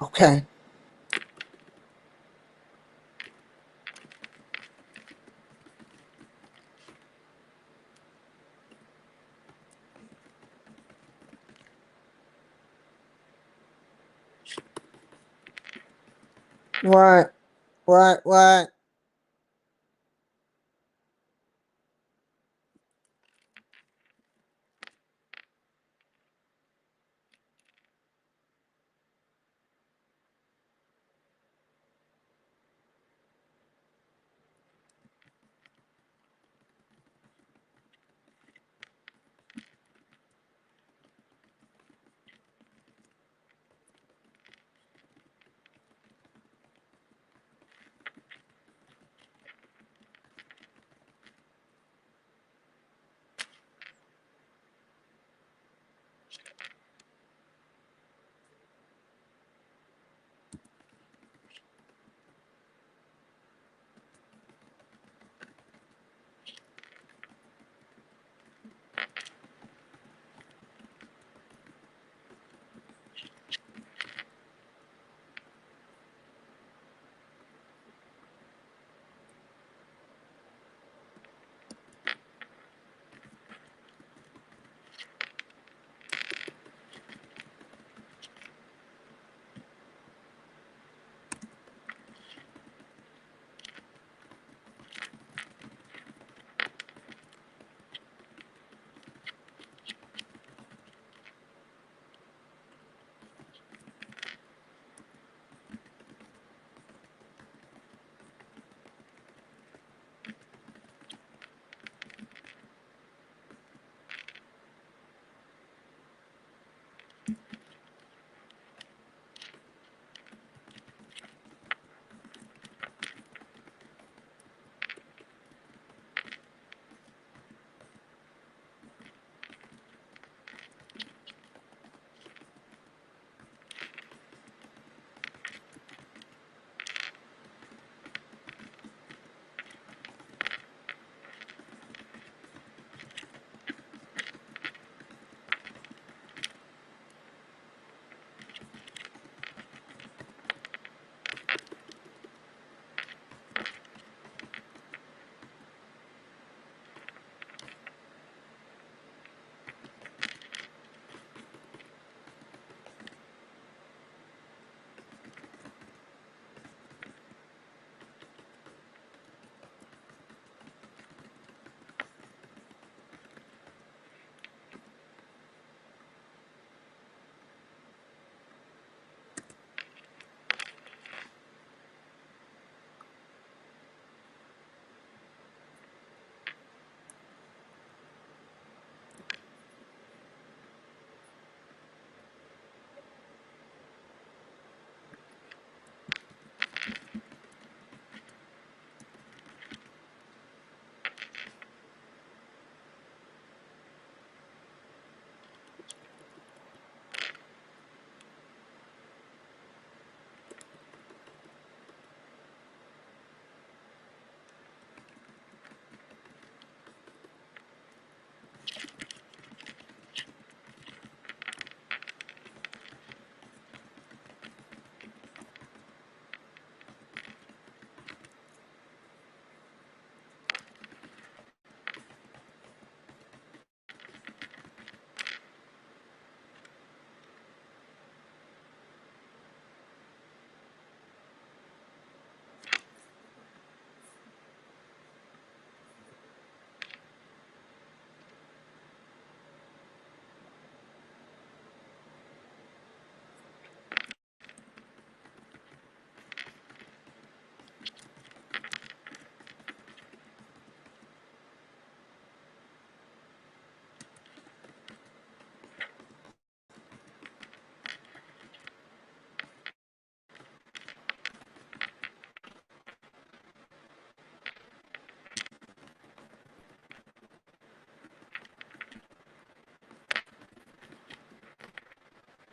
Okay. What? What?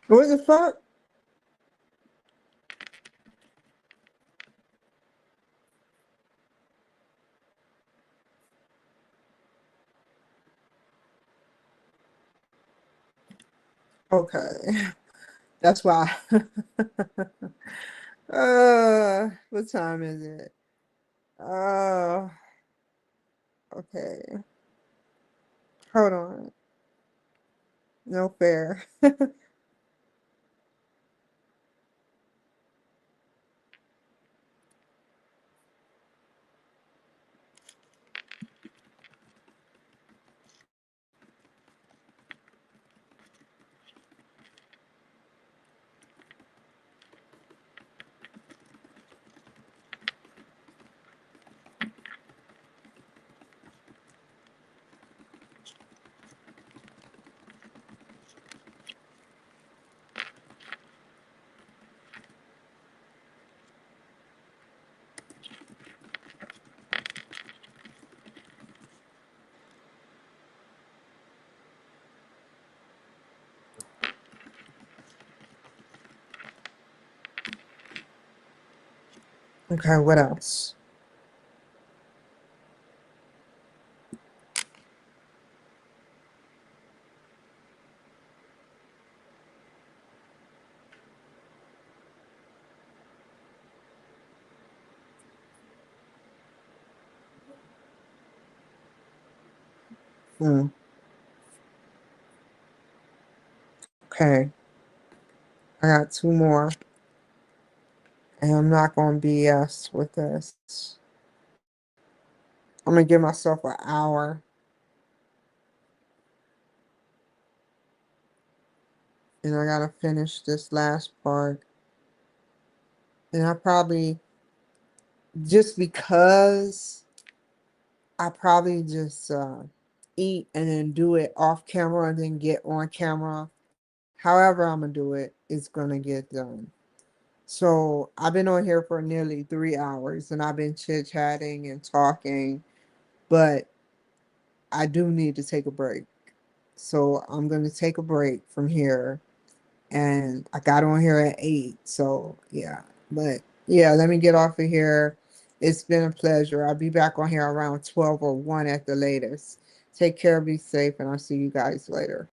What the fuck? Okay. That's why. What time is it? Uh, okay. Hold on. No fair. Okay, what else? Hmm. Okay, I got two more, and I'm not gonna BS with this. I'm gonna give myself an hour, and I gotta finish this last part. And I probably, just because I probably just eat and then do it off camera and then get on camera. However, I'm gonna do it, it's gonna get done. So I've been on here for nearly 3 hours and I've been chit chatting and talking, but I do need to take a break. So I'm gonna take a break from here, and I got on here at 8. So yeah, but yeah, let me get off of here. It's been a pleasure. I'll be back on here around 12 or 1 at the latest. Take care, be safe, and I'll see you guys later.